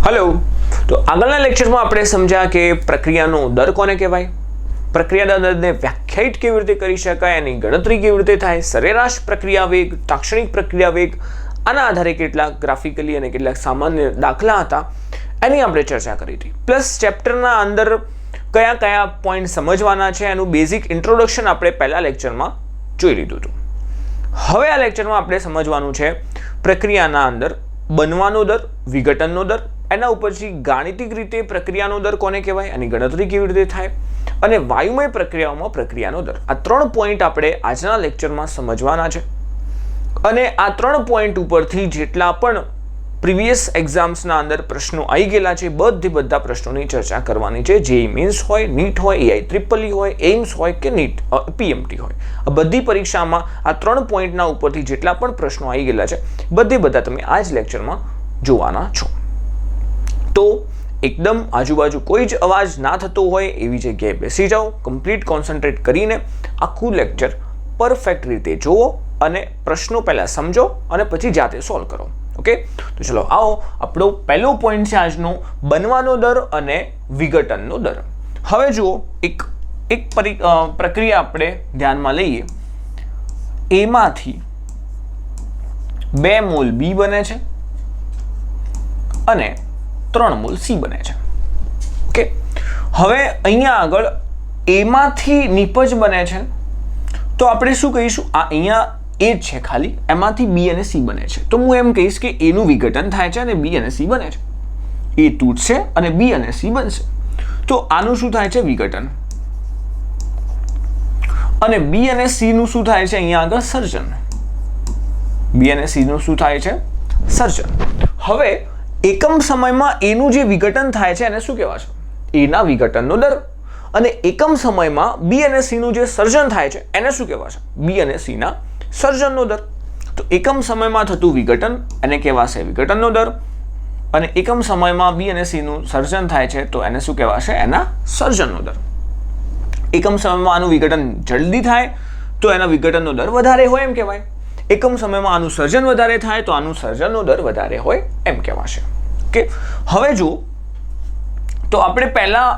Hello. तो આગળના લેક્ચરમાં આપણે સમજ્યા કે પ્રક્રિયાનો દર કોને કહેવાય, પ્રક્રિયાના દરને વ્યાખ્યાયિત કેવી રીતે કરી શકાય, એની ગણતરી કેવી રીતે થાય, સરેરાશ પ્રક્રિયા વેગ, તાક્ષણિક પ્રક્રિયા વેગ, આના આધારે કેટલાક ગ્રાફિકલી અને કેટલાક સામાન્ય દાખલા હતા એની આપણે ચર્ચા કરી હતી. પ્લસ ચેપ્ટરના અંદર કયા કયા પોઈન્ટ સમજવાના છે એનું બેઝિક ઇન્ટ્રોડક્શન આપણે પહેલા લેક્ચરમાં જોઈ લીધું હતું. હવે આ લેક્ચરમાં આપણે સમજવાનું છે પ્રક્રિયાના અંદર બનવાનો દર, વિઘટનનો દર, એના ઉપરથી ગાણિતિક રીતે પ્રક્રિયાનો દર કોને કહેવાય, એની ગણતરી કેવી રીતે થાય, અને વાયુમય પ્રક્રિયાઓમાં પ્રક્રિયાનો દર. આ 3 પોઈન્ટ આપણે આજના લેક્ચરમાં સમજવાના છે. અને આ 3 પોઈન્ટ ઉપરથી જેટલા પણ પ્રીવિયસ એક્ઝામ્સના અંદર પ્રશ્નો આવી ગયેલા છે બધા પ્રશ્નોની ચર્ચા કરવાની છે. જેઈ મીન્સ હોય, નીટ હોય, AI-EEE હોય, એઇમ્સ હોય કે નીટ PMT હોય, આ બધી પરીક્ષામાં આ 3 પોઈન્ટના ઉપરથી જેટલા પણ પ્રશ્નો આવી ગયેલા છે બધા તમે આ જ લેક્ચરમાં જોવાના છો. તો એકદમ આજુબાજુ કોઈ જ અવાજ ના થતો હોય એવી જગ્યાએ બેસી જાઓ, કમ્પ્લીટ કોન્સન્ટ્રેટ કરીને આખું લેક્ચર પરફેક્ટ રીતે જુઓ અને પ્રશ્નો પહેલાં સમજો અને પછી જાતે સોલ્વ કરો. ઓકે, તો ચલો આવો, આપણો પહેલો પોઈન્ટ છે આજનો બનવાનો દર અને વિઘટનનો દર. હવે જુઓ, એક પ્રક્રિયા આપણે ધ્યાનમાં લઈએ. એમાંથી 2 મોલ B બને છે અને 3 મોલ C બને છે. ઓકે, હવે અહીંયા આગળ એમાંથી નિપજ બને છે તો આપણે શું કહીશું, આ અહીંયા એ જ છે ખાલી, એમાંથી B અને C બને છે તો હું એમ કહીશ કે એનું વિઘટન થાય છે અને B અને C બને છે. એ તૂટશે અને B અને C બનશે તો આનું શું થાય છે, વિઘટન. અને B અને C નું શું થાય છે, અહીંયા આગળ સર્જન. B અને C નું શું થાય છે, સર્જન. હવે એકમ સમયમાં એનું જે વિઘટન થાય છે એને શું કહેવાય છે, એના વિઘટનનો દર. અને એકમ સમયમાં B અને C નું જે સર્જન થાય છે એને શું કહેવાય છે, B અને C ના સર્જનનો દર. તો એકમ સમયમાં થતું વિઘટન એને કહેવાશે વિઘટનનો દર, અને એકમ સમયમાં B અને C નું સર્જન થાય છે તો એને શું કહેવાશે, એના સર્જનનો દર. એકમ સમયમાં આનું વિઘટન જલ્દી થાય તો એના વિઘટનનો દર વધારે હોય એમ કહેવાય. એકમ સમયમાં આનું સર્જન વધારે થાય તો આનું સર્જનનો દર વધારે હોય એમ કહેવાશે. ઓકે, હવે જો તો આપણે પહેલા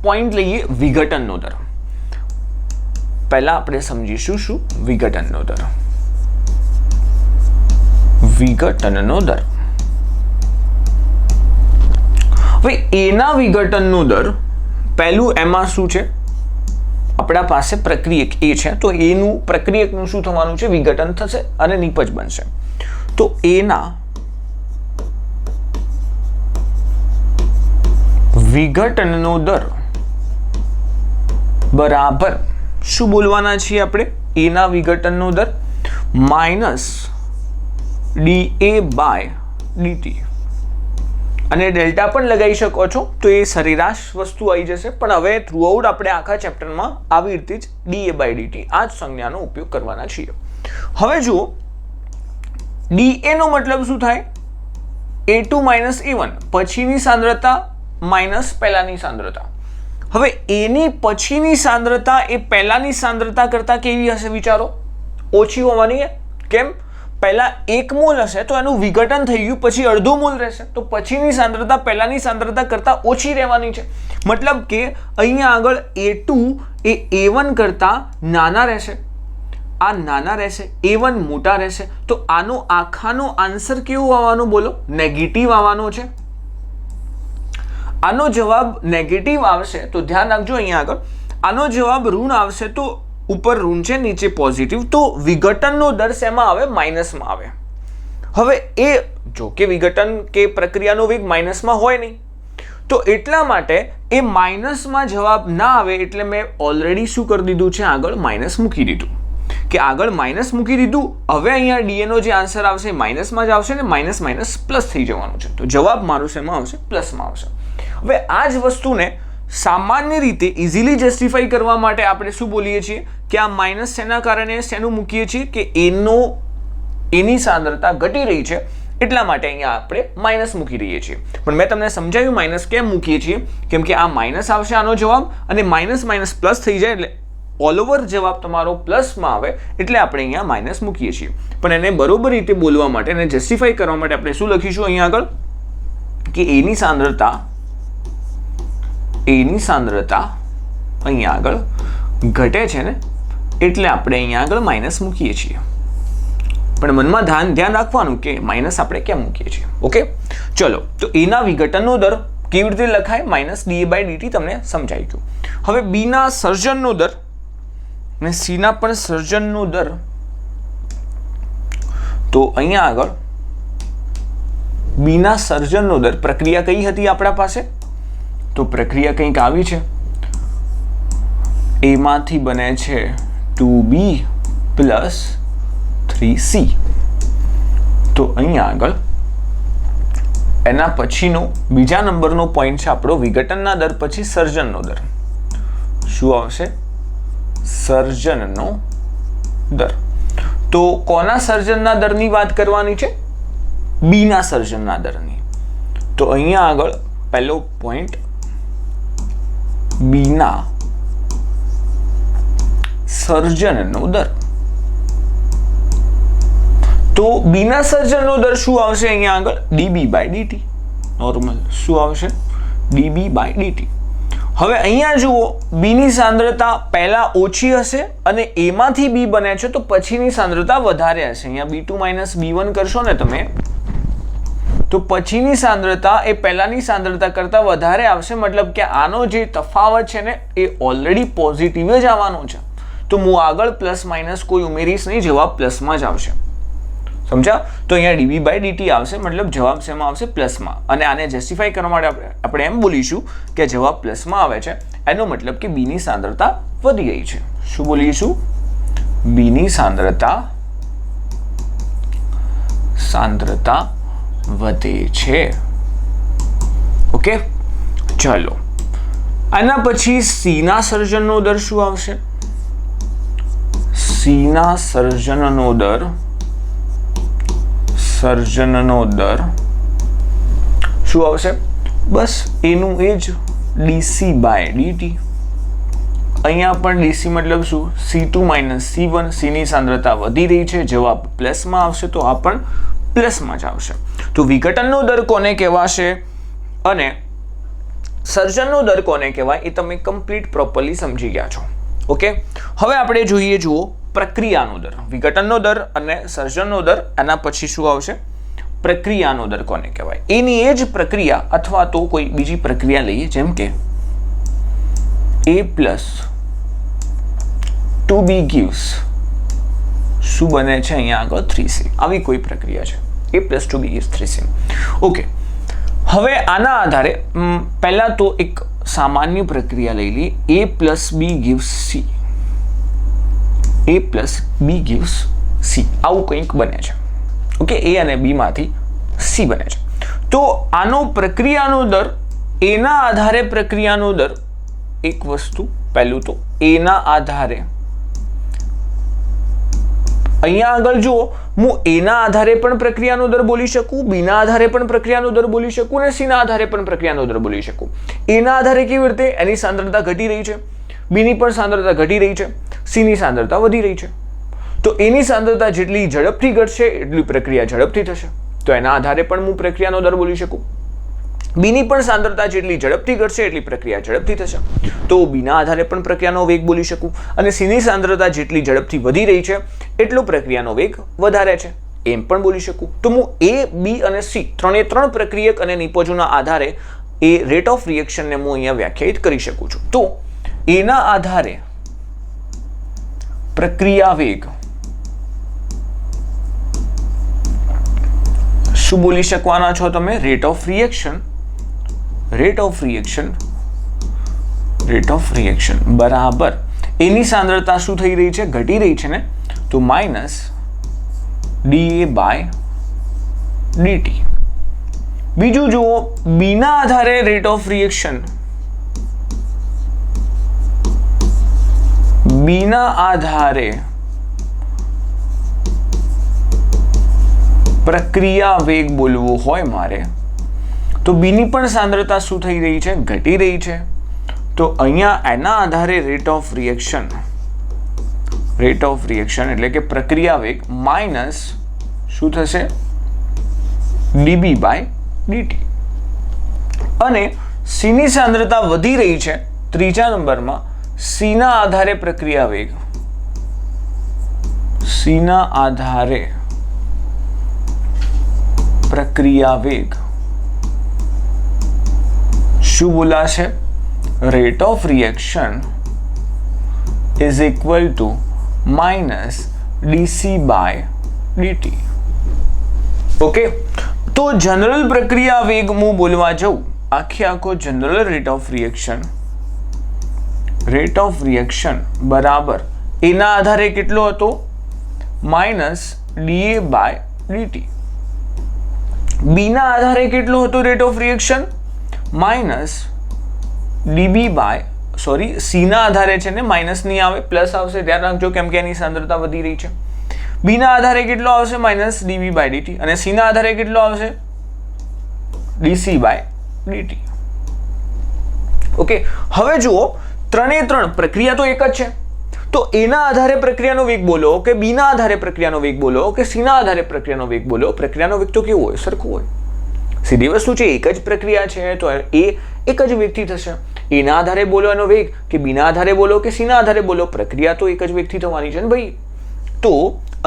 પોઈન્ટ લઈએ વિઘટનનો દર. પહેલા આપણે સમજીશું શું વિઘટનનો દર. વિઘટનનો દર. હવે એના વિઘટનનો દર, પહેલું એમાં શું છે, આપણા પાસે પ્રક્રિયક એ છે તો એનું પ્રક્રિયકનું શું થવાનું છે, વિઘટન થશે અને નિપજ બનશે. તો એના વિઘટનનો દર બરાબર શું બોલવાના છીએ આપણે, એના વિઘટનનો દર માઇનસ dA/dt. અને ડેલ્ટા પણ લગાવી શકો છો તો એ સરેરાશ વસ્તુ આવી જશે, પણ હવે થ્રુઆઉટ આપણે આખા ચેપ્ટરમાં આવી રીતે જ dA/dt આ જ સંજ્ઞાનો ઉપયોગ કરવાના છીએ. હવે જુઓ, dA નો મતલબ શું થાય, A2 - A1 પછીની સાંદ્રતા માઇનસ પહેલાની સાંદ્રતા. હવે એની પછીની સાંદ્રતા એ પહેલાની સાંદ્રતા કરતા કેવી હશે, વિચારો, ઓછી હોવાની. કેમ, પહેલા 1 મોલ હશે તો એનું વિઘટન થઈ ગયું, પછી અડધો મોલ રહેશે તો પછીની સાંદ્રતા પહેલાની સાંદ્રતા કરતા ઓછી રહેવાની છે. મતલબ કે અહીંયા આગળ A2 એ A1 કરતા નાના રહેશે, આ નાના રહેશે, A1 મોટા રહેશે. તો આનો આખાનો આન્સર કેવો આવવાનો, બોલો, નેગેટિવ આવવાનો છે. આનો જવાબ નેગેટિવ આવશે તો ધ્યાન રાખજો, અહીંયા આગળ આનો જવાબ ઋણ આવશે તો ઉપર ઋણ છે, નીચે પોઝિટિવ. તો વિઘટનનો દર શેમાં આવે, માઇનસમાં આવે. હવે એ જો કે વિઘટન કે પ્રક્રિયાનો વેગ માઇનસમાં હોય નહીં, તો એટલા માટે એ માઇનસમાં જવાબ ના આવે એટલે મેં ઓલરેડી શું કરી દીધું છે, આગળ માઇનસ મૂકી દીધું. કે આગળ માઇનસ મૂકી દીધું. હવે અહીંયા DA નો જે આન્સર આવશે માઇનસમાં જ આવશે ને માઇનસ માઇનસ પ્લસ થઈ જવાનું છે. તો જવાબ મારો શેમાં આવશે, પ્લસમાં આવશે. હવે આ જ વસ્તુને સામાન્ય રીતે ઇઝીલી જસ્ટિફાઈ કરવા માટે આપણે શું બોલીએ છીએ કે આ માઇનસ શેના કારણે શેનું મૂકીએ છીએ કે એની સાંદ્રતા ઘટી રહી છે એટલા માટે અહીંયા આપણે માઇનસ મૂકી રહીએ છીએ. પણ મેં તમને સમજાવ્યું માઇનસ કેમ મૂકીએ છીએ, કેમ કે આ માઇનસ આવશે આનો જવાબ અને માઇનસ માઇનસ પ્લસ થઈ જાય એટલે ઓલ ઓવર જવાબ તમારો પ્લસમાં આવે એટલે આપણે અહીંયા માઇનસ મૂકીએ છીએ. પણ એને બરોબર રીતે બોલવા માટે, એને જસ્ટિફાઈ કરવા માટે આપણે શું લખીશું અહીંયા આગળ કે એની સાંદ્રતા અહીંયા આગળ ઘટે છે ને, એટલે આપણે અહીંયા આગળ માઇનસ મૂકીએ છીએ. પણ મનમાં ધ્યાન રાખવાનું કે માઇનસ આપણે કેમ મૂકીએ છીએ. ઓકે, ચલો, તો એના વિઘટનનો દર કેવી રીતે લખાય? -dA/dt તમને સમજાઈ ગયું. હવે બીના સર્જનનો દર અને સીના પણ સર્જનનો દર, તો અહીંયા આગળ બીના સર્જનનો દર, પ્રક્રિયા કઈ હતી આપણા પાસે? તો પ્રક્રિયા કંઈક આવી છે, એમાંથી બને છે 2B + 3C. તો અહીંયા આગળ એના પછીનો બીજા નંબરનો પોઈન્ટ છે આપણો વિઘટનના દર પછી સર્જનનો દર. શું આવશે? સર્જનનો દર. તો કોના સર્જનના દરની વાત કરવાની છે? બીના સર્જનના દરની. તો અહીંયા આગળ પહેલો પોઈન્ટ બીના સર્જનનો દર. તો બીના સર્જનનો દર શું આવશે અહીંયા આગળ? dB/dt. નોર્મલ શું આવશે? dB/dt. હવે અહીંયા જુઓ, બીની સાંદ્રતા પહેલા ઓછી હશે અને એમાંથી બી બને છે, તો પછીની સાંદ્રતા વધારે હશે. અહીંયા B2 - B1 કરશો ને તમે, તો પછીની સાંદ્રતા એ પહેલાની સાંદ્રતા કરતા વધારે આવશે. મતલબ કે આનો જે તફાવત છે ને, એ ઓલરેડી પોઝિટિવ જ આવવાનો છે. તો હું આગળ પ્લસ માઇનસ કોઈ ઉમેરીશ નહીં, જવાબ પ્લસમાં જ આવશે. સમજ્યા? તો અહીંયા dB/dt આવશે, મતલબ જવાબ શેમાં આવશે? પ્લસમાં. અને આને જસ્ટિફાઈ કરવા માટે આપણે એમ બોલીશું કે જવાબ પ્લસમાં આવે છે, એનો મતલબ કે બીની સાંદ્રતા વધી ગઈ છે. શું બોલીશું? બીની સાંદ્રતા વધે છે. ઓકે, ચાલો, આના પછી સીના સર્જનનો દર શું આવશે? સીના સર્જનનો દર શું આવશે? બસ એનું એ જ dC/dt. અહીંયા પણ dC મતલબ શું? C2 - C1. સીની સાંદ્રતા વધી રહી છે, જવાબ પ્લસમાં આવશે, તો આ પણ પ્લસમાં જ આવશે. તો વિઘટનનો દર કોને કહેવાશે અને સર્જનનો દર કોને કહેવાય એ તમે કમ્પ્લીટ પ્રોપરલી સમજી ગયા છો. ઓકે, હવે આપણે જોઈએ, જુઓ, પ્રક્રિયાનો દર. વિઘટનનો દર અને સર્જનનો દર, એના પછી શું આવશે? પ્રક્રિયાનો દર કોને કહેવાય? એની એ જ પ્રક્રિયા અથવા તો કોઈ બીજી પ્રક્રિયા લઈએ, જેમ કે A + 2B gives શું બને છે અહીંયા આગળ? 3C. આવી કોઈ પ્રક્રિયા છે, A + 2B gives 3C. Okay, હવે આના આધારે પહેલા તો એક સામાન્ય પ્રક્રિયા લઈ લઈએ, A + B gives C. A + B gives C. આવું કંઈક બને છે. ઓકે, A અને B માંથી C બને છે. તો આનો પ્રક્રિયાનો દર, એના આધારે પ્રક્રિયાનો દર, એક વસ્તુ પહેલું તો એના આધારે, અહીંયા આગળ જુઓ, હું એના આધારે પણ પ્રક્રિયાનો દર બોલી શકું, બીના આધારે પણ પ્રક્રિયાનો દર બોલી શકું અને સીના આધારે પણ પ્રક્રિયાનો દર બોલી શકું. એના આધારે કેવી રીતે? એની સાંદ્રતા ઘટી રહી છે, બીની પણ સાંદ્રતા ઘટી રહી છે, સીની સાંદ્રતા વધી રહી છે. તો એની સાંદ્રતા જેટલી ઝડપથી ઘટશે એટલી પ્રક્રિયા ઝડપથી થશે, તો એના આધારે પણ હું પ્રક્રિયાનો દર બોલી શકું. બીની પણ સાંદ્રતા જેટલી ઝડપથી ઘટશે એટલી પ્રક્રિયા ઝડપથી થશે, તો બીના આધારે પણ પ્રક્રિયાનો વેગ બોલી શકું. અને સીની સાંદ્રતા જેટલી ઝડપથી વધી રહી છે એટલો પ્રક્રિયાનો વેગ વધારે છે, એમ પણ બોલી શકું. તો હું A, B અને C ત્રણ પ્રક્રિયક અને નિપજોના આધારે એ રેટ ઓફ રિએક્શનને હું અહીંયા વ્યાખ્યાયિત કરી શકું છું. તો એના આધારે પ્રક્રિયા વેગ શું બોલી શકવાના છો તમે? રેટ ઓફ રિએક્શન બરાબર એની સાંદ્રતા શું થઈ રહી છે? ઘટી રહી છે ને, તો -dA/dt. બીજું જુઓ, બીના આધારે રેટ ઓફ રિએક્શન, બીના આધારે પ્રક્રિયા વેગ બોલવો હોય મારે, તો બીની પણ સાંદ્રતા શું થઈ રહી છે? ઘટી રહી છે. તો અહીંયા એના આધારે રેટ ઓફ રિએક્શન એટલે કે પ્રક્રિયા વેગ માઇનસ શું થશે? dB/dt. અને સીની સાંદ્રતા વધી રહી છે ત્રીજા નંબરમાં સીના આધારે પ્રક્રિયા વેગ, સીના આધારે પ્રક્રિયા વેગ શું બોલાશે? Rate of reaction is equal to minus DC by DT. Okay, તો જનરલ પ્રક્રિયા વેગ હું બોલવા જાઉં, આખો જનરલ રેટ ઓફ રિએક્શન બરાબર એના આધારે કેટલો હતો? Minus DA by DT. બીના આધારે કેટલો હતો rate of reaction? Minus DB by સીના આધારે છે ને માઇનસ નહીં આવે, પ્લસ આવશે, ધ્યાન રાખજો, કેમ કે એની સાંદ્રતા વધી રહી છે. બીના આધારે કેટલો આવશે? Minus DB by DT. અને સીના આધારે કેટલો આવશે? DC by DT. ઓકે, હવે જુઓ, ત્રણે ત્રણ પ્રક્રિયા તો એક જ છે, તો એના આધારે પ્રક્રિયાનો વેગ બોલો કે બીના આધારે પ્રક્રિયાનો વેગ બોલો કે સીના આધારે પ્રક્રિયાનો વેગ બોલો, પ્રક્રિયાનો વેગ તો કેવો હોય? સરખું હોય. સીધી વસ્તુ છે, એક જ પ્રક્રિયા છે તો એ એક જ વેગથી થશે. એના આધારે બોલવાનો વેગ કે બીના આધારે બોલો કે સીના આધારે બોલો, પ્રક્રિયા તો એક જ વેગથી થવાની છે ને ભાઈ. તો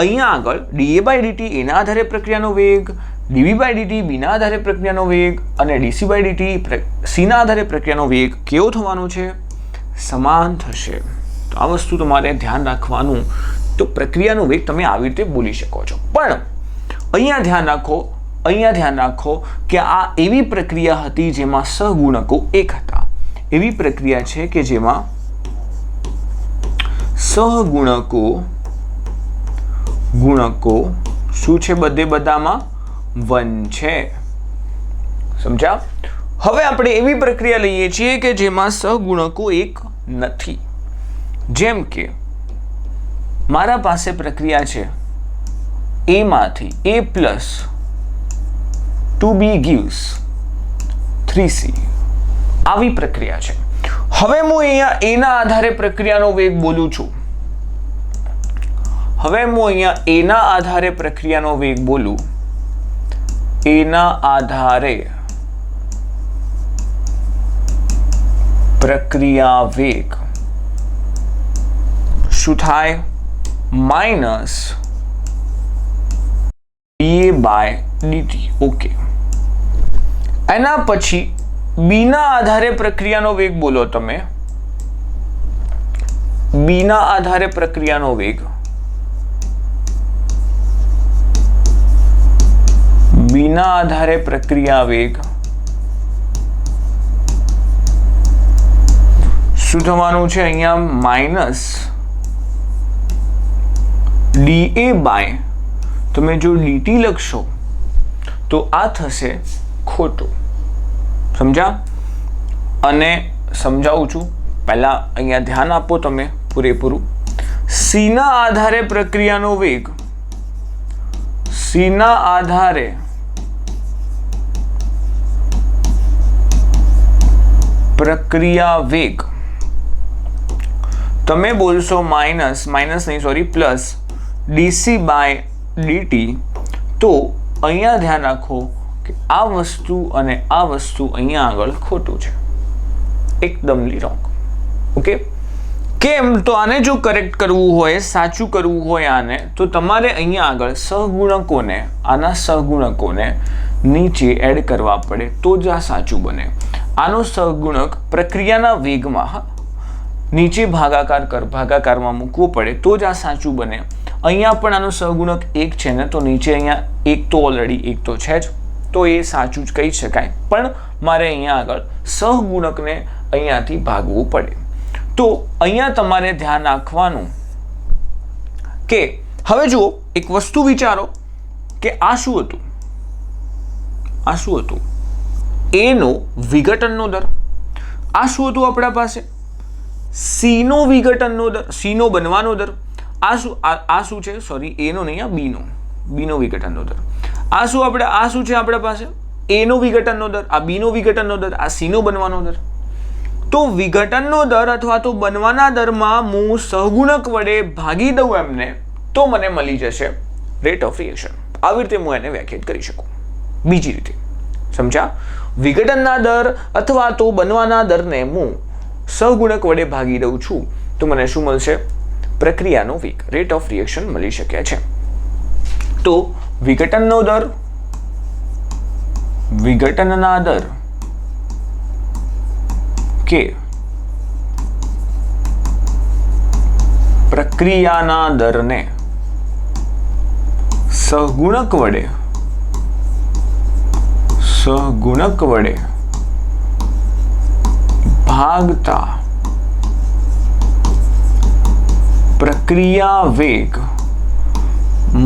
અહીંયા આગળ ડીએ બાય ડીટી એના આધારે પ્રક્રિયાનો વેગ, ડીવી બાય ડીટી બીના આધારે પ્રક્રિયાનો વેગ અને ડીસી બાય ડીટી સીના આધારે પ્રક્રિયાનો વેગ કેવો થવાનો છે? સમાન થશે. તો આ વસ્તુ તમારે ધ્યાન રાખવાનું. તો પ્રક્રિયાનો વેગ તમે આવી રીતે બોલી શકો છો, પણ અહીંયા ધ્યાન રાખો કે આ એવી પ્રક્રિયા હતી જેમાં સહગુણકો એક હતા. એવી પ્રક્રિયા છે કે જેમાં સહગુણકો શું છે? બધામાં 1 છે. સમજ્યા? હવે આપણે એવી પ્રક્રિયા લઈએ છીએ કે જેમાં સહગુણકો એક નથી. જેમ કે મારા પાસે પ્રક્રિયા છે, A માંથી A plus 2B gives 3C. આવી પ્રક્રિયા છે. હવે હું અહીંયા એના આધારે પ્રક્રિયાનો વેગ બોલું છું. એના આધારે પ્રક્રિયા વેગ શું થાય? Minus DA by DT. Okay, એના પછી બીના આધારે પ્રક્રિયાનો વેગ બોલો તમે. બીના આધારે પ્રક્રિયાનો વેગ, બીના આધારે પ્રક્રિયા વેગ શું થવાનું છે? અહીંયા માઇનસ ડીએ બાય, તમે જો ડીટી લખશો તો આ થશે ખોટું. સમજ્યા? અને સમજાવું છું, પહેલા અહીંયા ધ્યાન આપો તમે પૂરેપૂરું. સીના આધારે પ્રક્રિયાનો વેગ, સીના આધારે પ્રક્રિયા વેગ તમે બોલશો પ્લસ ડીસી બાય ડીટી. તો અહીંયા ધ્યાન રાખો કે આ વસ્તુ અને આ વસ્તુ અહીંયા આગળ ખોટું છે, એકદમલી રોંગ. ઓકે, કેમ? તો આને જો કરેક્ટ કરવું હોય, સાચું કરવું હોય આને, તો તમારે અહીંયા આગળ સહગુણકોને, આના સહગુણકોને નીચે એડ કરવા પડે તો જ આ સાચું બને. આનો સહગુણક પ્રક્રિયાના વેગમાં નીચે ભાગાકારમાં મૂકવો પડે તો જ આ સાચું બને. અહીંયા પણ આનો સહગુણક 1 છે ને, તો નીચે અહીંયા 1 તો ઓલરેડી 1 તો છે જ, તો એ સાચું જ કહી શકાય. પણ મારે અહીંયા આગળ સહગુણકને અહીંયાથી ભાગવું પડે. તો અહીંયા તમારે ધ્યાન રાખવાનું કે હવે જુઓ, એક વસ્તુ વિચારો કે આ શું હતું? A નો વિઘટનનો દર. આ શું હતું આપણા પાસે? C નો વિઘટનનો દર, C નો બનવાનો દર. આ શું છે? સોરી, A નો નહીં, B નો વિઘટનનો દર. આ શું છે આપણા પાસે? A નો વિઘટનનો દર, આ B નો વિઘટનનો દર, આ C નો બનવાનો દર. તો વિઘટનનો દર અથવા તો બનવાના દરમાં હું સહગુણક વડે ભાગી દઉં એમને, તો મને મળી જશે રેટ ઓફ રિએક્શન. આવી રીતે હું એને વ્યાખ્યાયિત કરી શકું. બીજી રીતે સમજ્યા? વિઘટનના દર અથવા તો બનવાના દરને હું સહગુણક વડે ભાગી દઉં છું તો મને શું મળશે? પ્રક્રિયાનો વેગ, રેટ ઓફ રિએક્શન મળી શકે છે. તો વિઘટનનો દર, વિઘટનના દર કે પ્રક્રિયાના દરને સહગુણક વડે ભાગતા પ્રક્રિયા વેગ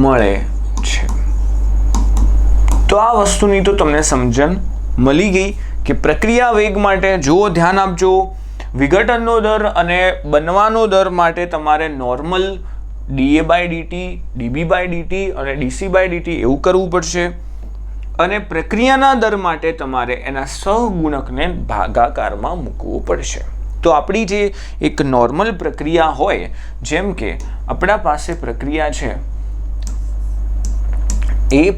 મળે છે. તો આ વસ્તુની તો તમને સમજણ મળી ગઈ કે પ્રક્રિયા વેગ માટે જુઓ, ધ્યાન આપજો, વિઘટનનો દર અને બનવાનો દર માટે તમારે નોર્મલ dA/dt, dB/dt અને dC/dt એવું કરવું પડશે, અને પ્રક્રિયાના દર માટે તમારે એના સહગુણકને ભાગાકારમાં મૂકવું પડશે. તો આપણી જે એક નોર્મલ પ્રક્રિયા હોય, જેમ કે આપણા પાસે પ્રક્રિયા છે A +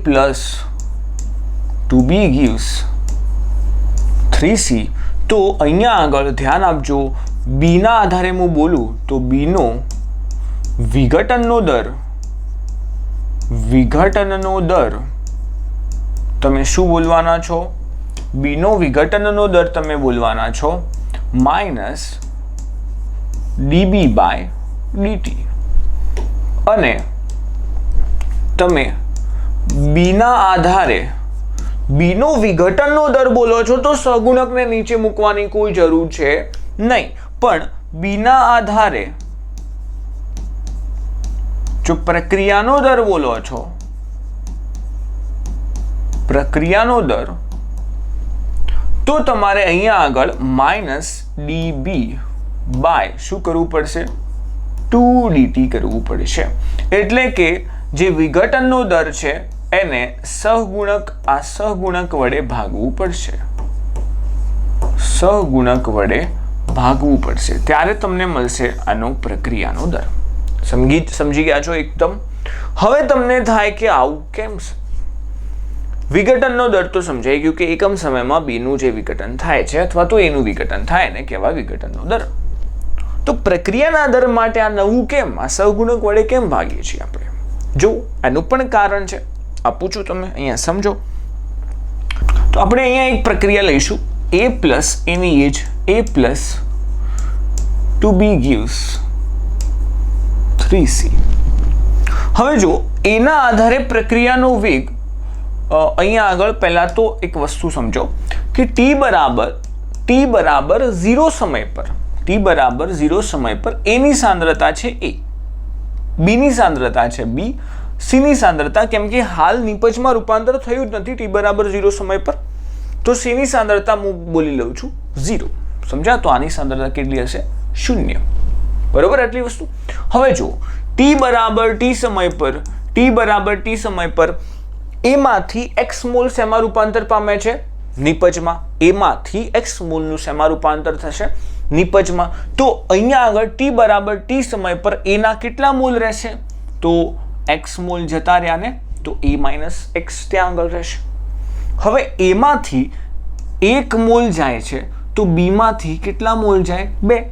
2B gives 3C, તો અહીંયા આગળ ધ્યાન આપજો, બીના આધારે હું બોલું તો બીનો વિઘટનનો દર તમે શું બોલવાના છો? બીનો વિઘટનનો દર તમે બોલવાના છો -dB/dt, અને તમે બીના આધારે બીનો વિઘટનનો દર બોલો છો તો સહગુણકને નીચે મૂકવાની કોઈ જરૂર છે નહીં, પણ બીના આધારે જો પ્રક્રિયાનો દર બોલો છો, પ્રક્રિયાનો દર, તો તમારે અહીંયા આગળ -dB બાય શું કરવું પડશે? 2dt કરવું પડશે. એટલે કે જે વિઘટનનો દર છે એને સહગુણક વડે ભાગવું પડશે, સહગુણક વડે ભાગવું પડશે, ત્યારે તમને મળશે આનો પ્રક્રિયાનો દર. સમજી ગયા છો એકદમ? હવે તમને થાય કે આવું કેમ છે? વિઘટનનો દર તો સમજાઈ ગયું કે એકમ સમયમાં બીનું જે વિઘટન થાય છે અથવા તો એનું વિઘટન થાય ને કહેવાય વિઘટનનો દર. તો પ્રક્રિયાના દર માટે આ નવું કેમ, આ સહગુણક વડે કેમ ભાગીએ છીએ આપણે? જો એનું પણ કારણ છે, આપું છું, તમે અહીંયા સમજો. તો આપણે અહીંયા એક પ્રક્રિયા લઈશું, A + any age A + 2B gives 3C. હવે જો એના આધારે પ્રક્રિયાનો વેગ, અહીંયા આગળ પહેલા તો એક વસ્તુ સમજો કે t બરાબર 0 સમય પર એની સાંદ્રતા છે A, બીની સાંદ્રતા છે B, સીની સાંદ્રતા, કેમ કે હાલ નિપજમાં રૂપાંતર થયું જ નથી t બરાબર 0 સમય પર, તો સીની સાંદ્રતા હું બોલી લઉં છું 0. સમજ્યા? તો આની સાંદ્રતા કેટલી હશે? 0. બરોબર, આટલી વસ્તુ. હવે જો t બરાબર t સમય પર એમાંથી x મોલ શેમાં રૂપાંતર પામે છે? નિપજમાં. એમાંથી x મોલનું શેમાં રૂપાંતર થશે? નિપજમાં. તો અહીંયા આગળ t બરાબર t સમય પર એના કેટલા મોલ રહેશે? તો x મોલ જતા રહ્યા ને, તો a - x ત્યાં આગળ રહેશે. હવે એમાંથી 1 મોલ જાય છે તો b માંથી કેટલા મોલ જાય? 2.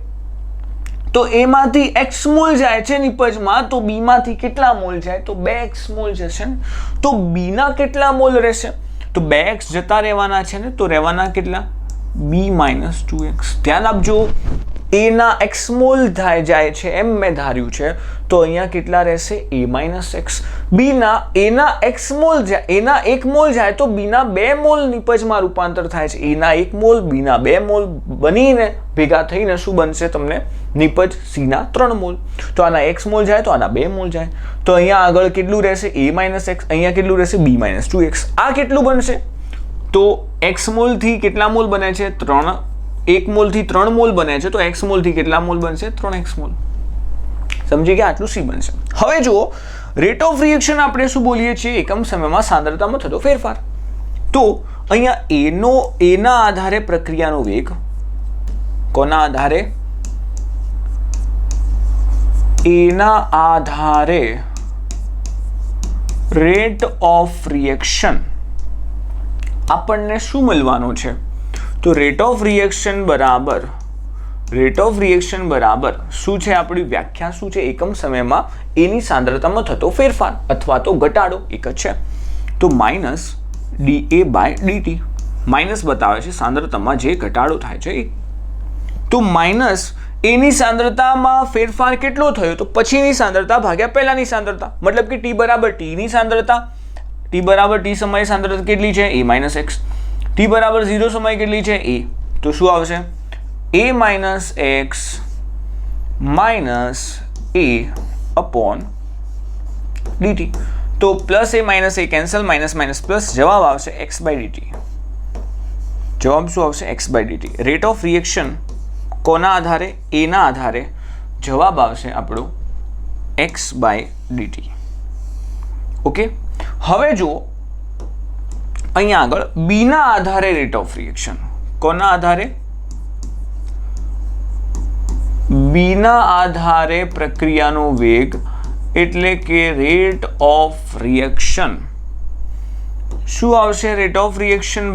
તો એમાંથી x મોલ જાય છે નિપજમાં, તો b માંથી કેટલા મોલ જાય? તો 2x મોલ જશે ને. તો b ના કેટલા મોલ રહેશે? તો 2x જતા રહેવાના છે ને, તો રહેવાના કેટલા? b - 2x. ધ્યાન આપજો, a ના x મોલ જાય છે એમ મેં ધાર્યું છે, તો અહીંયા કેટલા રહેશે? a - x. b ના એના x મોલ જાય, એના 1 મોલ જાય તો b ના 2 મોલ નિપજમાં રૂપાંતર થાય છે. a ના 1 મોલ, b ના 2 મોલ બનીને ભેગા થઈને શું બનશે તમને? નિપજ c ના 3 મોલ. તો આના x મોલ જાય તો આના 2 મોલ જાય, તો અહીંયા આગળ કેટલું રહેશે? a - x. અહીંયા કેટલું રહેશે? b - 2x. આ કેટલું બનશે? તો x મોલ થી કેટલા મોલ બને છે? 3. 1 મોલ થી 3 મોલ બને છે, તો x મોલ થી કેટલા મોલ બનશે? 3x mall. સમજી ગયા? આટલું c બનશે. હવે જુઓ, રેટ ઓફ રિએક્શન આપણે શું બોલીએ છીએ? એકમ સમયમાં સાંદ્રતામાં થતો ફેરફાર. તો અહીંયા એના આધારે પ્રક્રિયાનો વેગ, કોના આધારે? એના આધારે રેટ ઓફ રિએક્શન આપણને શું મળવાનું છે? તો રેટ ઓફ રિએક્શન બરાબર શું છે? આપણી વ્યાખ્યા શું છે? એકમ સમયમાં એની સાંદ્રતામાં થતો ફેરફાર અથવા તો ઘટાડો એક જ છે. તો માઇનસ dA/dt માઇનસ બતાવે છે સાંદ્રતામાં જે ઘટાડો થાય છે એ. તો માઇનસ એની સાંદ્રતામાં ફેરફાર કેટલો થયો? તો પછીની સાંદ્રતા ભાગ્યા પહેલાની સાંદ્રતા, મતલબ કે t બરાબર t ની સાંદ્રતા, t બરાબર t સમયે સાંદ્રતા કેટલી છે? a-x. t બરાબર 0 સમયે કેટલી છે? a. તો શું આવશે? a-x minus a upon dt. તો plus a minus a cancel, minus minus plus, જવાબ આવશે x/dt. જવાબ શું આવશે? x/dt. રેટ ઓફ રિએક્શન કોના આધારે? a ના આધારે. જવાબ આવશે આપણો x/dt. ઓકે. હવે જુઓ અહીંયા આગળ b ના આધારે રેટ ઓફ રિએક્શન. કોના આધારે? b ના આધારે પ્રક્રિયાનો વેગ, એટલે કે રેટ ઓફ રિએક્શન. શું આવશે? રેટ ઓફ રિએક્શન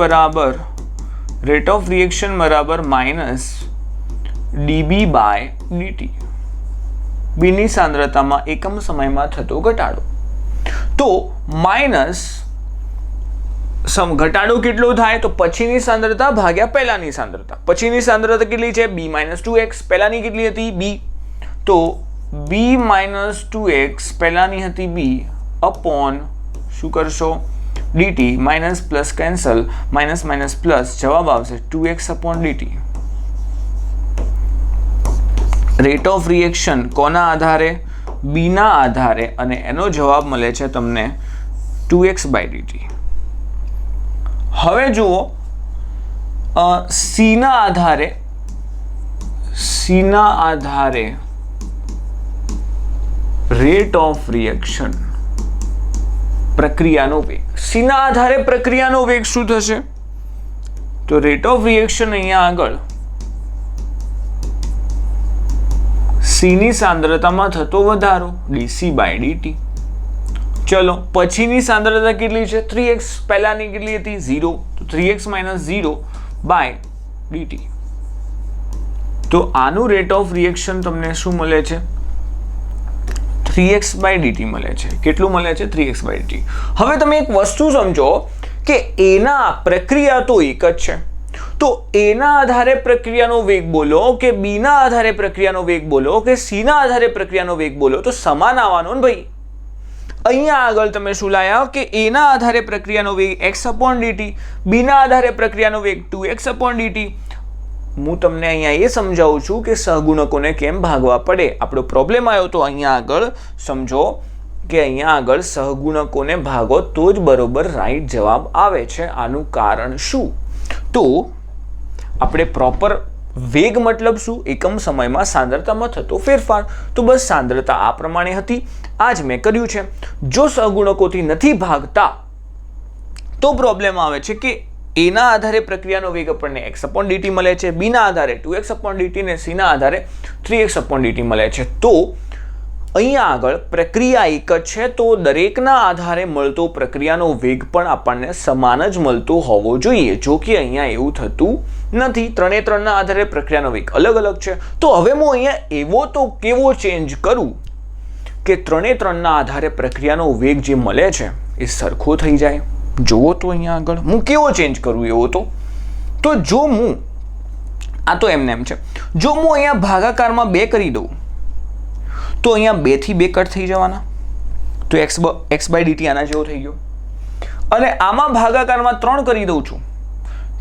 બરાબર માઇનસ dB/dt. b ની સાંદ્રતામાં એકમ સમયમાં થતો ઘટાડો. તો માઇનસ ઘટાડો કેટલો થાય? તો પછીની સાંદ્રતા ભાગ્યા પહેલાની સાંદ્રતા. પછીની સાંદ્રતા કેટલી છે? b-2x. પહેલાની કેટલી હતી? b. તો b-2x પહેલાની હતી b અપોન શું કરશો? dt. Minus plus cancel, minus minus plus, જવાબ આવશે 2x/dt. રેટ ઓફ રિએક્શન કોના આધારે? b ના આધારે, અને એનો જવાબ મળે છે તમને 2x/dt. હવે જુઓ c ના આધારે રેટ ઓફ રિએક્શન, પ્રક્રિયાનો વેગ. c ના આધારે પ્રક્રિયાનો વેગ શું થશે? તો રેટ ઓફ રિએક્શન અહીંયા આગળ c ની સાંદ્રતામાં થતો વધારો dc/dt. ચલો પછીની સાંદ્રતા કેટલી છે? 3x. પહેલાની કેટલી હતી? 0. તો 3x - 0/dt. તો આનું રેટ ઓફ રિએક્શન તમને શું મળે છે? 3x/dt મળે છે. કેટલું મળે છે? 3x/dt. હવે તમે એક વસ્તુ સમજો કે એના પ્રક્રિયા તો એક જ છે. તો a ના આધારે પ્રક્રિયાનો વેગ બોલો કે b ના આધારે પ્રક્રિયાનો વેગ બોલો કે c ના આધારે પ્રક્રિયાનો વેગ બોલો, તો સમાન આવવાનો ને ભાઈ. અહીંયા આગળ તમે શું લાયા કે a ના આધારે પ્રક્રિયાનો વેગ x/dt, b ના આધારે પ્રક્રિયાનો વેગ 2x/dt. હું તમને અહીંયા એ સમજાવું છું કે સહગુણકોને કેમ ભાગવા પડે. આપણો પ્રોબ્લેમ આવ્યો તો અહીંયા આગળ સમજો કે અહીંયા આગળ સહગુણકોને ભાગો તો જ બરોબર રાઈટ જવાબ આવે છે. આનું કારણ શું? તો આપણે પ્રોપર વેગ મતલબ શું? એકમ સમયમાં સાંદ્રતામાં થતો ફેરફાર. તો બસ સાંદ્રતા આ પ્રમાણે હતી, આ જ મેં કર્યું છે. જો સહગુણકોથી નથી ભાગતા તો પ્રોબ્લેમ આવે છે કે a ના આધારે પ્રક્રિયાનો વેગ આપણને x/dt મળે છે, b ના આધારે 2x/dt ને c ના આધારે 3x/dt મળે છે. તો અહીંયા આગળ પ્રક્રિયા એક જ છે, તો દરેકના આધારે મળતો પ્રક્રિયાનો વેગ પણ આપણને સમાન જ મળતો હોવો જોઈએ. જો કે અહીંયા એવું થતું નથી. ત્રણેના આધારે પ્રક્રિયાનો વેગ અલગ અલગ છે. તો હવે હું અહીંયા એવો તો કેવો ચેન્જ કરું કે ત્રણના આધારે પ્રક્રિયાનો વેગ જે મળે છે એ સરખો થઈ જાય. જુઓ તો અહીંયા આગળ હું કેવો ચેન્જ કરું એવો તો જો હું આ તો એમને એમ છે, જો હું અહીંયા ભાગાકારમાં 2 કરી દઉં તો અહીંયા 2 થી 2 કટ થઈ જવાના. તો x/dt આના જેવો થઈ ગયો. અને આમાં ભાગાકારમાં 3 કરી દઉં છું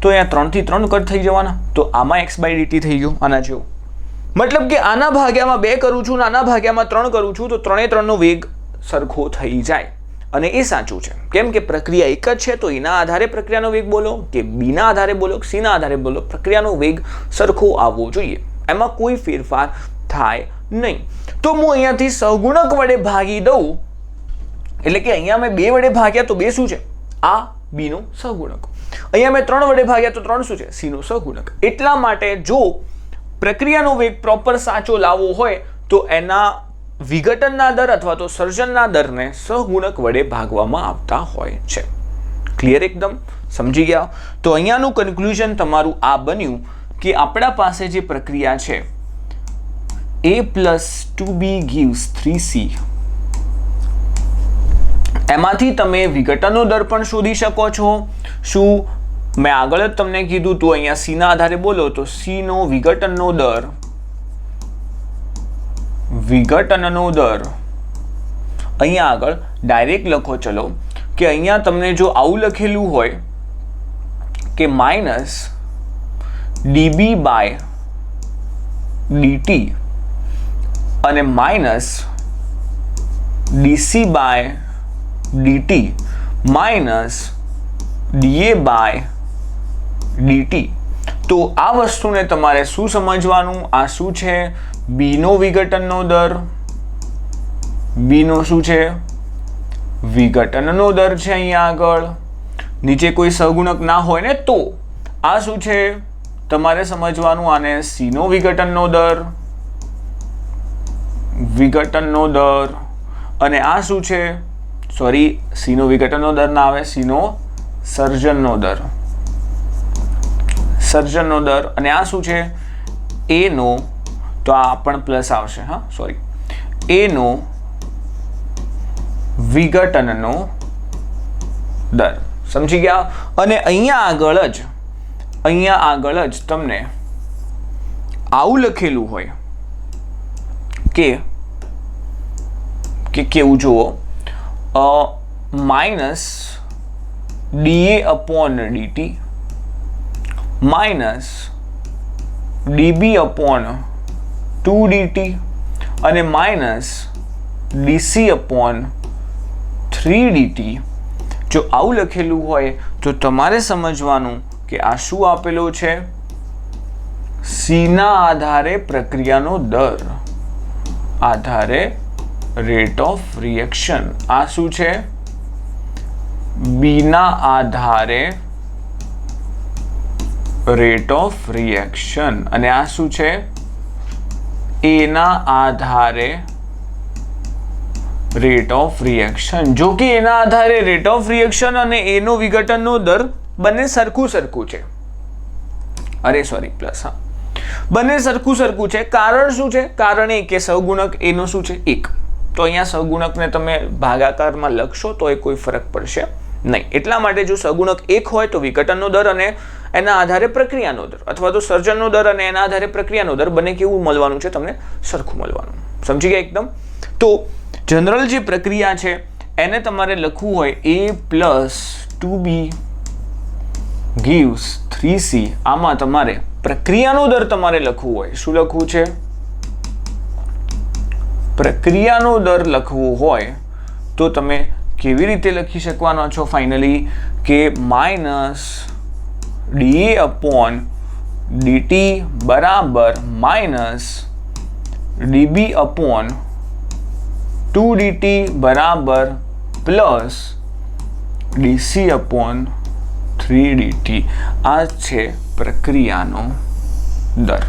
તો અહીંયા 3 થી 3 કટ થઈ જવાના. તો આમાં x/dt થઈ ગયો આના જેવો. મતલબ કે આના ભાગ્યામાં 2 કરું છું અને આના ભાગ્યામાં 3 કરું છું તો 3નો વેગ સરખો થઈ જાય. અને એ સાચું છે. કેમ કે પ્રક્રિયા એક જ છે. તો એના આધારે પ્રક્રિયાનો વેગ બોલો કે b ના આધારે બોલો કે c ના આધારે બોલો, પ્રક્રિયાનો વેગ સરખો આવવો જોઈએ. એમાં કોઈ ફેરફાર થાય નહીં. તો હું અહીંયાથી સહગુણક વડે ભાગી દઉં, એટલે કે અહીંયા મેં 2 વડે ભાગ્યા તો 2 શું છે? આ b નો સહગુણક. અહીંયા મેં 3 વડે ભાગ્યા તો 3 શું છે? c નો સહગુણક. એટલા માટે જો પ્રક્રિયાનો વેગ પ્રોપર સાચો લાવવો હોય તો એના વિઘટનના દર અથવા તો સર્જનના દરને સહગુણક વડે ભાગવામાં આવતા હોય છે. ક્લિયર એકદમ સમજી ગયા? તો અહીંયાનું કન્ક્લુઝન તમારું આ બન્યું કે આપણા પાસે જે પ્રક્રિયા છે a + 2b gives 3c, એમાંથી તમે વિઘટનનો દર પણ શોધી શકો છો. શું મેં આગળ જ તમને કીધું તું અહીંયા c ના આધારે બોલો તો c નો વિઘટનનો દર અહીંયા આગળ ડાયરેક્ટ લખો. ચલો કે અહીંયા તમને જો આવું લખેલું હોય કે -db/dt અને -dc/dt -da/dt, તો આ વસ્તુને તમારે શું સમજવાનું? આ શું છે? b નો વિઘટનનો દર, b નો શું છે? વિઘટનનો દર છે. અહીંયા આગળ નીચે કોઈ સહગુણક ના હોય ને તો આ શું છે તમારે સમજવાનું? આને c નો વિઘટનનો દર અને આ શું છે? સોરી, c નો વિઘટનનો દર ના આવે, c નો સર્જનનો દર અને આ શું છે? a નો, તો આ પણ પ્લસ આવશે, હા સોરી, a નો વિઘટનનો દર. સમજી ગયા? અને અહીંયા આગળ જ તમને આવું લખેલું હોય કે કેવું જુઓ, -da/dt -db/2dt અને -dc/3dt. જો આવું લખેલું હોય તો તમારે સમજવાનું કે આ શું આપેલું છે? c ના આધારે પ્રક્રિયાનો દર, રેટ ઓફ રિએક્શન. આ શું છે? b ના આધારે રેટ ઓફ રિએક્શન અને આ શું છે? a ના આધારે રેટ ઓફ રિએક્શન. જો કે એના આધારે રેટ ઓફ રિએક્શન અને a નો વિઘટનનો દર બંને સરખું છે. અરે સોરી, પ્લસ, હા, બંને સરખું છે. કારણ શું છે? કારણ એ કે સહગુણક a નો શું છે? 1. તો અહીંયા સહગુણકને તમે ભાગાકારમાં લખશો તો એ કોઈ ફરક પડશે નહીં. એટલા માટે જો સહગુણક 1 હોય તો વિઘટનનો દર અને એના આધારે પ્રક્રિયાનો દર, અથવા તો સર્જનનો દર અને એના આધારે પ્રક્રિયાનો દર બંને કેવું મળવાનું છે? તમને સરખું મળવાનું. સમજી ગયા એકદમ? તો જનરલ જે પ્રક્રિયા છે એને તમારે લખવું હોય a + 2b gives 3c. આમાં તમારે પ્રક્રિયાનો દર તમારે લખવું હોય. શું લખવું છે? પ્રક્રિયાનો દર લખવું હોય તો તમે કેવી રીતે લખી શકવાના છો? ફાઇનલી કે -da/dt -db/2dt +dc/3dt. આ છે પ્રક્રિયાનો દર.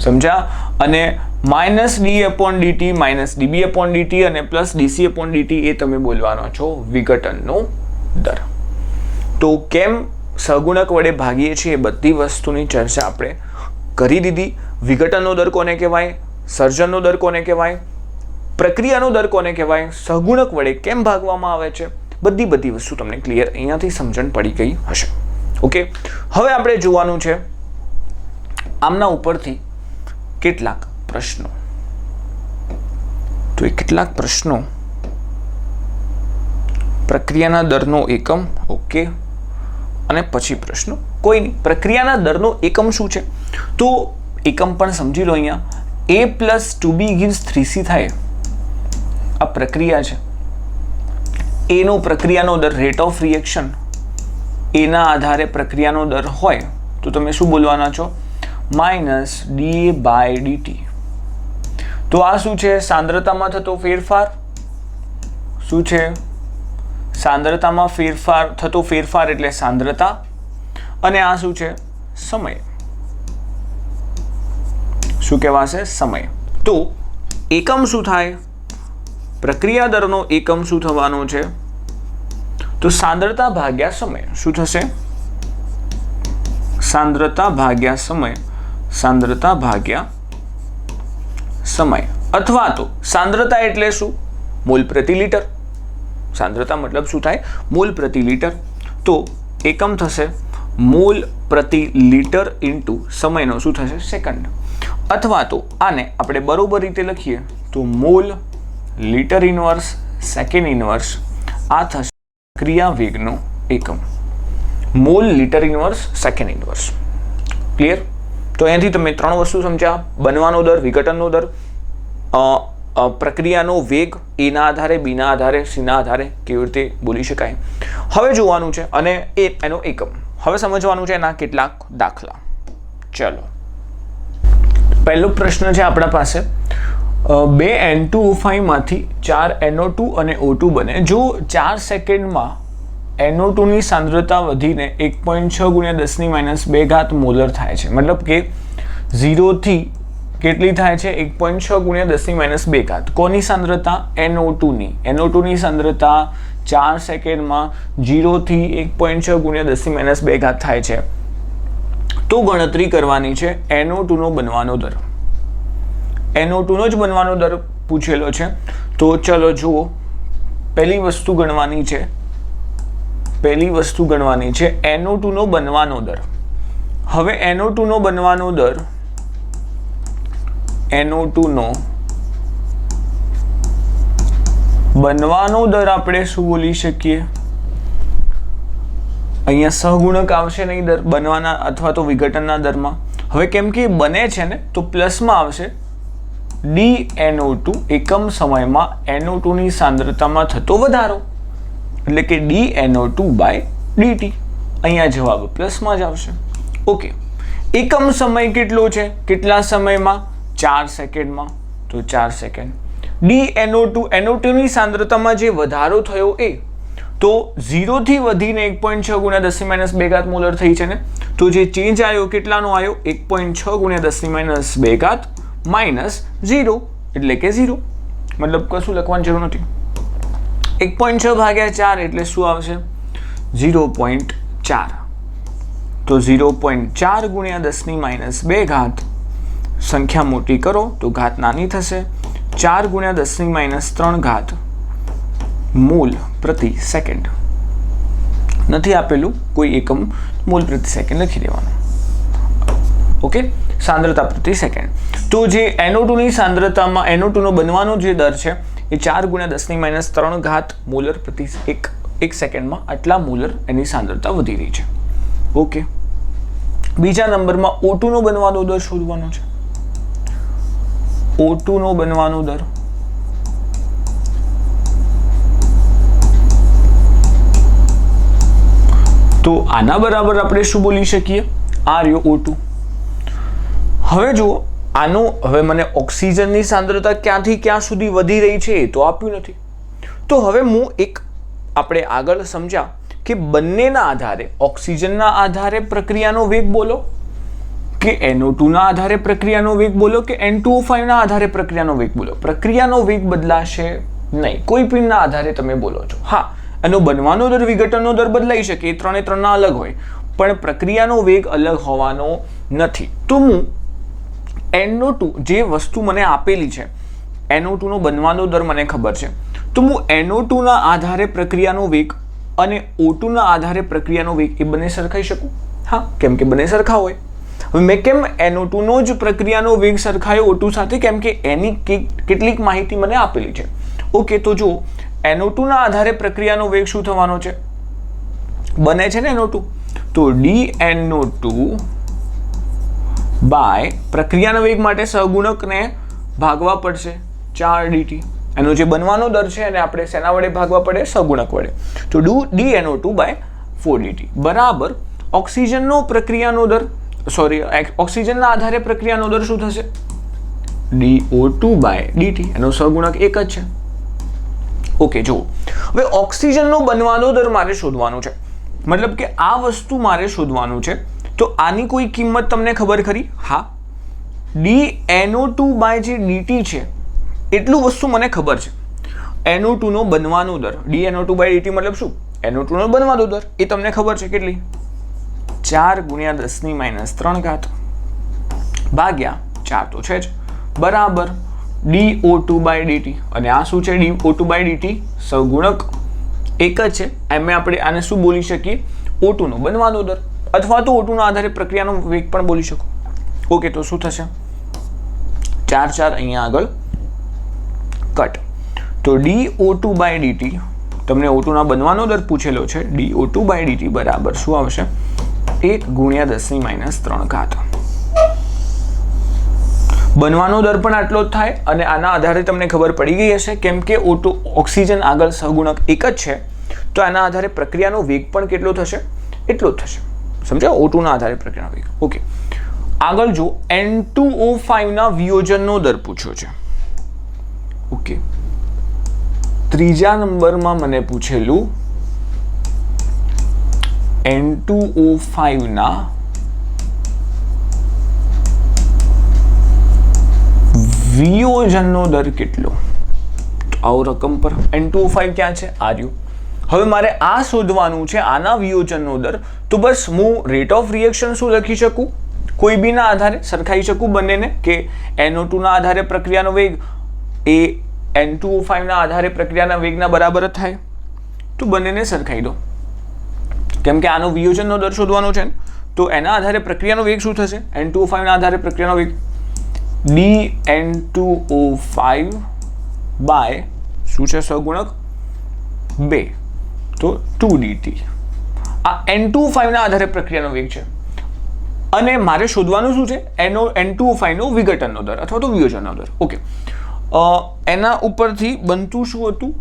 સમજ્યા? અને -da/dt -db/dt અને +dc/dt એ તમે બોલવાનો છો વિઘટનનો દર. તો કેમ સહગુણક વડે ભાગીએ છીએ એ બધી વસ્તુની ચર્ચા આપણે કરી દીધી. વિઘટનનો દર કોને કહેવાય? સર્જનનો દર કોને કહેવાય? પ્રક્રિયાનો દર કોને કહેવાય? સહગુણક વડે કેમ ભાગવામાં આવે છે? બધી વસ્તુ તમને ક્લિયર અહીંયાથી સમજણ પડી ગઈ હશે. ઓકે, હવે આપણે જોવાનું છે આમના ઉપરથી કેટલાક પ્રશ્નો. તો એ કેટલાક પ્રશ્નો પ્રક્રિયાના દરનો એકમ, ઓકે, અને પછી પ્રશ્નો કોઈ નહીં. પ્રક્રિયાના દરનો એકમ શું છે? તો એકમ પણ સમજી લો. અહીંયા a + 2b gives 3c થાય. આ પ્રક્રિયા છે. a નો પ્રક્રિયાનો દર, રેટ ઓફ રિએક્શન, a ના આધારે પ્રક્રિયાનો દર હોય તો તમે શું બોલવાના છો? -da/dt. તો આ શું છે? સાંદ્રતામાં થતો ફેરફાર. શું છે? સાંદ્રતામાં થતો ફેરફાર એટલે સાંદ્રતા. અને આ શું છે? સમય. શું કહેવાશે? સમય. તો એકમ શું થાય? પ્રક્રિયા દરનો એકમ શું થવાનો છે? તો સાંદ્રતા ભાગ્યા સમય શું થશે? સાંદ્રતા ભાગ્યા સમય, સાંદ્રતા ભાગ્યા સમય, અથવા તો સાંદ્રતા એટલે શું? મોલ પ્રતિ લિટર. સાંદ્રતા મતલબ શું થાય? મોલ પ્રતિ લિટર. તો એકમ થશે મોલ પ્રતિ લિટર ઇન્ટુ સમયનો શું થશે? સેકન્ડ. અથવા તો આને આપણે બરોબર રીતે લખીએ તો mall litre inverse second inverse આ થશે ક્રિયા વેગનો એકમ. Mall litre inverse second inverse. Clear? તો અહીંયાથી તમે ત્રણ વસ્તુ સમજ્યા: બનવાનો દર, વિઘટનનો દર, પ્રક્રિયાનો વેગ, એના આધારે, બીના આધારે, સીના આધારે કેવી રીતે બોલી શકાય. હવે જોવાનું છે અને એનો એકમ. હવે સમજવાનું છે એના કેટલાક દાખલા. ચલો, પહેલો પ્રશ્ન છે આપણા પાસે. 2 N2O5 માંથી 4 NO2 અને O2 બને. જો 4 સેકન્ડમાં NO2 ની સાંદ્રતા વધીને 1.6 × 10⁻² મોલર થાય છે. મતલબ કે 0 થી કેટલી થાય છે? 1.6 × 10⁻². કોની સાંદ્રતા? NO2 ની. NO2 ની સાંદ્રતા 4 સેકન્ડમાં 0 થી 1.6 × 10⁻² થાય છે. તો ગણતરી કરવાની છે NO2 નો બનવાનો દર. NO2 નો જ બનવાનો દર પૂછેલો છે. તો ચલો જુઓ, પહેલી વસ્તુ ગણવાની છે NO2 નો બનવાનો દર. હવે NO2 નો બનવાનો દર, NO2 નો બનવાનો દર આપણે શું બોલી શકીએ? અહીંયા સહગુણક આવશે નહીં દર બનવાના અથવા તો વિઘટનના દરમાં. હવે કેમ કે બને છે ને તો પ્લસમાં આવશે dNO2 એકમ સમયમાં NO2 ની સાંદ્રતામાં થતો વધારો, એટલે કે dNO2/dt. અહીંયા જવાબ પ્લસમાં જ આવશે. ઓકે, એકમ સમય કેટલો છે? કેટલા સમયમાં? 4 સેકન્ડમાં. તો 4 સેકન્ડ. dNO2 ની સાંદ્રતામાં જે વધારો થયો એ તો 0 થી વધીને 1.6 × 10⁻² મોલર થઈ છે ને. તો જે ચેન્જ આવ્યો કેટલાનો આવ્યો? 1.6 × 10⁻² -0, એટલે કે 0. મતલબ કશું લખવાની જરૂર નથી. 1.6 ભાગ્યા 4 એટલે શું આવશે? 0.4. તો 0.4 × 10⁻². સંખ્યા મોટી કરો તો ઘાત નાની થશે. 4 × 10⁻³ મોલ પ્રતિ સેકન્ડ. નથી આપેલું કોઈ એકમ, મોલ પ્રતિ સેકન્ડ લખી દેવાનું. ઓકે, સાંદ્રતા પ્રતિ સેકન્ડ. તો જે NO2 ની સાંદ્રતામાં NO2 નો બનવાનો જે દર છે એ 4 × 10⁻³ મોલર પ્રતિ એક સેકન્ડમાં આટલા મોલર એની સાંદ્રતા વધી રહી છે. ઓકે, બીજા નંબરમાં O2 નો બનવાનો દર શોધવાનો છે. O2 નો બનવાનો દર તો આના બરાબર આપણે શું બોલી શકીએ? આ રહ્યો O2. હવે જુઓ, આનો હવે મને ઓક્સિજનની સાંદ્રતા ક્યાંથી ક્યાં સુધી વધી રહી છે એ તો આપ્યું નથી. તો હવે હું આપણે આગળ સમજ્યા કે બંનેના આધારે, ઓક્સિજનના આધારે પ્રક્રિયાનો વેગ બોલો કે NO2 ના આધારે પ્રક્રિયાનો વેગ બોલો કે N2O5 ના આધારે પ્રક્રિયાનો વેગ બોલો, પ્રક્રિયાનો વેગ બદલાશે નહીં. કોઈ પણના આધારે તમે બોલો છો. હા, એનો બનવાનો દર, વિઘટનનો દર બદલાઈ શકે, એ ત્રણે ત્રણના અલગ હોય, પણ પ્રક્રિયાનો વેગ અલગ હોવાનો નથી. તો હું NO2 જે વસ્તુ મને આપેલી છે, NO2 નો બનવાનો દર મને ખબર છે, તો હું NO2 ના આધારે પ્રક્રિયાનો વેગ અને O2 ના આધારે પ્રક્રિયાનો વેગ એ બંને સરખાઈ શકું? હા, કેમ કે બંને સરખા હોય. હવે મેં કેમ NO2 નો જ પ્રક્રિયાનો વેગ સરખાયો O2 સાથે? કેમ કે એની કેટલીક માહિતી મને આપેલી છે. ઓકે, તો જો NO2 ના આધારે પ્રક્રિયાનો વેગ શું થવાનો છે? બને છે ને NO2, તો dNO2 બાય પ્રક્રિયાના વેગ માટે સહગુણકને ભાગવા પડશે 4dt. એનો જે બનવાનો દર છે એને આપણે શેના વડે ભાગવા પડે? સહગુણક વડે. તો dNO2/4dt બરાબર ઓક્સિજનનો પ્રક્રિયાનો દર, ઓક્સિજનના આધારે પ્રક્રિયાનો દર શું થશે? dO2/dt. એનો સહગુણક એક જ છે. ઓકે, જુઓ, હવે ઓક્સિજનનો બનવાનો દર મારે શોધવાનો છે. મતલબ કે આ વસ્તુ મારે શોધવાનું છે. તો આની કોઈ કિંમત તમને ખબર ખરી? હા, dNO2/dt છે એટલું વસ્તુ મને ખબર છે. NO2 નો બનવાનો દર, dNO2/dt મતલબ શું? NO2 નો બનવાનો દર એ તમને ખબર છે કેટલી 4 ગુણ્યા 10⁻³ ભાગ્યા 4 તો છે જ બરાબર dO2/dt અને આ શું છે dO2/dt સહગુણક એક જ છે એમ આપણે આને શું બોલી શકીએ O2 નો બનવાનો દર અથવા તો O2 ના આધારે પ્રક્રિયાનો વેગ પણ બોલી શકો ઓકે તો શું થશે 4 અહીંયા આગળ કટ તો dO2/dt તમને O2 ના બનવાનો દર પૂછેલો છે dO2/dt બરાબર શું આવશે 1 ગુણ્યા 10⁻³ બનવાનો દર પણ આટલો જ થાય અને આના આધારે તમને ખબર પડી ગઈ હશે કેમ કે O2 ઓક્સિજન આગળ સહગુણક એક જ છે તો આના આધારે પ્રક્રિયાનો વેગ પણ કેટલો થશે એટલો જ થશે સમજ્યા O2 ના આધારે પ્રક્રિયાનો વેગ ઓકે આગળ જો N2O5 ના વિયોજનનો દર પૂછ્યો છે ઓકે ત્રીજા નંબરમાં મને પૂછેલું N2O5 ના વિયોજનનો દર કેટલો આવો રકમ પર N2O5 ક્યાં છે આ રહ્યું હવે મારે આ શોધવાનું છે આના વિયોજનનો દર તો બસ હું રેટ ઓફ રિએક્શન શું લખી શકું કોઈ બીના આધારે સરખાઈ શકું બંનેને કે NO2 ના આધારે પ્રક્રિયાનો વેગ એ N2O5 ના આધારે પ્રક્રિયાના વેગના બરાબર જ થાય તો બંનેને સરખાઈ દો કેમ કે આનો વિયોજનનો દર શોધવાનો છે તો એના આધારે પ્રક્રિયાનો વેગ શું થશે N2O5 ના આધારે પ્રક્રિયાનો વેગ dN2O5 બાય શું છે સહગુણક 2 તો 2dt આ N2O5 ના આધારે પ્રક્રિયાનો વેગ છે અને મારે શોધવાનું શું છે N2O5 નો વિઘટનનો દર અથવા તો વિયોજનનો દર ઓકે એના ઉપરથી બનતું શું હતું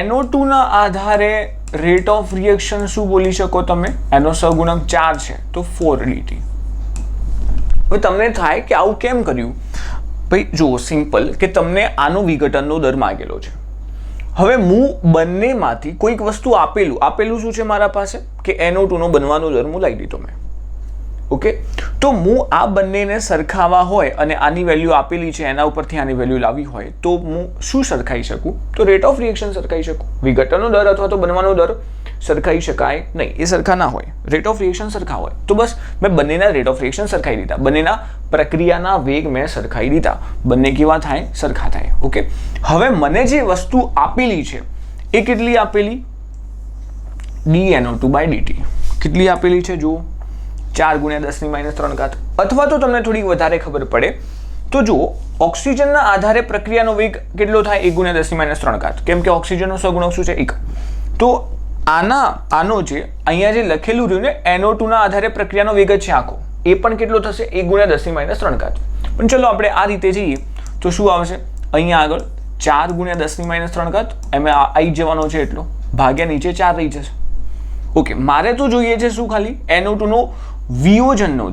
NO2 ના આધારે રેટ ઓફ રિએક્શન શું બોલી શકો તમે એનો સહગુણક 4 છે તો 4dt હવે તમને થાય કે આવું કેમ કર્યું ભાઈ જો સિમ્પલ કે તમને આનો વિઘટનનો દર માંગેલો છે હવે હું બંનેમાંથી કોઈક વસ્તુ આપેલું શું છે મારા પાસે કે NO2 નો બનવાનો દર હું લઈ લીધો મેં ઓકે તો હું આ બંનેને સરખાવા હોય અને આની વેલ્યુ આપેલી છે એના ઉપરથી આની વેલ્યુ લાવી હોય તો હું શું સરખાઈ શકું તો રેટ ઓફ રિએક્શન સરખાઈ શકું વિઘટનનો દર અથવા તો બનવાનો દર સરખાઈ શકાય નહીં એ સરખા ના હોય રેટ ઓફ રિએક્શન સરખા હોય તો બસ મેં બંનેના રેટ ઓફ રિએક્શન સરખાઈ દીધા બંનેના પ્રક્રિયાના વેગ મેં સરખાઈ દીધા બંને કેવા થાય સરખા થાય ઓકે હવે મને જે વસ્તુ આપેલી છે એ કેટલી આપેલી dNO2/dt કેટલી આપેલી છે જુઓ 4 ગુણ્યા 10⁻³ અથવા તો તમને થોડી વધારે ખબર પડે તો જુઓ ઓક્સિજનના આધારે પ્રક્રિયાનો વેગ કેટલો થાય 1 ગુણ્યા 10⁻³ કેમ કે ઓક્સિજનનો સહગુણક શું છે 1 તો આનો જે અહીંયા જે લખેલું રહ્યું ને NO2 ના આધારે પ્રક્રિયાનો વેગ જ છે આખો એ પણ કેટલો થશે 1 ગુણ્યા 10⁻³ પણ ચલો આપણે આ રીતે જઈએ તો શું આવશે અહીંયા આગળ 4 ગુણ્યા 10⁻³ એમાં આવી જવાનો છે એટલો ભાગ્યા નીચે 4 રહી જશે ઓકે મારે તો જોઈએ છે શું ખાલી NO2 નો વિયોજનનો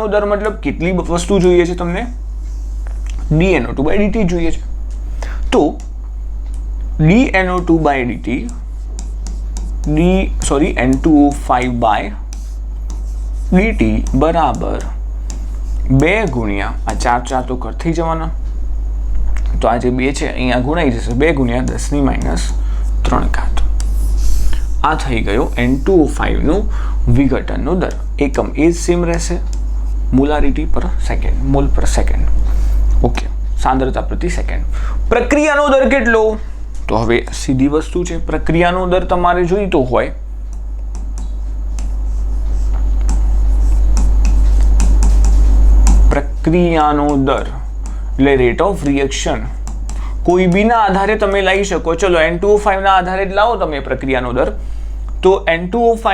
દર મતલબ કેટલી વસ્તુ જોઈએ છે તમને dNO2/dt જોઈએ છે તો dNO2/dt N2O5/dt બરાબર 2 ગુણ્યા આ 4 તો કટ થઈ જવાના તો આ જે 2 છે અહીંયા ગુણાઈ જશે 2 ગુણ્યા 10⁻³ આ થઈ ગયો N2O5 નો વિઘટનનો દર એકમ એ જ સેમ રહેશે મોલારિટી પર સેકન્ડ મોલ પર સેકન્ડ ઓકે સાંદ્રતા પ્રતિ સેકન્ડ પ્રક્રિયાનો દર કેટલો તો હવે સીધી વસ્તુ છે પ્રક્રિયાનો દર તમારે જોઈતો હોય પ્રક્રિયાનો દર એટલે રેટ ઓફ રિએક્શન કોઈ બીના આધારે તમે લઈ શકો ચલો N2O5 ના આધારે જ લાવો તમે પ્રક્રિયાનો દર તો N2O5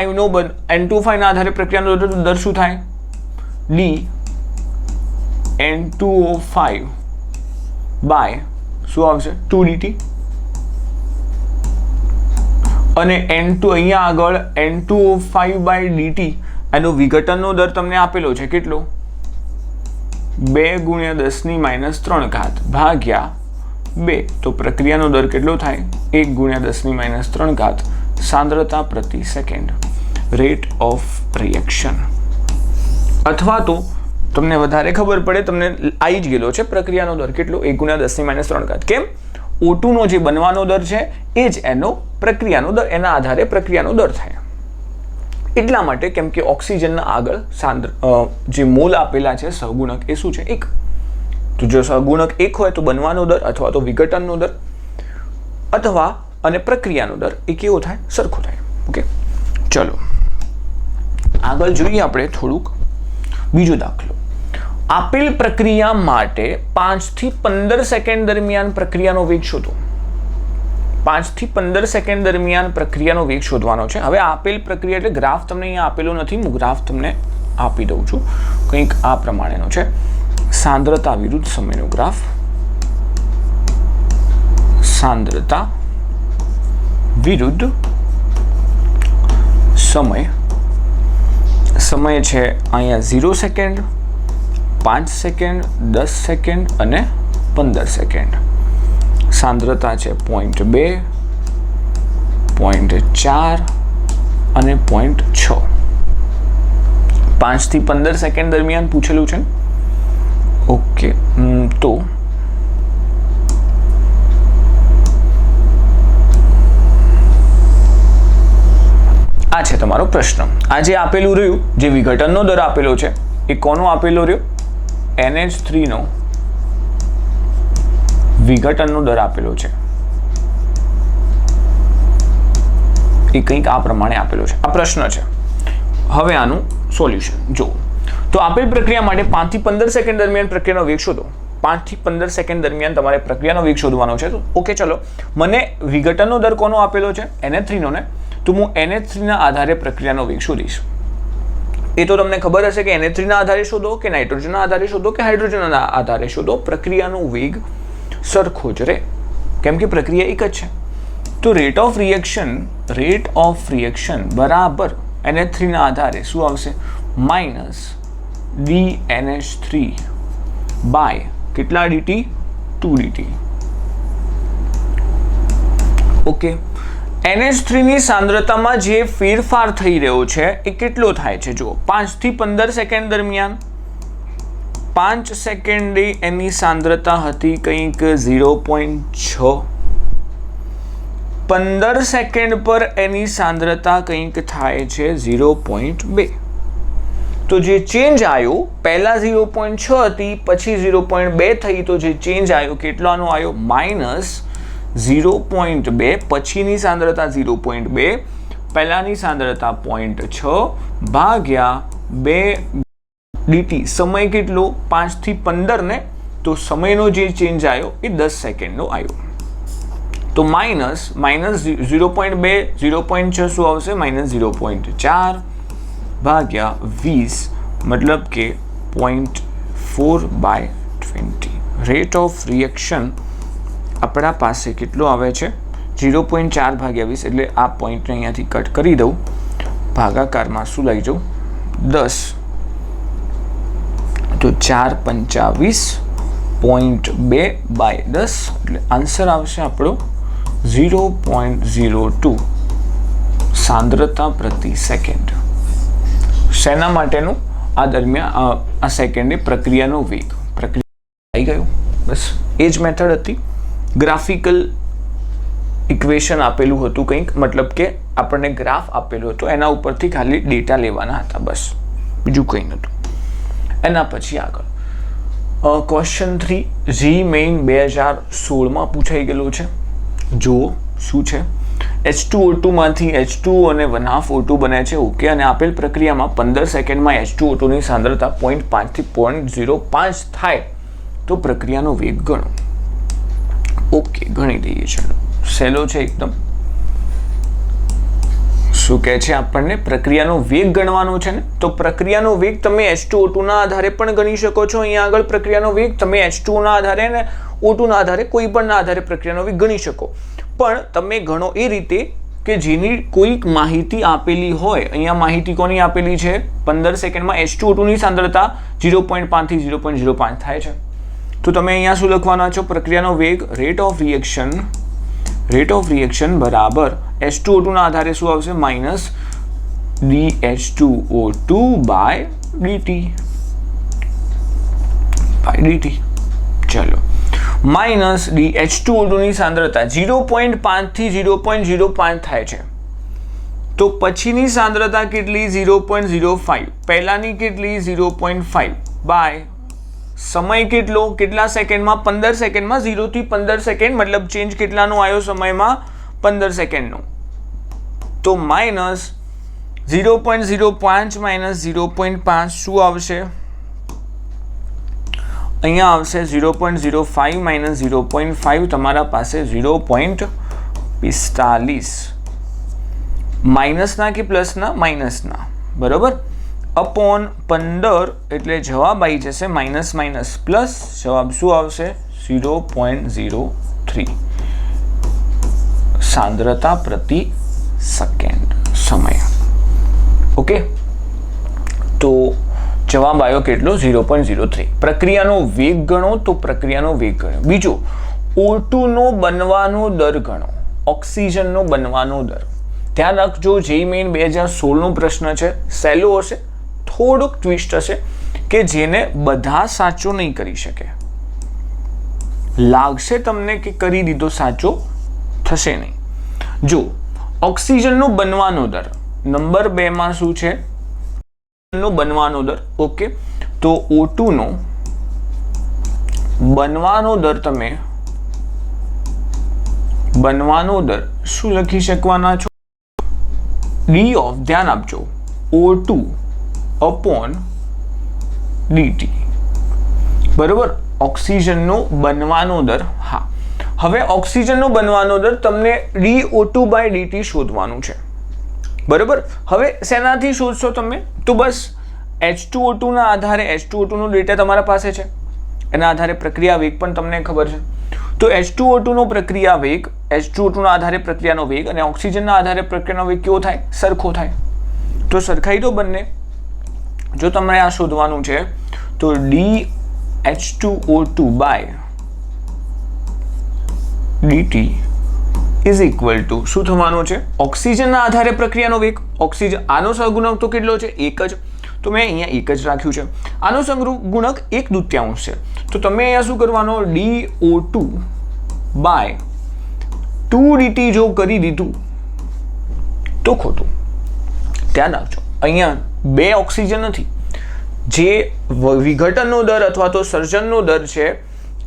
ના આધારે પ્રક્રિયાનો દર શું થાય dN2O5 બાય શું આવશે 2dt અને N2 અહીંયા આગળ N2O5/dt એનો વિઘટનનો દર તમને આપેલો છે કેટલો 2 ગુણ્યા 10⁻³ ભાગ્યા 2 તો પ્રક્રિયાનો દર કેટલો થાય 1 ગુણ્યા 10⁻³ સાંદ્રતા પ્રતિ સેકન્ડ રેટ ઓફ રિએક્શન અથવા તો તમને વધારે ખબર પડે તમને આવી જ ગયેલો છે પ્રક્રિયાનો દર કેટલો 1 ગુણ્યા 10⁻³ કેમ O2 નો જે બનવાનો દર છે એ જ એનો પ્રક્રિયાનો દર, એના આધારે પ્રક્રિયાનો દર થાય. એટલા માટે કેમ કે ઓક્સિજનના આગળ જે મોલ આપેલા છે સહગુણક એ શું છે? 1. તો જો સહગુણક 1 હોય તો બનવાનો દર અથવા તો વિઘટનનો દર અથવા અને પ્રક્રિયાનો દર એ કેવો થાય? સરખો થાય. ઓકે, ચલો આગળ જોઈએ આપણે થોડુંક બીજો દાખલો. આપેલ પ્રક્રિયા માટે 5 થી 15 સેકન્ડ દરમિયાન પ્રક્રિયાનો વેગ શોધો. 5 થી 15 સેકન્ડ દરમિયાન પ્રક્રિયાનો વેગ શોધવાનો છે. હવે આપેલ પ્રક્રિયા એટલે ગ્રાફ તમને અહીંયા આપેલો નથી, હું ગ્રાફ તમને આપી દઉં છું. કંઈક આ પ્રમાણેનો છે. સાંદ્રતા વિરુદ્ધ સમયનો ગ્રાફ. સાંદ્રતા વિરુદ્ધ સમય. સમય છે અહીંયા 0 સેકન્ડ, 5 સેકન્ડ, 10 સેકન્ડ અને 15 સેકન્ડ. સાંદ્રતા છે 0.2, 0.4 અને 0.6. 5 થી 15 સેકન્ડ દરમિયાન પૂછેલું છે. ઓકે, તો આ છે તમારો પ્રશ્ન. આ જે આપેલું રહ્યું, જે વિઘટનનો દર આપેલો છે એ કોનો આપેલો રહ્યો? NH3 નો વિઘટનનો દર આપેલો છે. એ કંઈક આ પ્રમાણે આપેલો છે. આ પ્રશ્ન છે. હવે આનું સોલ્યુશન જો. તો આપેલ પ્રક્રિયા માટે 5 થી 15 સેકન્ડ દરમિયાન પ્રક્રિયાનો વેગ શોધો. 5 થી 15 સેકન્ડ દરમિયાન તમારે પ્રક્રિયાનો વેગ શોધવાનો છે. ઓકે, ચલો મને વિઘટનનો દર કોનો આપેલો છે? NH3 નો ને. તો હું NH3 ના આધારે પ્રક્રિયાનો વેગ શોધીશ. એ તો તમને ખબર હશે કે NH3 ના આધારે શોધો કે નાઇટ્રોજનના આધારે શોધો કે હાઇડ્રોજનના આધારે શોધો, પ્રક્રિયાનો વેગ સરખો જ રહે, કેમ કે પ્રક્રિયા એક જ છે. તો રેટ ઓફ રિએક્શન બરાબર NH3 ના આધારે શું આવશે? માઇનસ dNH3 બાય કેટલા dt? 2 dt. ઓકે, NH3 ની સાંદ્રતામાં જે ફેરફાર થઈ રહ્યો છે એ કેટલો થાય છે? જુઓ, 5 થી 15 સેકન્ડ દરમિયાન 5 સેકન્ડે એની સાંદ્રતા હતી કંઈક 0.6. 15 સેકન્ડ પર એની સાંદ્રતા કંઈક થાય છે 0.2. તો જે ચેન્જ આવ્યો, પહેલા 0.6 હતી, પછી 0.2 થઈ, તો જે ચેન્જ આવ્યો કેટલાનો આવ્યો? માઇનસ 0.2. પછીની સાંદ્રતા 0.2, પહેલાની સાંદ્રતા 0.6 ભાગ્યા 2 dt. સમય કેટલો? 5 થી 15 ને. તો સમયનો જે ચેન્જ આવ્યો એ 10 સેકન્ડનો આવ્યો. તો માઇનસ 0.2, 0.6 શું આવશે? માઇનસ 0.4 ભાગ્યા 20, મતલબ કે 0.4/20. રેટ ઓફ રિએક્શન આપણા પાસે કેટલો આવે છે? 0.4 ભાગ્યા 20, એટલે આ પોઈન્ટને અહીંયાથી કટ કરી દઉં, ભાગાકારમાં શું લઈ જાઉં? 10. તો 4 × 25 0.2/10, એટલે આન્સર આવશે આપણો 0.02 સાંદ્રતા પ્રતિ સેકન્ડ. શેના માટેનું? આ દરમિયાન આ સેકન્ડે પ્રક્રિયાનો વેગ. પ્રક્રિયા આવી ગયું, બસ એ જ મેથડ હતી. ગ્રાફિકલ ઇક્વેશન આપેલું હતું કંઈક, મતલબ કે આપણને ગ્રાફ આપેલો હતો, એના ઉપરથી ખાલી ડેટા લેવાના હતા, બસ બીજું કંઈ નહોતું. એના પછી આગળ ક્વેશ્ચન 3 જી મેઇન 2016માં પૂછાઈ ગયેલું છે. જુઓ શું છે. H2O2 માંથી H2O અને 1/2 O2 બને છે. ઓકે, અને આપેલ પ્રક્રિયામાં 15 સેકન્ડમાં H2O2 ની સાંદ્રતા 0.5 થી 0.05 થાય તો પ્રક્રિયાનો વેગ ગણો. ઓકે, ગણી દઈએ. ચલો, સહેલો છે એકદમ. શું કહે છે આપણને? પ્રક્રિયાનો વેગ ગણવાનો છે ને. તો પ્રક્રિયાનો વેગ તમે H2O2 ના આધારે પણ ગણી શકો છો. અહીંયા આગળ પ્રક્રિયાનો વેગ તમે H2O ના આધારે ને O2 ના આધારે કોઈ પણ ના આધારે પ્રક્રિયાનો વેગ ગણી શકો. પણ તમે ગણો એ રીતે કે જેની કોઈક માહિતી આપેલી હોય. અહીંયા માહિતી કોની આપેલી છે? 15 સેકન્ડમાં H2O2 ની સાંદ્રતા 0.5 થી 0.05 થાય છે. તો તમે અહીંયા શું લખવાના છો? પ્રક્રિયાનો વેગ, રેટ ઓફ રિએક્શન બરાબર H2O2 ના આધારે શું આવશે? Minus dH2O2/dt. ચલો, માઇનસ DH2O2 ની સાંદ્રતા 0.5 થી 0.05 થાય છે, તો પછીની સાંદ્રતા કેટલી? 0.05. પહેલાની કેટલી? 0.5 બાય સમય કેટલો? કેટલા સેકન્ડમાં? 15 સેકન્ડમાં. 0 થી 15 સેકન્ડ મતલબ ચેન્જ કેટલાનો આવ્યો સમયમાં? 15 સેકન્ડનો. તો માઇનસ 0.05 માઇનસ 0.5 શું આવશે? અહીંયા આવશે 0.05 માઇનસ 0.5, તમારા પાસે 0.45. માઇનસના કે પ્લસના? માઇનસના, બરોબર. અપોન 15 એટલે જવાબ આવી જશે માઇનસ માઇનસ પ્લસ, જવાબ શું આવશે? 0.03 સાંદ્રતા પ્રતિ સેકન્ડ સમય. ઓકે, તો જવાબ આવ્યો કેટલો? 0.03. પ્રક્રિયાનો વેગ ગણો, તો પ્રક્રિયાનો વેગ ગણો. બીજો, O2 નો બનવાનો દર ગણો, ઓક્સિજનનો બનવાનો દર. ધ્યાન રાખજો, જેઈ મેઇન 2016 નો પ્રશ્ન છે, સહેલો હશે, થોડુંક ટ્વિસ્ટ હશે કે જેને બધા સાચો નહીં કરી શકે. લાગશે તમને કે કરી દીધો, સાચો થશે નહીં. જો ઓક્સિજનનો બનવાનો દર નંબર 2 માં શું છે? નો બનવાનો દર. ઓકે, તો O2 નો બનવાનો દર, તમે બનવાનો દર શું લખી શકવાના છો? D ઓફ, ધ્યાન આપજો, O2 અપોન dt, બરોબર. ઓક્સિજનનો બનવાનો દર. હા, હવે ઓક્સિજનનો બનવાનો દર તમને dO2/dt શોધવાનું છે, બરોબર. હવે શેનાથી શોધશો તમે? તો બસ H2O2 ના આધારે, H2O2 નો ડેટા તમારા પાસે છે, એના આધારે પ્રક્રિયા વેગ પણ તમને ખબર છે. તો H2O2 નો પ્રક્રિયા વેગ, H2O2 ના આધારે પ્રક્રિયાનો વેગ અને ઓક્સિજનના આધારે પ્રક્રિયાનો વેગ કેવો થાય? સરખો થાય. તો સરખાઈ દો બંને. જો તમારે આ શોધવાનું છે તો dH2O2/dt ઇઝ ઇક્વલ ટુ શું થવાનું છે? ઓક્સિજનના આધારે પ્રક્રિયાનો વેગ. ઓક્સિજન, આનો સહગુણક તો કેટલો છે? 1 જ. તો મેં અહીંયા 1 જ રાખ્યું છે. આનો સહગુણક 1/2 છે. તો તમે અહીંયા શું કરવાનો? dO2/2dt જો કરી દીધું તો ખોટું. ધ્યાન રાખજો, અહીંયા 2 ઓક્સિજન નથી, જે વિઘટનનો દર અથવા તો સર્જનનો દર છે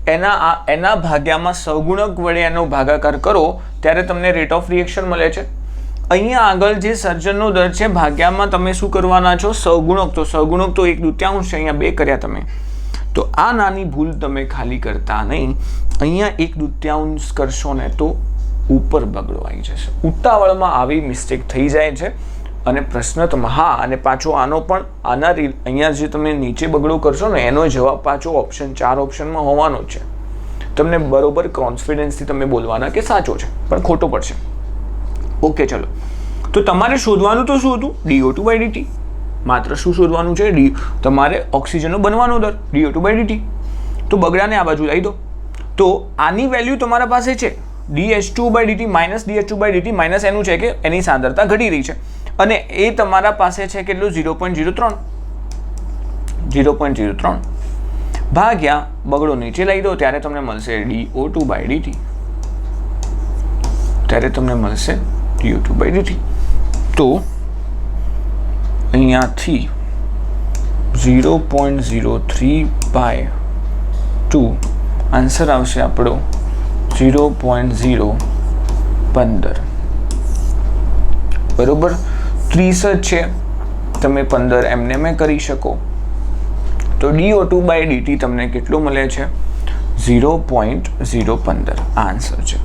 એના ભાગ્યામાં સહગુણક વડે એનો ભાગાકાર કરો ત્યારે તમને રેટ ઓફ રિએક્શન મળે છે. અહીંયા આગળ જે સર્જનનો દર છે ભાગ્યામાં તમે શું કરવાના છો? સહગુણક. તો સહગુણક તો 1/2 છે, અહીંયા 2 કર્યા તમે. તો આ નાની ભૂલ તમે ખાલી કરતા નહીં, અહીંયા 1/2 કરશો ને તો ઉપર બગડો આવી જશે. ઉતાવળમાં આવી મિસ્ટેક થઈ જાય છે અને પ્રશ્ન તમે, હા, અને પાછો આનો પણ અહીંયા જે તમે નીચે બગડો કરશો ને એનો જવાબ પાછો ઓપ્શન 4 ઓપ્શનમાં હોવાનો જ છે. તમને બરોબર કોન્ફિડન્સથી તમે બોલવાના કે સાચો છે, પણ ખોટો પડશે. ઓકે, ચલો. તો તમારે શોધવાનું તો શું હતું? dO2/dt. માત્ર શું શોધવાનું છે? તમારે ઓક્સિજનનો બનવાનો દર, dO2/dt. તો બગડાને આ બાજુ લઈ દો. તો આની વેલ્યુ તમારા પાસે છે dH2/dt માઇનસ DH2/dt માઇનસ એનું છે કે એની સાંદ્રતા ઘટી રહી છે અને એ તમારા પાસે છે કેટલું? 0.03 ભાગ્યા બગડો નીચે લઈ દો ત્યારે તમને મળશે dO2/dt. ત્યારે તમને મળશે dO2/dt. તો અહીંયાથી 0.03/2 આન્સર આવશે આપણો 0.015. બરોબર, 30 જ છે, તમે 15 એમને મેં કરી શકો. તો dO2/dt તમને કેટલું મળે છે? 0.015 આન્સર છે.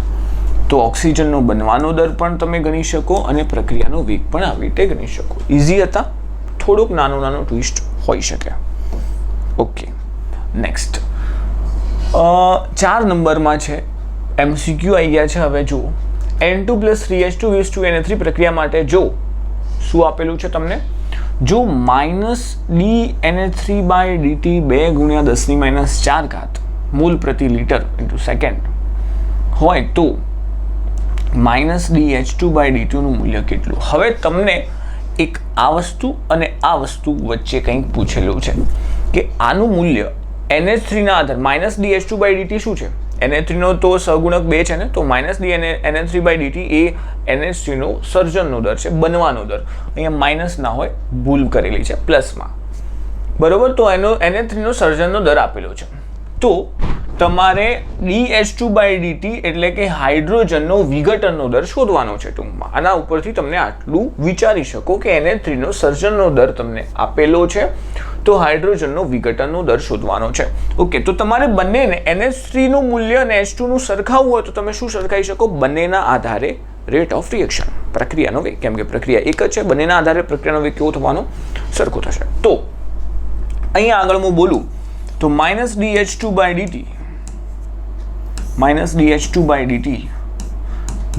તો ઓક્સિજનનો બનવાનો દર પણ તમે ગણી શકો અને પ્રક્રિયાનો વેગ પણ આવી રીતે ગણી શકો. ઇઝી હતા, થોડુંક નાનું ટ્વિસ્ટ હોઈ શકે. ઓકે, નેક્સ્ટ 4 નંબરમાં છે, MCQ આવી ગયા છે. હવે જુઓ, N2 + 3H2 પ્રક્રિયા માટે જો શું આપેલું છે તમને? જો -dNH3/dt 2 × 10⁻⁴ મોલ પ્રતિ લિટર ઇન્ટુ સેકન્ડ હોય તો -dH2/dt નું મૂલ્ય કેટલું? હવે તમને એક આ વસ્તુ અને આ વસ્તુ વચ્ચે કંઈક પૂછેલું છે કે આનું મૂલ્ય NH3 ના આધારે -dH2/dt શું છે? NH3 નો તો સહગુણક 2 છે ને, તો માઇનસ ડી NH3/dt એ NH3 નો સર્જનનો દર છે, બનવાનો દર. અહીંયા માઇનસ ના હોય, ભૂલ કરેલી છે, પ્લસમાં. બરોબર, તો એનો NH3 નો સર્જનનો દર આપેલો છે. તો તમારે dH2/dt એટલે કે હાઇડ્રોજનનો વિઘટનનો દર શોધવાનો છે ટૂંકમાં. આના ઉપરથી તમને આટલું વિચારી શકો કે NH3 નો સર્જનનો દર તમને આપેલો છે, તો હાઇડ્રોજનનો વિઘટનનો દર શોધવાનો છે. ઓકે, તો તમારે બંનેને NH3 નું મૂલ્ય અને H2 નું સરખાવવું હોય તો તમે શું સરખાવી શકો? બંનેના આધારે રેટ ઓફ રિએક્શન, પ્રક્રિયાનો વેગ, કેમ કે પ્રક્રિયા એક જ છે, બંનેના આધારે પ્રક્રિયાનો વેગ કેવો થવાનો? સરખો થશે. તો અહીંયા આગળ હું બોલું તો માઇનસ dH2/dt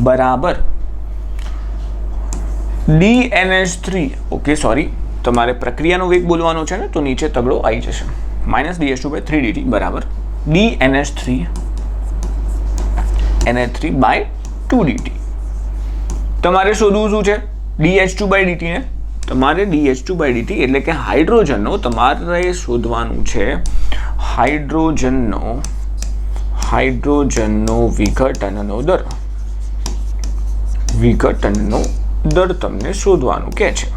બરાબર dNH3. ઓકે, સોરી, તમારે પ્રક્રિયાનો વેગ બોલવાનો છે ને, તો નીચે તગડો આવી જશે. માઇનસ dH2/3dt બરાબર dNH3/2dt. તમારે શોધવું શું છે? dH2/dt ને. તમારે dH2/dt એટલે કે હાઇડ્રોજનનો તમારે શોધવાનું છે હાઇડ્રોજનનો વિઘટનનો દર તમને શોધવાનું કે છે.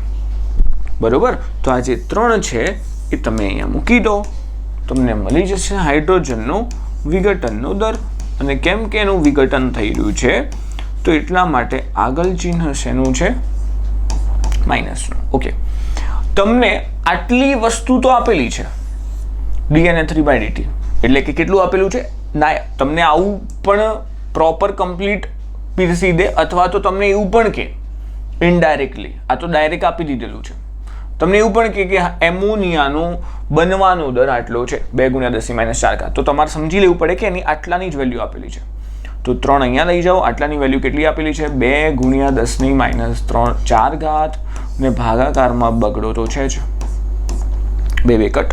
બરોબર, તો આ જે 3 છે એ તમે અહીંયા મૂકી દો, તમને મળી જશે હાઇડ્રોજનનો વિઘટનનો દર. અને કેમ કે એનું વિઘટન થઈ રહ્યું છે તો એટલા માટે આગળ ચિહ્ન શેનું છે? માઇનસનું. ઓકે, તમને આટલી વસ્તુ તો આપેલી છે dNH3/dt એટલે કે કેટલું આપેલું છે ના, તમને આવું પણ પ્રોપર કમ્પ્લીટ પીરસી દે, અથવા તો તમને એવું પણ કે ઇનડાયરેક્ટલી, આ તો ડાયરેક્ટ આપી દીધેલું છે, તમને એવું પણ કે એમોનિયાનો બનવાનો દર આટલો છે 2 × 10⁻⁴. તો તમારે સમજી લેવું પડે કે એની આટલાની જ વેલ્યુ આપેલી છે. તો 3 અહીંયા લઈ જાઓ, આટલાની વેલ્યુ કેટલી આપેલી છે? 2 × 10⁻⁴ ને ભાગાકારમાં બગડો તો છે જ, 2 કટ.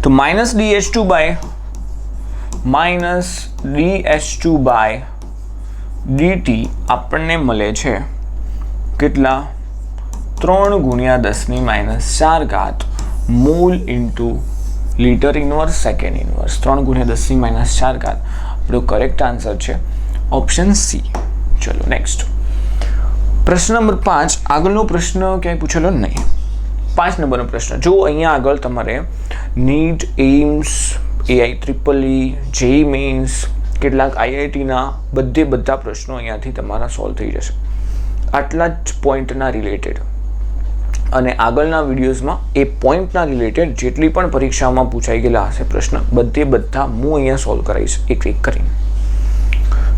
તો માઇનસ dH2/dt આપણને મળે છે કેટલા? 3 × 10⁻⁴ mall into litre inverse second inverse. 3 × 10⁻⁴ આપણો કરેક્ટ આન્સર છે ઓપ્શન સી. ચલો નેક્સ્ટ પ્રશ્ન નંબર 5. આગળનો પ્રશ્ન ક્યાંય પૂછેલો નહીં. 5 નંબરનો પ્રશ્ન જો. અહીંયા આગળ તમારે NEET, AIIMS, AI-EEE, JEE men's, કેટલાક IITના બધા પ્રશ્નો અહીંયાથી તમારા સોલ્વ થઈ જશે, આટલા જ પોઈન્ટના રિલેટેડ. અને આગળના વિડીયોઝમાં એ પોઈન્ટના રિલેટેડ જેટલી પણ પરીક્ષામાં પૂછાઈ ગયેલા હશે પ્રશ્ન બધા હું અહીંયા સોલ્વ કરાવીશ એક કરીને.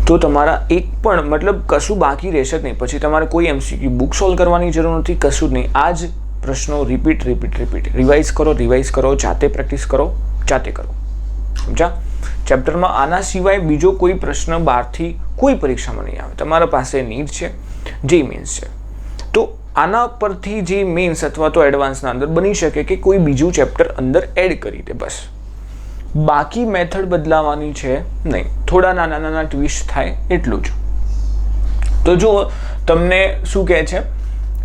તો તમારા એક પણ મતલબ કશું બાકી રહેશે જ નહીં. પછી તમારે કોઈ MCQ બુક સોલ્વ કરવાની જરૂર નથી, કશું જ નહીં. આ જ પ્રશ્નો રિપીટ રિવાઇઝ કરો, જાતે પ્રેક્ટિસ કરો, જાતે કરો. સમજા? ચેપ્ટરમાં આના સિવાય બીજો કોઈ પ્રશ્ન બહારથી કોઈ પરીક્ષામાં નહીં આવે. તમારા પાસે નીટ છે, જે મેન્સ છે, તો આના પરથી જે મેન્સ અથવા તો એડવાન્સના અંદર બની શકે કે કોઈ બીજું ચેપ્ટર અંદર એડ કરી દે, બસ. બાકી મેથડ બદલાવાની છે નહીં, થોડા નાના ટ્વિસ્ટ થાય એટલું જ. તો જો તમને શું કહે છે,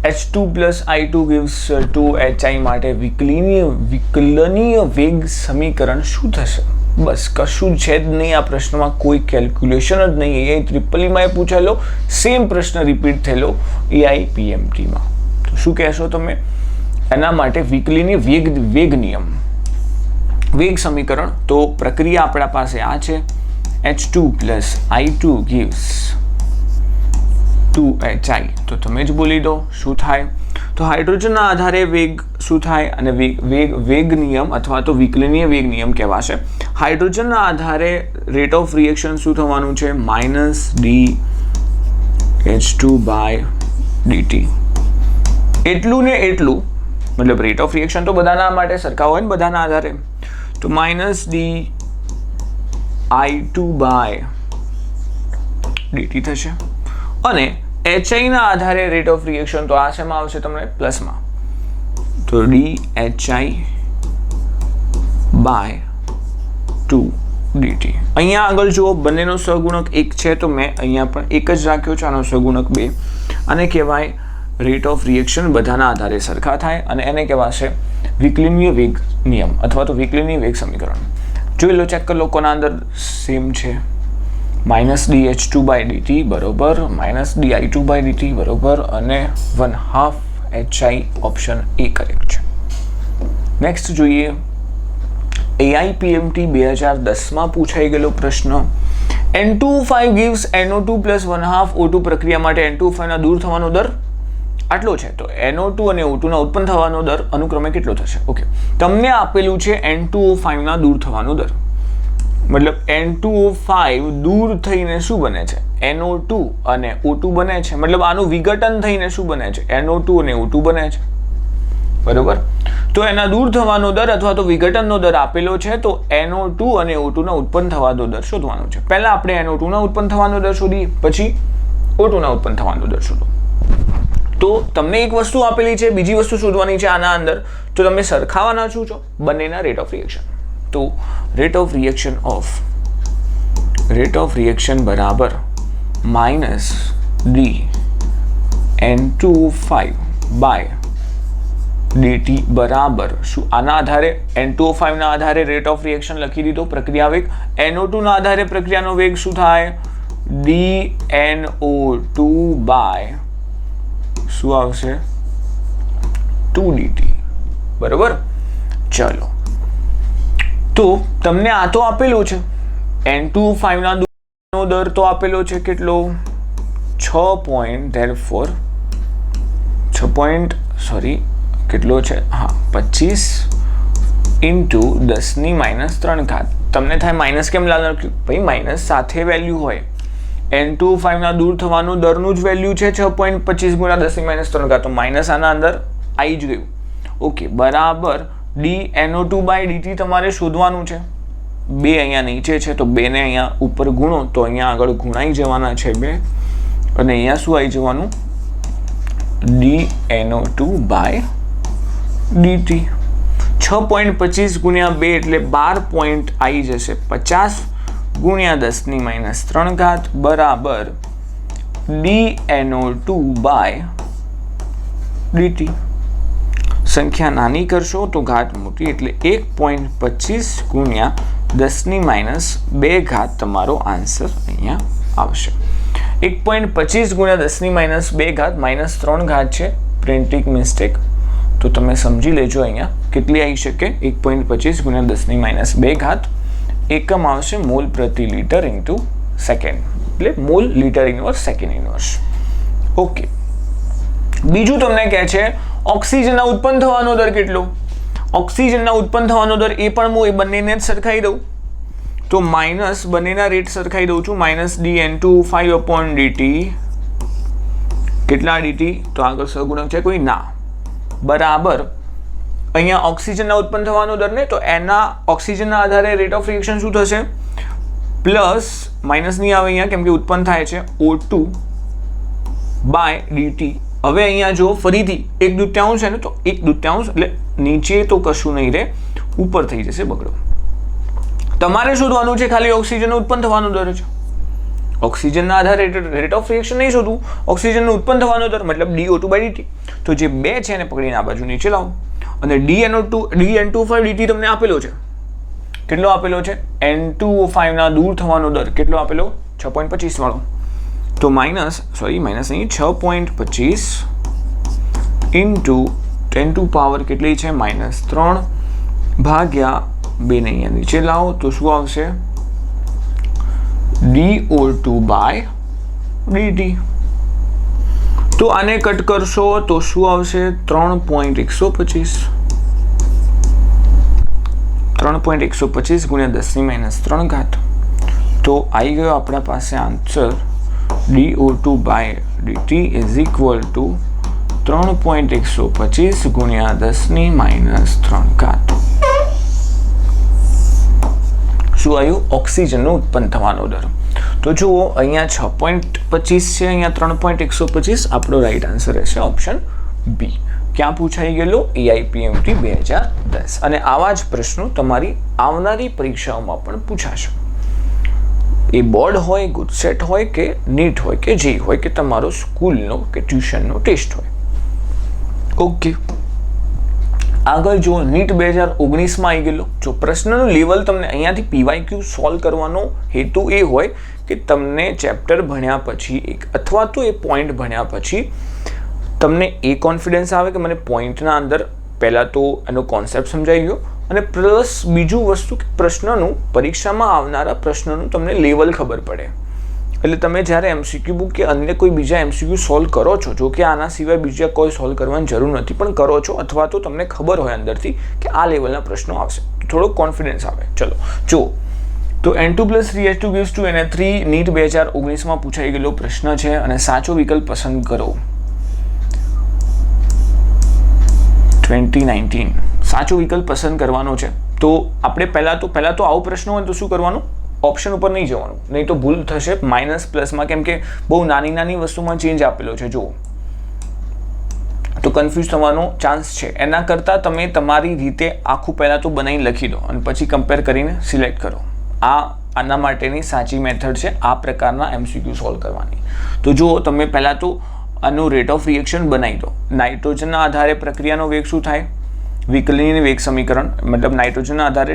H2 + I2 gives 2HI માટે વિકલનીય વેગ સમીકરણ શું થશે? બસ કશું છે જ નહીં આ પ્રશ્નમાં, કોઈ કેલ્ક્યુલેશન જ નહીં. AI-EEE પૂછેલો સેમ પ્રશ્ન રિપીટ થયેલો AI-PMTમાં. તો શું કહેશો તમે? એના માટે વિકલનીય વેગ નિયમ, વેગ સમીકરણ. તો પ્રક્રિયા આપણા પાસે આ છે, H2 + I2 gives 2HI. તો તમે જ બોલી દો શું થાય. તો હાઇડ્રોજનના આધારે વેગ શું થાય? અને વેગ નિયમ અથવા તો વિકલનીય વેગ નિયમ કહેવાશે. હાઇડ્રોજનના આધારે રેટ ઓફ રિએક્શન શું થવાનું છે? -dH2/dt. એટલું ને એટલું, મતલબ રેટ ઓફ રિએક્શન તો બધાના માટે સરખા હોય ને બધાના આધારે. તો -dI2/dt થશે. અને HI ના આધારે રેટ ઓફ રિએક્શન તો આ શેમાં આવશે તમને? પ્લસમાં. તો dHI/2dt. અહીંયા આગળ જુઓ, બંનેનો સહગુણક 1 છે, તો મેં અહીંયા પણ 1 જ રાખ્યો છે, આનો સહગુણક 2. આને કહેવાય રેટ ઓફ રિએક્શન બધાના આધારે સરખા થાય, અને એને કહેવાશે વિકલનીય વેગ નિયમ અથવા તો વિકલનીય વેગ સમીકરણ. જોઈ લો, ચેક કરી લો કોના અંદર સેમ છે. માઇનસ dH2/dt બરોબર, માઇનસ di2/dt બરોબર, અને 1/2 HI ઓપ્શન એ કરેક્ટ છે. નેક્સ્ટ જોઈએ AIPMT 2010માં પૂછાઈ ગયેલો પ્રશ્ન. N2O5 gives NO2 plus 1/2 O2 પ્રક્રિયા માટે N2O5 ના દૂર થવાનો દર આટલો છે, તો NO2 અને O2 ના ઉત્પન્ન થવાનો દર અનુક્રમે કેટલો થશે? ઓકે, તમને આપેલું છે N2O5 ના દૂર થવાનો દર, મતલબ N2O5 દૂર થઈને શું બને છે? NO2 અને O2 બને છે, મતલબ આનું વિઘટન થઈને શું બને છે? NO2 અને O2 બને છે, બરોબર. તો એના દૂર થવાનો દર અથવા તો વિઘટનનો દર આપેલો છે, તો NO2 અને O2 ના ઉત્પન્ન થવાનો દર શોધવાનો છે. પહેલા આપણે NO2 ના ઉત્પન્ન થવાનો દર શોધીએ, પછી O2 ના ઉત્પન્ન થવાનો દર શોધો. તો તમને એક વસ્તુ આપેલી છે, બીજી વસ્તુ શોધવાની છે આના અંદર, તો તમે સરખાવવાના શું છો? બંનેના રેટ ઓફ રિએક્શન. તો રેટ ઓફ રિએક્શન બરાબર minus d N2O5 by dt બરાબર શું? આના આધારે N2O5 ના આધારે રેટ ઓફ રિએક્શન લખી દીધો, પ્રક્રિયા વેગ. NO2 ના આધારે પ્રક્રિયાનો વેગ શું થાય? dNO2 બાય શું આવશે? 2dt, બરોબર. ચલો, તો તમને આ તો આપેલું છે, N2O5 ના દૂરનો દર તો આપેલો છે કેટલો? 25 ઇન્ટુ 10⁻³ ઘાત. તમને થાય માઇનસ કેમ લાગ્યું? ભાઈ માઇનસ સાથે વેલ્યુ હોય, N2O5 ના દૂર થવાનું દરનું જ વેલ્યુ છે 6.25 × 10⁻³ તો માઇનસ આના અંદર આવી જ ગયું. ઓકે, બરાબર dNO2/dt તમારે શોધવાનું છે. 2 અહીંયા નીચે છે, તો 2 ને અહીંયા ઉપર ગુણો તો અહીંયા આગળ ગુણાઈ જવાના છે 2, અને અહીંયા શું આવી જવાનું? dNO2/dt. 6.25 × 2 એટલે 12 પોઈન્ટ આવી જશે, 50 × 10⁻³ બરાબર dNO2/dt. સંખ્યા નાની કરશો તો ઘાત મોટી, એટલે 1.25 × 10⁻² તમારો આન્સર અહીંયા આવશે. 1.25 × 10⁻² -3 છે, પ્રિન્ટિંગ મિસ્ટેક, તો તમે સમજી લેજો અહીંયા કેટલી આવી શકે. 1.25 × 10⁻², એકમ આવશે મોલ પ્રતિ લિટર ઇન્ટુ સેકન્ડ, એટલે mall litre inverse second inverse. Okay, બીજું તમને કહે છે ઓક્સિજનના ઉત્પન્ન થવાનો દર કેટલો? ઓક્સિજનના ઉત્પન્ન થવાનો દર એ પણ હું એ બંનેને જ સરખાઈ દઉં, તો માઇનસ બંનેના રેટ સરખાઈ દઉં છું. Minus dN2O5/dt. કેટલા dt? તો આગળ સહગુણક છે કોઈ? ના. બરાબર અહીંયા ઓક્સિજનના ઉત્પન્ન થવાનો દર ને, તો એના ઓક્સિજનના આધારે રેટ ઓફ રિએક્શન શું થશે? પ્લસ માઇનસ નહીં આવે અહીંયા કેમ કે ઉત્પન્ન થાય છે O2/dt. હવે અહીંયા જો ફરીથી 1/2 છે ને, તો 1/2 એટલે નીચે તો કશું નહીં રહે, ઉપર થઈ જશે બગડો. તમારે શોધવાનું છે ખાલી ઓક્સિજનનું ઉત્પન્ન થવાનો દર છે. ઓક્સિજનના આધારે રેટ ઓફ રિએક્શન નહીં શોધવું, ઓક્સિજનનું ઉત્પન્ન થવાનો દર મતલબ dO2/dt. તો જે 2 છે એને પકડીને આ બાજુ નીચે લાવો, અને dN2O5/dt તમને આપેલો છે. કેટલો આપેલો છે? N2O5 ના દૂર થવાનો દર કેટલો આપેલો? 6.25 વાળો. તો માઇનસ નહીં, 6.25 ઇન્ટુ 10⁻³ કેટલી છે? -3 ભાગ્યા 2 ને અહીંયા નીચે લાવો તો શું આવશે? dO2/dt. તો આને કટ કરશો તો શું આવશે? 3.125 × 10⁻³ તો આવી ગયો આપણા પાસે answer. dO2/dt is equal to 3.125 × 10⁻³ શું આવ્યું? ઓક્સિજનનું ઉત્પન્ન થવાનો દર. તો જુઓ અહીંયા 6.25 છે, અહીંયા 3.125. આપણો રાઈટ આન્સર રહેશે ઓપ્શન બી. ક્યાં પૂછાઈ ગયેલો? AIPMT 2010. અને આવા જ પ્રશ્નો તમારી આવનારી પરીક્ષાઓમાં પણ પૂછાશે. એ બોર્ડ હોય, ગુજસેટ હોય કે નીટ હોય કે જે હોય કે તમારો સ્કૂલનો કે ટ્યુશનનો ટેસ્ટ હોય. ઓકે, આગળ જો નીટ 2019માં આવી ગયેલો, જો પ્રશ્નનું લેવલ તમને અહીંયાથી PYQ સોલ્વ કરવાનો હેતુ એ હોય કે તમને ચેપ્ટર ભણ્યા પછી અથવા તો એ પોઈન્ટ ભણ્યા પછી તમને એ કોન્ફિડન્સ આવે કે મને પોઈન્ટના અંદર પહેલાં તો એનો કોન્સેપ્ટ સમજાઈ ગયો અને પ્લસ બીજું વસ્તુ કે પ્રશ્નનું પરીક્ષામાં આવનારા પ્રશ્નનું તમને લેવલ ખબર પડે. એટલે તમે જ્યારે એમસીક્યુ બુક કે અન્ય કોઈ બીજા એમસીક્યુ સોલ્વ કરો છો, જો કે આના સિવાય બીજા કોઈ સોલ્વ કરવાની જરૂર નથી, પણ કરો છો અથવા તો તમને ખબર હોય અંદરથી કે આ લેવલના પ્રશ્નો આવશે, થોડો કોન્ફિડન્સ આવે. ચલો જો તો N2 + 3H2 gives to Na3 NEET 2019માં પૂછાઈ ગયેલો પ્રશ્ન છે અને સાચો વિકલ્પ પસંદ કરો. 2019 સાચો વિકલ્પ પસંદ કરવાનો છે. તો આપણે પહેલાં તો આવો પ્રશ્ન હોય તો શું કરવાનું? ઓપ્શન ઉપર નહીં જવાનું, નહીં તો ભૂલ થશે માઇનસ પ્લસમાં, કેમ કે બહુ નાની વસ્તુમાં ચેન્જ આપેલો છે જો, તો કન્ફ્યુઝ થવાનો ચાન્સ છે. એના કરતાં તમે તમારી રીતે આખું પહેલાં તો બનાવીને લખી દો અને પછી કમ્પેર કરીને સિલેક્ટ કરો. આના માટેની સાચી મેથડ છે આ પ્રકારના એમસીક્યુ સોલ્વ કરવાની. તો જો તમે પહેલાં તો આનું રેટ ઓફ રિએક્શન બનાવી દો. નાઇટ્રોજનના આધારે પ્રક્રિયાનો વેગ શું થાય? વિકલનીય વેગ સમીકરણ, મતલબ નાઇટ્રોજનના આધારે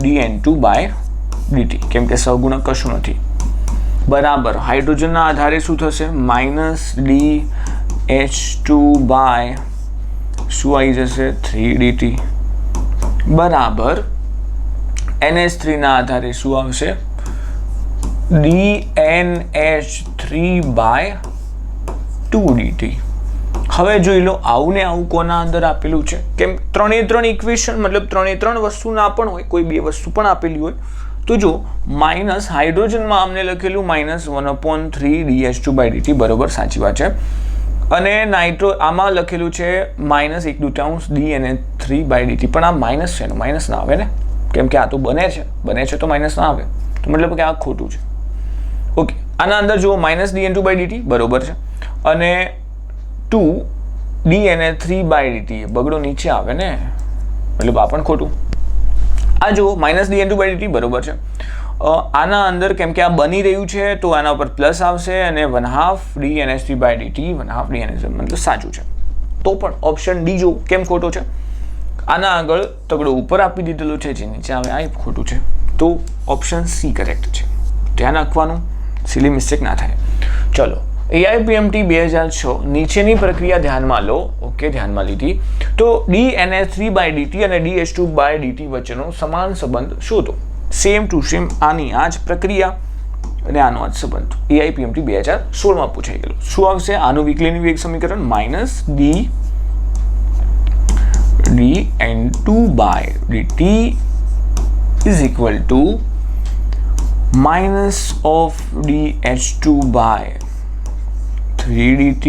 dN2/dt, કેમ કે સહગુણક કશું નથી, બરાબર. હાઇડ્રોજનના આધારે શું થશે? -dH2 શું આવી જશે? 3dt, બરાબર. NH3 ના આધારે શું આવશે? dNH3/2dt. હવે જોઈ લો, આવું ને આવું કોના અંદર આપેલું છે? કેમ 3 ઇક્વેશન, મતલબ 3 વસ્તુ ના પણ હોય, કોઈ બે વસ્તુ પણ આપેલી હોય. તો જો માઇનસ હાઇડ્રોજનમાં અમને લખેલું -1/3dH2/dt, બરોબર, સાચી વાત છે. અને આમાં લખેલું છે -1/2 dNH3/dt, પણ આ માઇનસ છે, માઇનસ ના આવે ને, કેમ કે આ તો બને છે તો માઇનસ ના આવે, તો મતલબ કે આ ખોટું છે. ઓકે, આના અંદર જુઓ -dN2/dt, બરોબર છે, અને 2 dNH3/dt, બગડો નીચે આવે ને, મતલબ આ પણ ખોટું. આ જુઓ -dN2/dt, બરોબર છે. આના અંદર કેમ કે આ બની રહ્યું છે તો આના ઉપર પ્લસ આવશે અને 1/2 dNH3/dt, 1/2 dNH3, મતલબ સાચું છે. તો પણ ઓપ્શન ડી જો કેમ ખોટો છે? આના આગળ તગડો ઉપર આપી દીધેલો છે, જે નીચે આવે આ ખોટું છે. તો ઓપ્શન સી કરેક્ટ છે. ધ્યાન રાખવાનું, સિલી મિસ્ટેક ના થાય. ચલો, AIPMT 2006 નીચેની પ્રક્રિયા ધ્યાનમાં લો. ઓકે, ધ્યાનમાં લીધી. તો dNH3/dt અને dH2/dt વચ્ચેનો સમાન સંબંધ શોધો. સેમ ટુ સેમ આની આ જ પ્રક્રિયા અને આનો આ જ સંબંધ AIPMT 2016માં પૂછાઈ ગયેલો. શું આવશે? આનું વિકલનીય વેગ સમીકરણ -dN2/dt is equal to -of dH2/3dt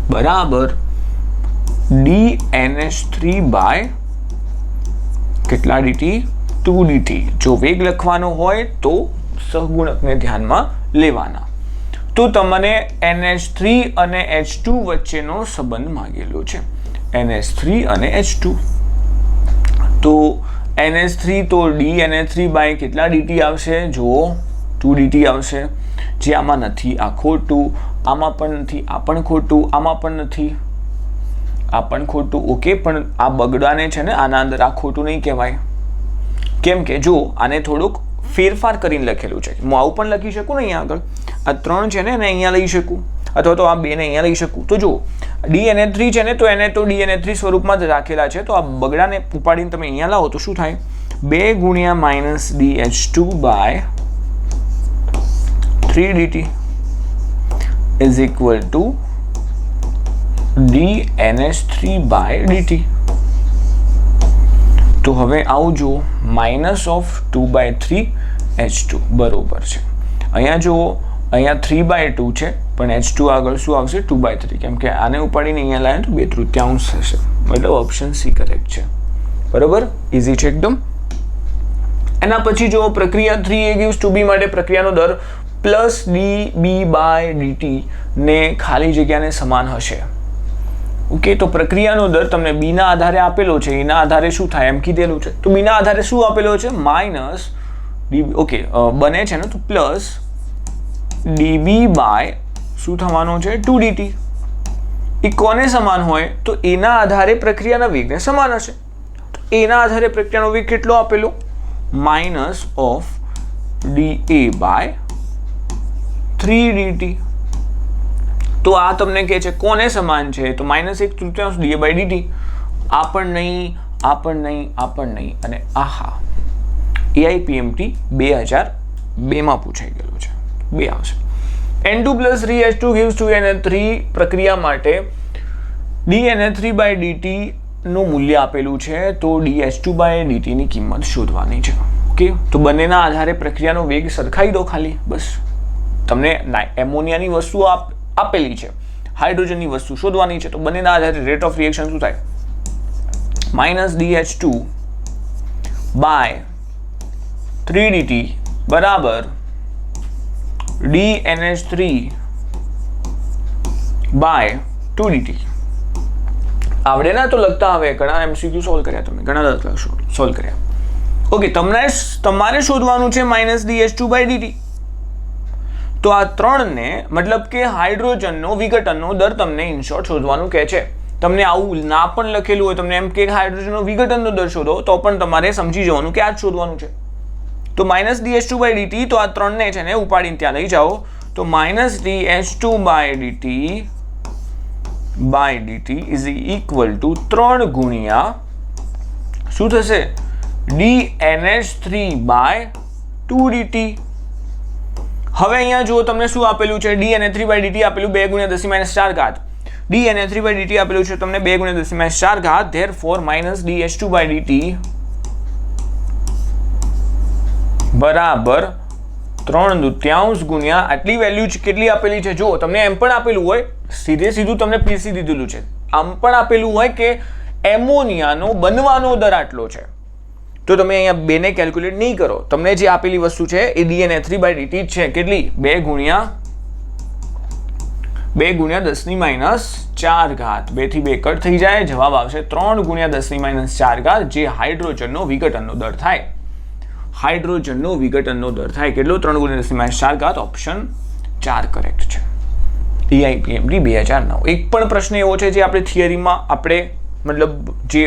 બરાબર dNH3/ કેટલા dt? 2dt. જો વેગ લખવાનો હોય તો સહગુણકને ધ્યાનમાં લેવાના. તો તમને NH3 અને H2 વચ્ચેનો સંબંધ માંગેલો છે. NH3 અને H2, તો NH3 તો dNH3/ કેટલા dt આવશે? જુઓ 2dt આવશે, જે આમાં નથી. આ ખોટું, આમાં પણ નથી, આ પણ ખોટું, આમાં પણ નથી, આ પણ ખોટું. ઓકે, પણ આ બગડાને છે ને આના અંદર આ ખોટું નહીં કહેવાય, કેમ કે જો આને થોડુંક ફેરફાર કરીને લખેલું છે. હું આવું પણ લખી શકું ને, અહીંયા આગળ આ 3 છે ને એને અહીંયા લઈ શકું, અથવા તો આ 2 ને અહીંયા લઈ શકું. તો જો dNH3 છે ને, તો એને તો dNH3 સ્વરૂપમાં જ રાખેલા છે, તો આ બગડાને ઉપાડીને તમે અહીંયા લાવો તો શું થાય? 2 × -dH2/3dt is equal to dNH3/dt. તો હવે આવું જુઓ, -2/3H2, બરોબર છે. અહીંયા જુઓ, અહીંયા 3/2 છે, પણ H2 આગળ શું આવશે? 2/3, કેમ કે આને ઉપાડીને અહીંયા લાવે તો 2/3 થશે, મતલબ ઓપ્શન સી કરેક્ટ છે. બરોબર, ઇઝી છે એકદમ. એના પછી જો પ્રક્રિયા 3A gives to B માટે પ્રક્રિયાનો દર +dB/dt ને ખાલી જગ્યાને સમાન હશે. ઓકે, તો પ્રક્રિયાનો દર તમને B ના આધારે આપેલો છે, એના આધારે શું થાય એમ કીધેલું છે. તો B ના આધારે શું આપેલો છે? -dB. ઓકે, બને છે ને, તો પ્લસ dB/ શું થવાનો છે? 2dt. એ કોને સમાન હોય? તો એના આધારે પ્રક્રિયાના વેગને સમાન હશે. તો એના આધારે પ્રક્રિયાનો વેગ કેટલો આપેલો? -of dA by 3dt. તો આ તમને કહે છે કોને સમાન છે, તો -1/3 dA બાય dt. આ પણ નહીં, આ પણ નહીં, આ પણ નહીં, અને આહા AIPMT 2002 પૂછાઈ ગયેલું છે, 2 આવશે. N2 + 3H2 gives 2NH3 પ્રક્રિયા માટે dNH3/dt નું મૂલ્ય આપેલું છે, તો dH2/dt ની કિંમત શોધવાની છે. ઓકે, તો બંનેના આધારે પ્રક્રિયાનો વેગ સરખાઈ દો ખાલી, બસ. તમને એમોનિયાની વસ્તુ આપેલી છે, હાઇડ્રોજનની વસ્તુ શોધવાની છે, તો બંનેના આધારે રેટ ઓફ રિએક્શન શું થાય? -dH2/3dt બરાબર dNH3/2dt. આવડે ના તો લખતા આવે, ઘણા MCQ સોલ્વ કર્યા તમે, ઘણા દાખલા સોલ્વ કર્યા. ઓકે, તમારે શોધવાનું છે -dH2/dt. તો આ 3 ને મતલબ કે હાઇડ્રોજનનો વિઘટનનો દર તમને ઇન શોર્ટ શોધવાનું કહે છે. તમને આવું ના પણ લખેલું હોય, તમને એમ કે હાઇડ્રોજનનો વિઘટનનો દર શોધો, તો પણ તમારે સમજી જવાનું કે આ જ શોધવાનું છે. તો -dH2/dt, તો આ 3 ને છે ને ઉપાડીને ત્યાં લઈ જાઓ, તો -dH2/dt is equal to 3 ગુણ્યા શું થશે? dNH3/2dt. હવે અહીંયા જુઓ તમને શું આપેલું છે? dNH3/dt આપેલું 2 × 10⁻⁴. dNH3/dt આપેલું છે તમને 2 × 10⁻⁴. therefore -dH2/dt બરાબર 3/2 ગુણ્યા આટલી વેલ્યુ કેટલી આપેલી છે? જો તમને એમ પણ આપેલું હોય, સીધું તમને પીસી દીધેલું છે, આમ પણ આપેલું હોય કે એમોનિયાનો બનવાનો દર આટલો છે, તો તમે અહીંયા 2 ને કેલ્ક્યુલેટ નહીં કરો. તમને જે આપેલી વસ્તુ છે એ dNH3/dt જ છે. કેટલી? 2 × 10⁻⁴. 2 થી 2 કટ થઈ જાય, જવાબ આવશે 3 × 10⁻⁴, જે હાઇડ્રોજનનો વિઘટનનો દર થાય. હાઇડ્રોજનનો વિઘટનનો દર થાય કેટલો? 3 × 10⁻⁴. ઓપ્શન 4 કરેક્ટ છે. AIPMT 2009. એક પણ પ્રશ્ન એવો છે જે આપણે થિયરીમાં આપણે મતલબ જે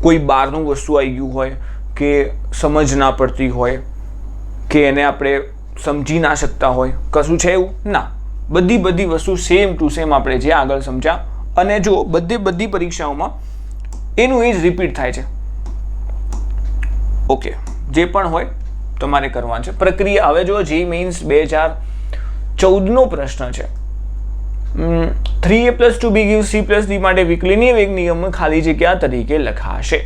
કોઈ બહારનું વસ્તુ આવી ગયું હોય કે સમજ ના પડતી હોય કે એને આપણે સમજી ના શકતા હોય, કશું છે એવું ના. બધી વસ્તુ સેમ ટુ સેમ આપણે જે આગળ સમજ્યા, અને જો બધી પરીક્ષાઓમાં એનું એ જ રિપીટ થાય છે. ઓકે, જે પણ હોય તમારે કરવાનું છે. પ્રક્રિયા હવે જો જે મીન્સ 2014 નો પ્રશ્ન છે. 3A + 2B gives C + D માટે વિકલનીય વેગ નિયમ ખાલી જગ્યા તરીકે લખાશે.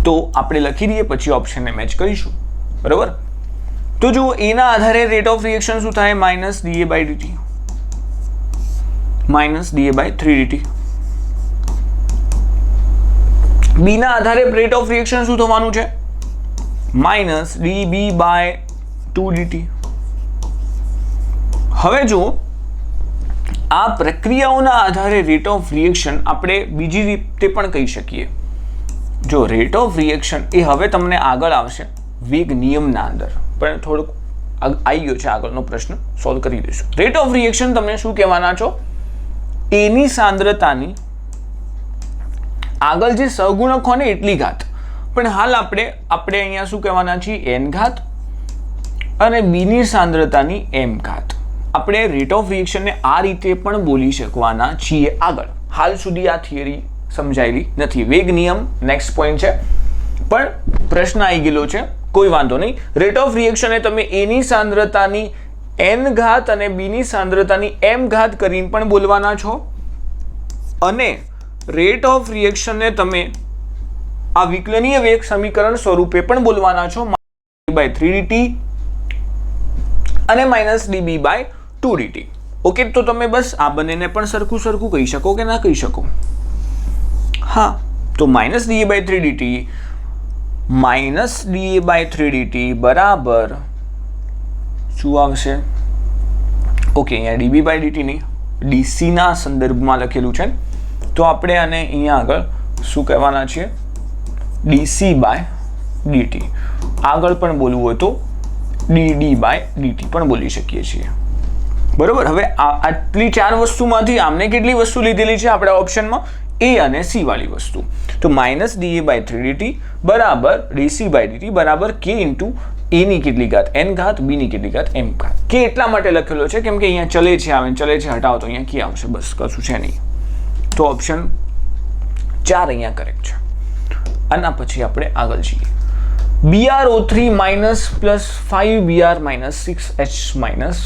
તો આપણે લખી દઈએ, પછી ઓપ્શનને મેચ કરીશું, બરાબર. તો જો એના આધારે રેટ ઓફ રિએક્શન શું થાય? -dA/dt -dA/3dt. B ના આધારે રેટ ઓફ રિએક્શન શું થવાનું છે? -dB/2dt. હવે જો આ પ્રક્રિયાઓના આધારે રેટ ઓફ રિએક્શન આપણે બીજી રીતે પણ કહી શકીએ. જો રેટ ઓફ રિએક્શન એ હવે તમને આગળ આવશે વેગ નિયમના અંદર, પણ થોડુંક આવી ગયો છે આગળનો પ્રશ્ન, સોલ્વ કરી દઈશું. રેટ ઓફ રિએક્શન તમને શું કહેવાના છો? એની સાંદ્રતાની આગળ જે સહગુણક હોય ને એટલી ઘાત, પણ હાલ આપણે અહીંયા શું કહેવાના છીએ? n ઘાત, અને બીની સાંદ્રતાની m ઘાત. આપણે રેટ ઓફ રિએક્શનને આ રીતે પણ બોલી શકવાના છીએ આગળ. હાલ સુધી આ થિયરી સમજાયેલી નથી. વેગ નિયમ નેક્સ્ટ પોઈન્ટ છે, પણ પ્રશ્ન આવી ગયેલો છે, કોઈ વાંધો નહીં. રેટ ઓફ રિએક્શનને તમે એની સાંદ્રતાની n ઘાત અને બીની સાંદ્રતાની m ઘાત કરીને પણ બોલવાના છો, અને રેટ ઓફ રિએક્શનને તમે આ વિકલનીય વેગ સમીકરણ સ્વરૂપે પણ બોલવાના છો, -dB/3dt અને -dB/2dt. ઓકે, તો તમે બસ આ બંનેને પણ સરખું કહી શકો કે ના કહી શકો? હા, તો -dA/3dt બરાબર શું આવશે? ઓકે, અહીંયા dB/dt નહીં, DC ના સંદર્ભમાં લખેલું છે, તો આપણે આને અહીંયા આગળ શું કહેવાના છીએ? dC/dt. આગળ પણ બોલવું હોય તો dD/dt પણ બોલી શકીએ છીએ, બરોબર. હવે આટલી 4 વસ્તુમાંથી આમને કેટલી વસ્તુ લીધેલી છે આપણે ઓપ્શનમાં? એ અને સી વાળી વસ્તુ. તો માઇનસ ડીએ બાય 3dt બરાબર ડીસી બાય ડીટી બરાબર કે ઇન્ટુ એની કેટલી ઘાત એન ઘાત બીની કેટલી ઘાત એમ ઘાત. કે એટલા માટે લખેલો છે કેમ કે અહીંયા ચલે છે આવે ચલે છે હટાવો તો અહીંયા કે આવશે, બસ કશું છે નહીં. તો ઓપ્શન 4 અહીંયા કરેક્ટ છે. આના પછી આપણે આગળ જઈએ. BrO3 minus plus 5Br minus 6H minus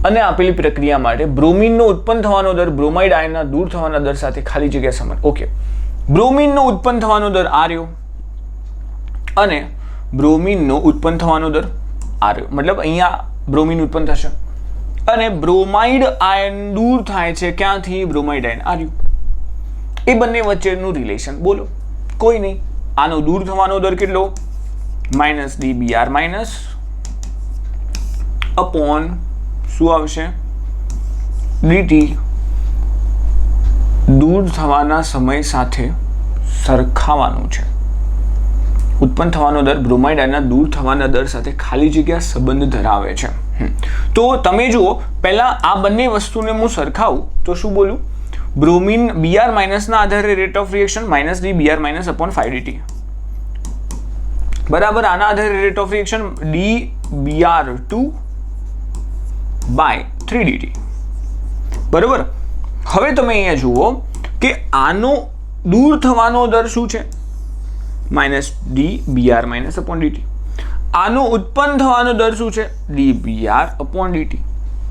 અને આપેલી પ્રક્રિયા માટે બ્રોમિનનો ઉત્પન્ન થવાનો દર બ્રોમાઇડ આયનના દૂર થવાના દર સાથે ખાલી જગ્યા સમાન. ઓકે, બ્રોમિનનો ઉત્પન્ન થવાનો દર આ રહ્યો અને બ્રોમિનનો ઉત્પન્ન થવાનો દર આ રહ્યો, મતલબ અહીંયા બ્રોમિન ઉત્પન્ન થશે અને બ્રોમાઇડ આયન દૂર થાય છે ક્યાંથી? બ્રોમાઇડ આયન આ રહ્યું. એ બંને વચ્ચેનું રિલેશન બોલો. કોઈ નહીં. આનો દૂર થવાનો દર કેટલો? માઇનસ DBr માઇનસ અપોન શું આવશે? dt દૂર થવાના સમય સાથે સરખાવાનું છે. ઉત્પન્ન થવાનો દર બ્રોમાઇડ આયનના દૂર થવાના દર સાથે ખાલી જગ્યા સંબંધ ધરાવે છે. તો તમે જુઓ, પહેલા આ બંને વસ્તુને હું સરખાવું તો શું બોલું? બ્રોમિન Br માઇનસના આધારે rate of reaction minus DBr minus upon 5dt બરાબર આના આધારે rate of reaction DBr2 by 3dt બરાબર. હવે તમે અહીંયા જુઓ કે આનો દૂર થવાનો દર શું છે? Minus DBr minus upon dt. આનો ઉત્પન્ન થવાનો દર શું છે? DBr upon dt.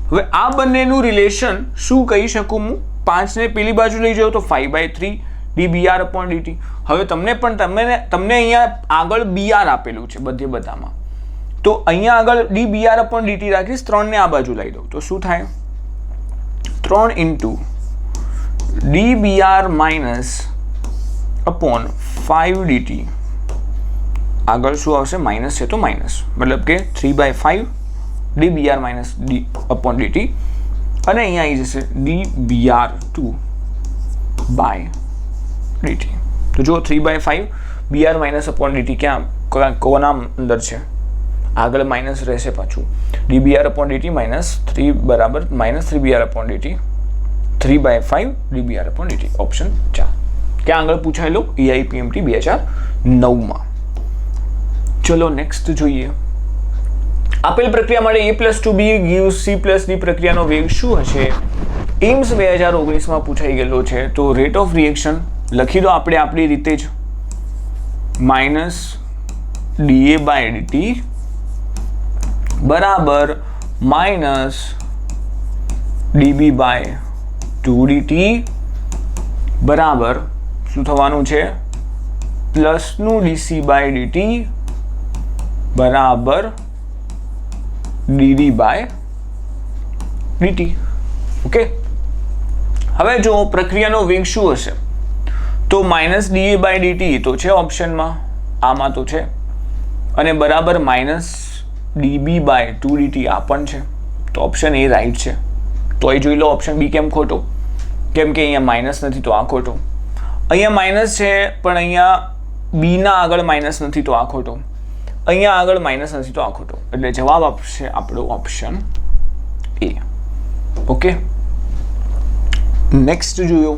હવે આ બંનેનું રિલેશન શું કહી શકું હું? 5 ને પેલી બાજુ લઈ જાઓ તો 5/3 DBr અપોન dt. હવે તમને અહીંયા આગળ Br આપેલું છે બધામાં, તો અહીંયા આગળ DBr અપોન dt રાખીશ, 3 ને આ બાજુ લઈ દઉં તો શું થાય? 3 into DBr minus upon 5dt આગળ શું આવશે? માઇનસ છે તો માઇનસ, મતલબ કે 3/5 DBr માઇનસ અપોન dt અને અહીંયા આવી જશે DBr2 બાય dt. તો જો 3/5 Br માઇનસ અપોન dt ક્યાં કોના અંદર છે? આગળ માઇનસ રહેશે પાછું. DBr અપોન dt માઇનસ 3 બરાબર minus 3Br upon dt 3/5 DBr upon dt. Option 4 ક્યાં આગળ પૂછાયેલો? EIPMT 2009 ચલો નેક્સ્ટ જોઈએ. આપેલ પ્રક્રિયા માટે A+2B gives C+D પ્રક્રિયાનો વેગ શું હશે? એમ્સ 2019 પૂછાઈ ગયેલો છે. તો રેટ ઓફ રિએક્શન લખી દો આપણે આપણી રીતે જ, માઇનસ DA બાય dt બરાબર માઇનસ DB બાય 2dt બરાબર શું થવાનું છે? પ્લસનું DC બાય dt બરાબર DD બાય dt. ઓકે, હવે જો પ્રક્રિયાનો વેગ શું હશે? તો માઇનસ DA બાય dt તો છે ઓપ્શનમાં, આમાં તો છે, અને બરાબર માઇનસ DB બાય 2dt આ પણ છે. તો ઓપ્શન એ રાઈટ છે. તો એ જોઈ લો ઓપ્શન બી કેમ ખોટો? કેમ કે અહીંયા માઇનસ નથી તો આ ખોટો. અહીંયા માઇનસ છે પણ અહીંયા બીના આગળ માઇનસ નથી તો આ ખોટો. અહીંયા આગળ માઇનસ નથી તો આ ખોટો. એટલે જવાબ આપશે આપણો ઓપ્શન એ. ઓકે, નેક્સ્ટ જોયો.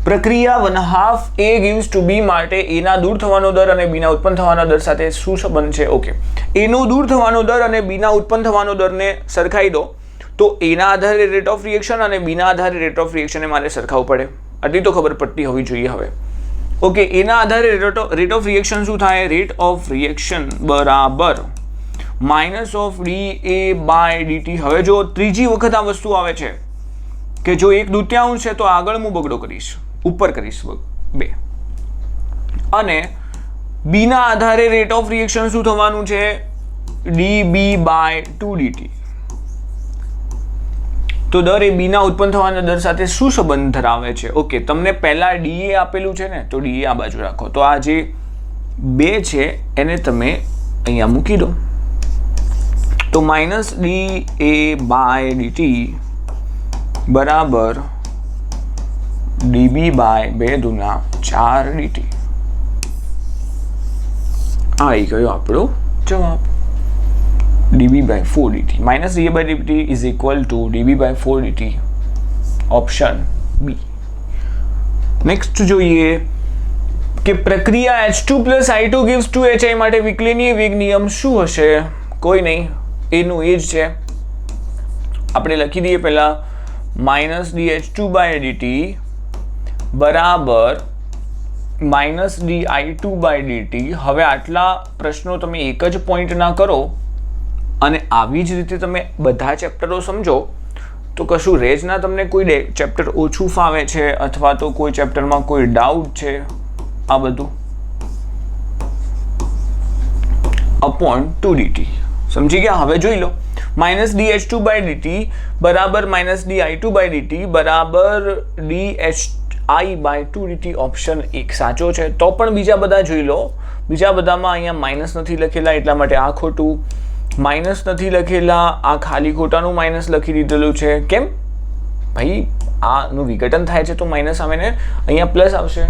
પ્રક્રિયા 1/2 A gives to B માટે A ના દૂર થવાનો દર અને B ના ઉત્પન્ન થવાના દર સાથે શું સંબંધ છે? ઓકે, A નો દૂર થવાનો દર અને B ના ઉત્પન્ન થવાનો દરને સરખાઈ દો તો A ના આધારે રેટ ઓફ રિએક્શન અને B ના આધારે રેટ ઓફ રિએક્શન મારે સરખાવવું પડે. આટલી તો ખબર પડતી હોવી જોઈએ. હવે ઓકે, A ના આધારે રેટ ઓફ રિએક્શન શું થાય? રેટ ઓફ રિએક્શન બરાબર minus of DA by dt. હવે જો ત્રીજી વખત આ વસ્તુ આવે છે કે જો 1/2 છે તો આગળ હું બગડો કરીશ, ઉપર કરીશ 2, અને B ના આધારે રેટ ઓફ રિએક્શન શું થવાનું છે? DB by 2dt. તો દર એ B ના ઉત્પન્ન થવાના દર સાથે શું સંબંધ ધરાવે છે? ઓકે, તમને પહેલા DA આપેલું છે ને, તો DA આ બાજુ રાખો. તો આ જે 2 છે એને તમે અહીંયા મૂકી દો. તો માઇનસ DA બાય dt બરાબર DB બાય 2×4 dt. આવી ગયો આપણો જવાબ. DB by 4 dt minus DA by dt is equal to DB by 4 dt. Option B. Next જોઈએ કે પ્રક્રિયા H2 + I2 gives 2HI માટે વિકલનીય વેગ નિયમ શું હશે? કોઈ નહીં, એનું એ જ છે. આપણે લખી દઈએ પહેલા -dH2/dt બરાબર -dI2/dt. હવે આટલા પ્રશ્નો તમે એક જ પોઈન્ટના કરો અને આવી જ રીતે તમે બધા ચેપ્ટરો સમજો તો કશું રહે જ ના. તમને કોઈ ચેપ્ટર ઓછું ફાવે છે અથવા તો કોઈ ચેપ્ટરમાં કોઈ ડાઉટ છે, આ બધું upon 2dt. સમજી ગયા? હવે જોઈ લો, -dH2/dt બરાબર -dI2/dt બરાબર dHI/2dt. ઓપ્શન 1 સાચો છે. તો પણ બીજા બધા જોઈ લો, બીજા બધામાં અહીંયા માઇનસ નથી લખેલા એટલા માટે આ ખોટું, માઇનસ નથી લખેલા, આ ખાલી ખોટાનું માઇનસ લખી દીધેલું છે. કેમ ભાઈ? આનું વિઘટન થાય છે તો માઇનસ આવે ને, અહીંયા પ્લસ આવશે.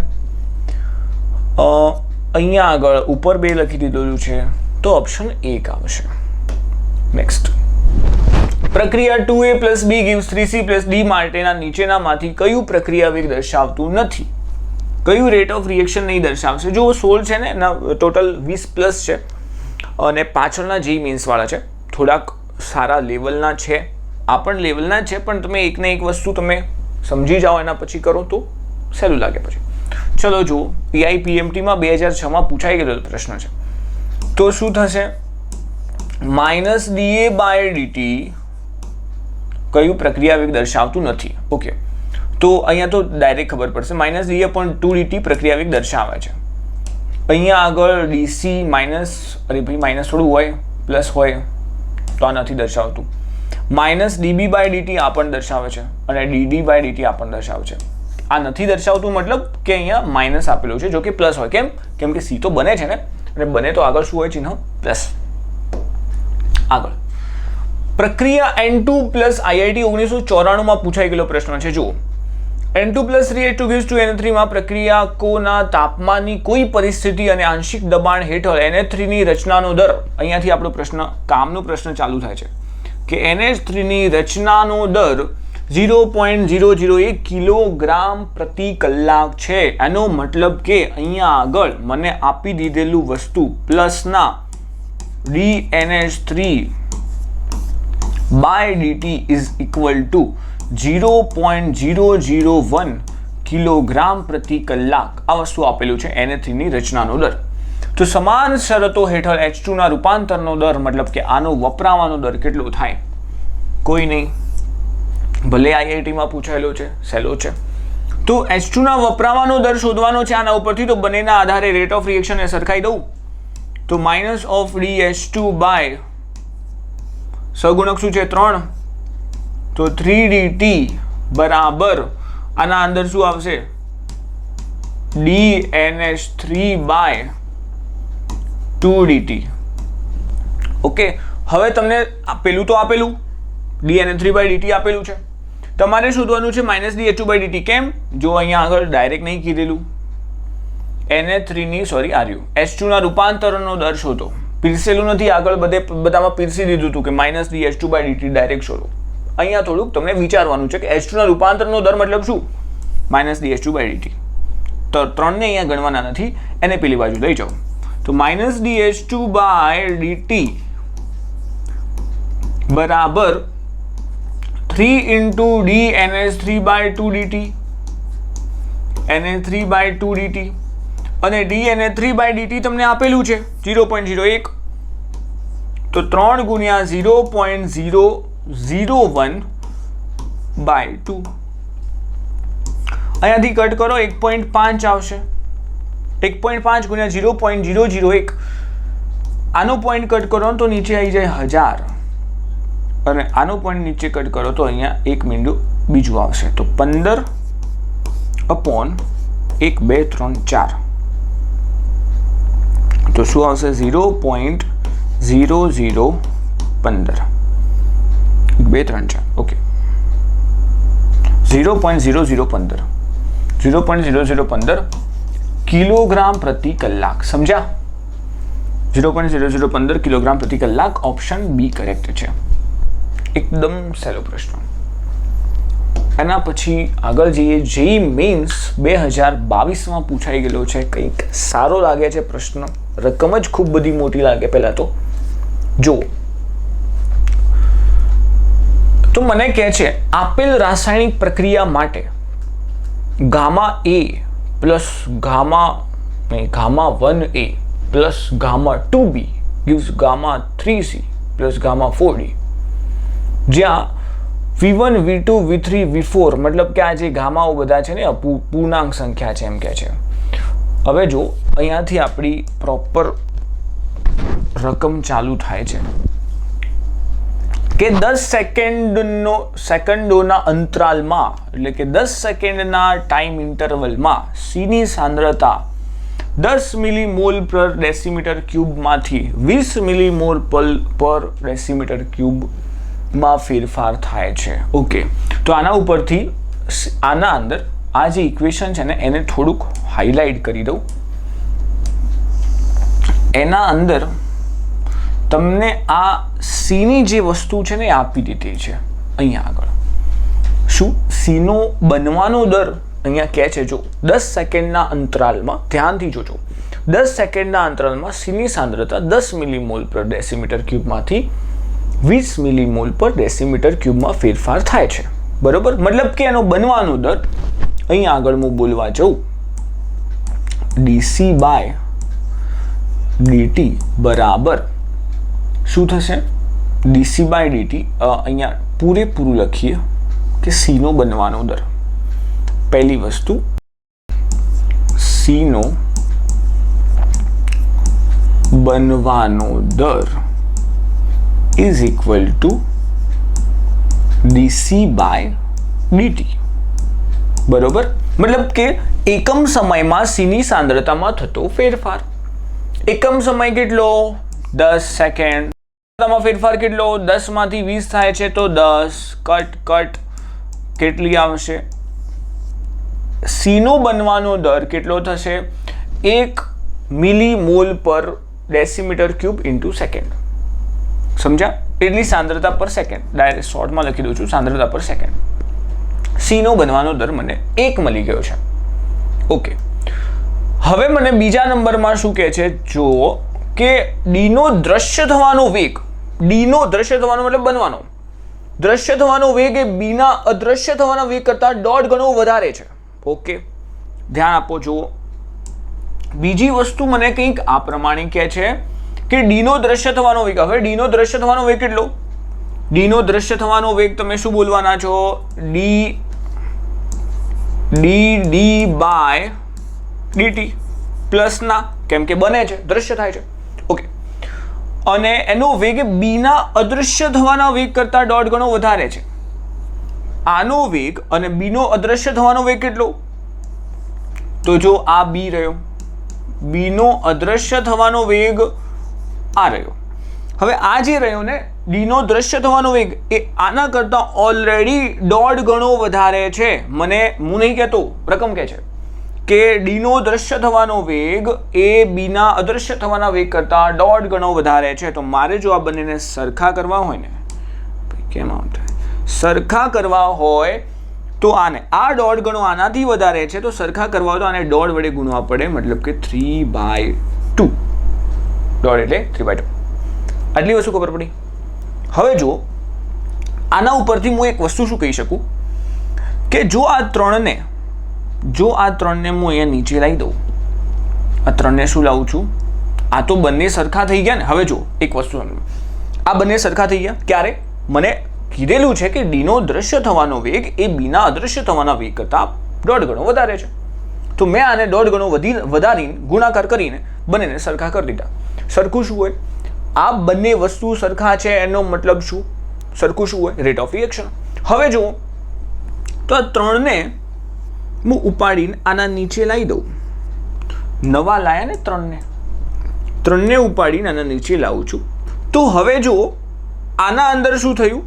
અહીંયા આગળ ઉપર 2 લખી દીધેલું છે તો ઓપ્શન 1 આવશે. નેક્સ્ટ, પ્રક્રિયા 2A + B gives 3C + D માટેના નીચેનામાંથી કયું પ્રક્રિયા વેગ દર્શાવતું નથી? કયું રેટ ઓફ રિએક્શન નહીં દર્શાવશે? જો 16 છે ને, એના ટોટલ 20+ છે અને પાછળના જે મીન્સવાળા છે થોડાક સારા લેવલના છે, આ પણ લેવલના છે, પણ તમે એક ને એક વસ્તુ તમે સમજી જાઓ એના પછી કરો તો સહેલું લાગે પછી. ચલો જુઓ, PIPMTમાં 2006માં પૂછાઈ ગયેલો પ્રશ્ન છે. તો શું થશે? -dA/dt કયું પ્રક્રિયા વેગ દર્શાવતું નથી? ઓકે, તો અહીંયા તો ડાયરેક્ટ ખબર પડશે. -dA/2dt પ્રક્રિયા વેગ દર્શાવે છે. અહીંયા આગળ DC માઇનસ, અરે ભાઈ માઇનસ થોડું હોય, પ્લસ હોય તો આ નથી દર્શાવતું. -dB/dt આ પણ દર્શાવે છે અને dD/dt આ પણ દર્શાવે છે. આ નથી દર્શાવતું મતલબ કે અહીંયા માઇનસ આપેલું છે, જો કે પ્લસ હોય. કેમ? કેમ કે C તો બને છે ને, અને બને તો આગળ શું હોય? ચિહ્ન પ્લસ. આગળ, પ્રક્રિયા N2 + IIT 1994માં પૂછાઈ ગયેલો પ્રશ્ન છે. જુઓ, N2 + 3H2 gives 2NH3માં પ્રક્રિયાકોના તાપમાનની કોઈ પરિસ્થિતિ અને આંશિક દબાણ હેઠળ NH3ની રચનાનો દર, અહીંયાથી આપણો પ્રશ્ન, કામનો પ્રશ્ન ચાલુ થાય છે કે NH3ની રચનાનો દર 0.001 કિલોગ્રામ પ્રતિ કલાક છે. એનો મતલબ કે અહીંયા આગળ મને આપી દીધેલું વસ્તુ પ્લસના dNH3/dt is equal to 0.001 kilogram પ્રતિ કલાક. આ વસ્તુ આપેલું છે NH3ની રચનાનો દર. તો સમાન શરતો હેઠળ H2ના રૂપાંતરનો દર મતલબ કે આનો વપરાવાનો દર કેટલો થાય? કોઈ નહીં, ભલે IITમાં પૂછાયેલો છે, સહેલો છે. તો H2ના વપરાવાનો દર શોધવાનો છે આના ઉપરથી. તો બંનેના આધારે રેટ ઓફ રિએક્શનને સરખાઈ દઉં તો -dH2/ સહગુણક શું છે? 3. તો 3dt બરાબર આના અંદર શું આવશે? dNH3/2dt. ઓકે, હવે તમને પેલું તો આપેલું dNH3/dt આપેલું છે, તમારે શોધવાનું છે -dH2/dt. કેમ? જો અહીંયા આગળ ડાયરેક્ટ નહીં કીધેલું, NH3ની સોરી આર્યું H2ના રૂપાંતરણનો દર શોધો. પીરસેલું નથી, આગળ બધામાં પીરસી દીધું હતું કે -dH2/dt ડાયરેક્ટ શોધો. અહીંયા થોડુંક તમને વિચારવાનું છે કે H2ના રૂપાંતરણનો દર મતલબ શું? -dH2/dt. તો 3 ને અહીંયા ગણવાના નથી, એને પેલી બાજુ લઈ જાઓ. તો -dH2/dt બરાબર 3 × dNH3/2dt, NH3/2dt અને dNH3/dt તમને આપેલું છે 0.01. તો 3 × 0.001/2. અહીંયાથી કટ કરો 1.5 આવશે. 1.5 × 0.001. આનો પોઈન્ટ કટ કરો તો નીચે આવી જાય 1000 અને આનો પોઈન્ટ નીચે કટ કરો તો અહીંયા એક બિંદુ બીજું આવશે. તો 15/1 2 3 4. તો શું આવશે? 0.0015 2 3 4. ઓકે, 0.0015 0.0015 કિલોગ્રામ પ્રતિ કલાક. સમજ્યા? 0.0015 કિલોગ્રામ પ્રતિ કલાક. ઓપ્શન બી કરેક્ટ છે. એકદમ સહેલો પ્રશ્ન. એના પછી આગળ જઈએ, જેઈ મેન્સ 2022માં પૂછાઈ ગયેલો છે. કંઈક સારો લાગે છે પ્રશ્ન, રકમ જ ખૂબ બધી મોટી લાગે. પહેલાં તો તો મને કહે છે આપેલ રાસાયણિક પ્રક્રિયા માટે gamma A plus gamma 1A plus gamma 2B gives gamma 3C plus gamma 4D, જ્યાં V1 V2 V3 V4 મતલબ કે આ જે ગામાઓ બધા છે ને પૂર્ણાંક સંખ્યા છે એમ કહે છે. હવે જો અહીંયાથી આપણી પ્રોપર રકમ ચાલુ થાય છે કે 10 સેકન્ડોના અંતરાલમાં, એટલે કે 10 સેકન્ડના ટાઈમ ઇન્ટરવલમાં સીની સાંદ્રતા 10 મિલીમોલ પર ડેસીમીટર ક્યુબમાંથી 20 મિલીમોલ પર ડેસીમીટર ક્યુબમાં ફેરફાર થાય છે. ઓકે, તો આના ઉપરથી આના અંદર આ જે ઇક્વેશન છે ને એને થોડુંક હાઇલાઇટ કરી દઉં. એના અંદર તમને આ સીની જે વસ્તુ છે ને એ આપી દીધી છે અહીંયા આગળ. શું સીનો બનવાનો દર અહીંયા કહે છે, જો 10 સેકન્ડના અંતરાલમાં, ધ્યાનથી જોજો, 10 સેકન્ડના અંતરાલમાં સીની સાંદ્રતા 10 મિલીમોલ પર ડેસીમીટર ક્યુબમાંથી 20 મિલીમોલ પર ડેસીમીટર ક્યુબમાં ફેરફાર થાય છે. બરોબર, મતલબ કે એનો બનવાનો દર અહીંયા આગળ હું બોલવા જાઉં dc/dt બરાબર શું થશે? dc/dt અહીંયા પૂરેપૂરું લખીએ કે સીનો બનવાનો દર. પહેલી વસ્તુ, સીનો બનવાનો દર ઇઝ ઇક્વલ ટુ dc/dt. બરોબર, મતલબ કે એકમ સમયમાં સીની સાંદ્રતામાં થતો ફેરફાર. એકમ સમય કેટલો? 10 સેકન્ડ. ફેરફાર કેટલો? 10 માંથી 20 થાય છે તો 10 કટ કેટલી આવશે? સીનો બનવાનો દર કેટલો થશે? 1 મિલીમોલ પર ડેસીમીટર ક્યુબ ઇન્ટુ સેકન્ડ. સમજ્યા? એટલી સાંદ્રતા પર સેકન્ડ. ડાયરેક્ટ શોર્ટમાં લખી દઉં છું, સાંદ્રતા પર સેકન્ડ. સીનો બનવાનો દર મને 1 મળી ગયો છે. ઓકે, હવે મને બીજા નંબરમાં શું કહે છે? જો કે ડીનો દ્રશ્ય થવાનો વેગ, ડીનો દ્રશ્ય થવાનો મતલબ બનવાનો, દ્રશ્ય થવાનો વેગ એ બીના અદ્રશ્ય થવાના વેગ કરતા 1.5 ગણો વધારે છે. ઓકે, ધ્યાન આપો. જુઓ, બીજી વસ્તુ મને કંઈક આ પ્રમાણે કહે છે કે ડીનો દ્રશ્ય થવાનો વેગ. હવે ડીનો દ્રશ્ય થવાનો વેગ કેટલો? ડીનો દ્રશ્ય થવાનો વેગ તમે શું બોલવાના છો? dd/dt પ્લસના, કેમ કે બને છે, દ્રશ્ય થાય છે. ઓકે, અને એનો વેગ બીના અદૃશ્ય થવાના વેગ કરતા 1.5 ગણો વધારે છે. આનો વેગ અને બીનો અદૃશ્ય થવાનો વેગ કેટલો? તો જો આ બી રહ્યો, બીનો અદૃશ્ય થવાનો વેગ આ રહ્યો. હવે આ જે રહ્યો ને ડીનો દ્રશ્ય થવાનો વેગ એ આના કરતા ઓલરેડી 1.5 ગણો વધારે છે. હું નહીં કહેતો, રકમ કહે છે કે ડીનો દ્રશ્ય થવાનો વેગ એ બીના અદૃશ્ય થવાના વેગ કરતા 1.5 ગણો વધારે છે. તો મારે જો આ બંનેને સરખા કરવા હોય ને, કેમ આમ થાય? સરખા કરવા હોય તો આને આ 1.5 ગણો આનાથી વધારે છે, તો સરખા કરવા હોય તો આને 1.5 વડે ગુણવા પડે, મતલબ કે 3/2. 1.5 એટલે 3/2. આટલી વસ્તુ ખબર પડી. હવે જો આના ઉપરથી હું એક વસ્તુ શું કહી શકું કે જો આ ત્રણને હું અહીંયા નીચે લાવી દઉં, આ ત્રણને શું લાવું છું? આ તો બંને સરખા થઈ ગયા ને. હવે જો એક વસ્તુ સમજો, આ બંને સરખા થઈ ગયા ક્યારે? મને કીધેલું છે કે ડીનો દ્રશ્ય થવાનો વેગ એ બીના અદૃશ્ય થવાના વેગ કરતા 1.5 ગણો વધારે છે. તો મેં આને 1.5 ગણો વધારીને ગુણાકાર કરીને બંનેને સરખા કરી દીધા. સરખું શું હોય? આ બંને વસ્તુ સરખા છે એનો મતલબ શું? સરખું શું હોય? Rate of reaction. હવે જુઓ, તો આ ત્રણને હું ઉપાડીને આના નીચે લાવી દઉં. નવા લાયા ને ત્રણને ઉપાડીને આના નીચે લાવું છું. તો હવે જુઓ, આના અંદર શું થયું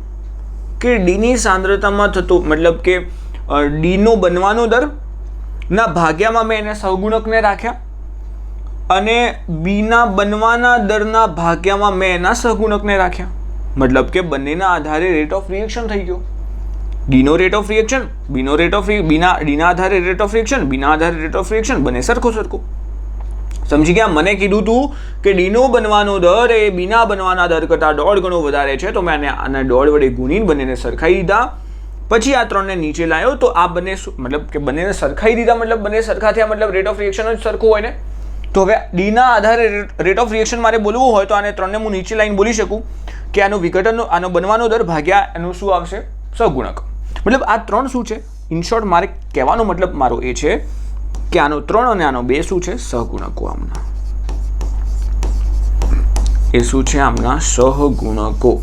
કે ડીની સાંદ્રતામાં થતો, મતલબ કે ડીનો બનવાનો દર ના ભાગ્યામાં મેં એને સહગુણકને રાખ્યા અને બીના બનવાના દરના ભાગ્યામાં મેં એના સહગુણકને રાખ્યા. મતલબ કે બંનેના આધારે રેટ ઓફ રિએક્શન થઈ ગયો. ડીનો રેટ ઓફ રિએક્શન, બીનો રેટ ઓફ ડીના આધારે રેટ ઓફ રિએક્શન, બીના આધારે રેટ ઓફ રિએક્શન, બને સરખું. સમજી ગયા? મને કીધું તું કે ડીનો બનવાનો દર એ બીના બનવાના દર કરતાં 1.5 ગણો વધારે છે, તો મેં આને 1.5 વડે ગુણીને બંનેને સરખાઈ દીધા. પછી આ 3ને નીચે લાવ્યો, તો આ બંને મતલબ કે બંનેને સરખાઈ દીધા, મતલબ બંને સરખા થયા, મતલબ રેટ ઓફ રિએક્શન જ સરખું હોય ને. તો હવે ડીના આધારે રેટ ઓફ રિએક્શન મારે બોલવું હોય તો આને 3ને હું નીચે લાઈને બોલી શકું કે આનો વિઘટનનો આનો બનવાનો દર ભાગ્યા એનું શું આવશે? સહગુણક. મતલબ આ 3 શું છે? ઇન શોર્ટ મારે કહેવાનો મતલબ મારો એ છે કે આનો 3 અને આનો 2 શું છે? સહગુણકો. આમના એ શું છે? આમના સહગુણકો.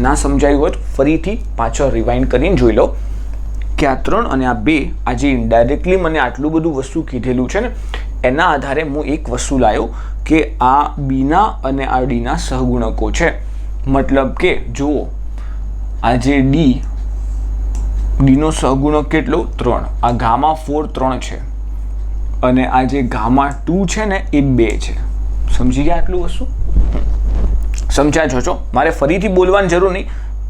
ના સમજાયું હોત ફરીથી પાછળ રિવાઇન્ડ કરીને જોઈ લો કે આ 3 અને આ 2 આજે ઇનડાયરેક્ટલી મને આટલું બધું વસ્તુ કીધેલું છે ને, એના આધારે હું એક વસ્તુ લાવ્યો કે આ બીના અને આ ડીના સહગુણકો છે. મતલબ કે જુઓ, આ જે ડીનો સહગુણક કેટલો? 3. આ ગામા 4 3 છે અને આ જે ગામા 2 છે ને એ 2 છે. સમજી ગયા આટલું વસ્તુ? સમજાય છો? મારે ફરીથી બોલવાની જરૂર નહીં,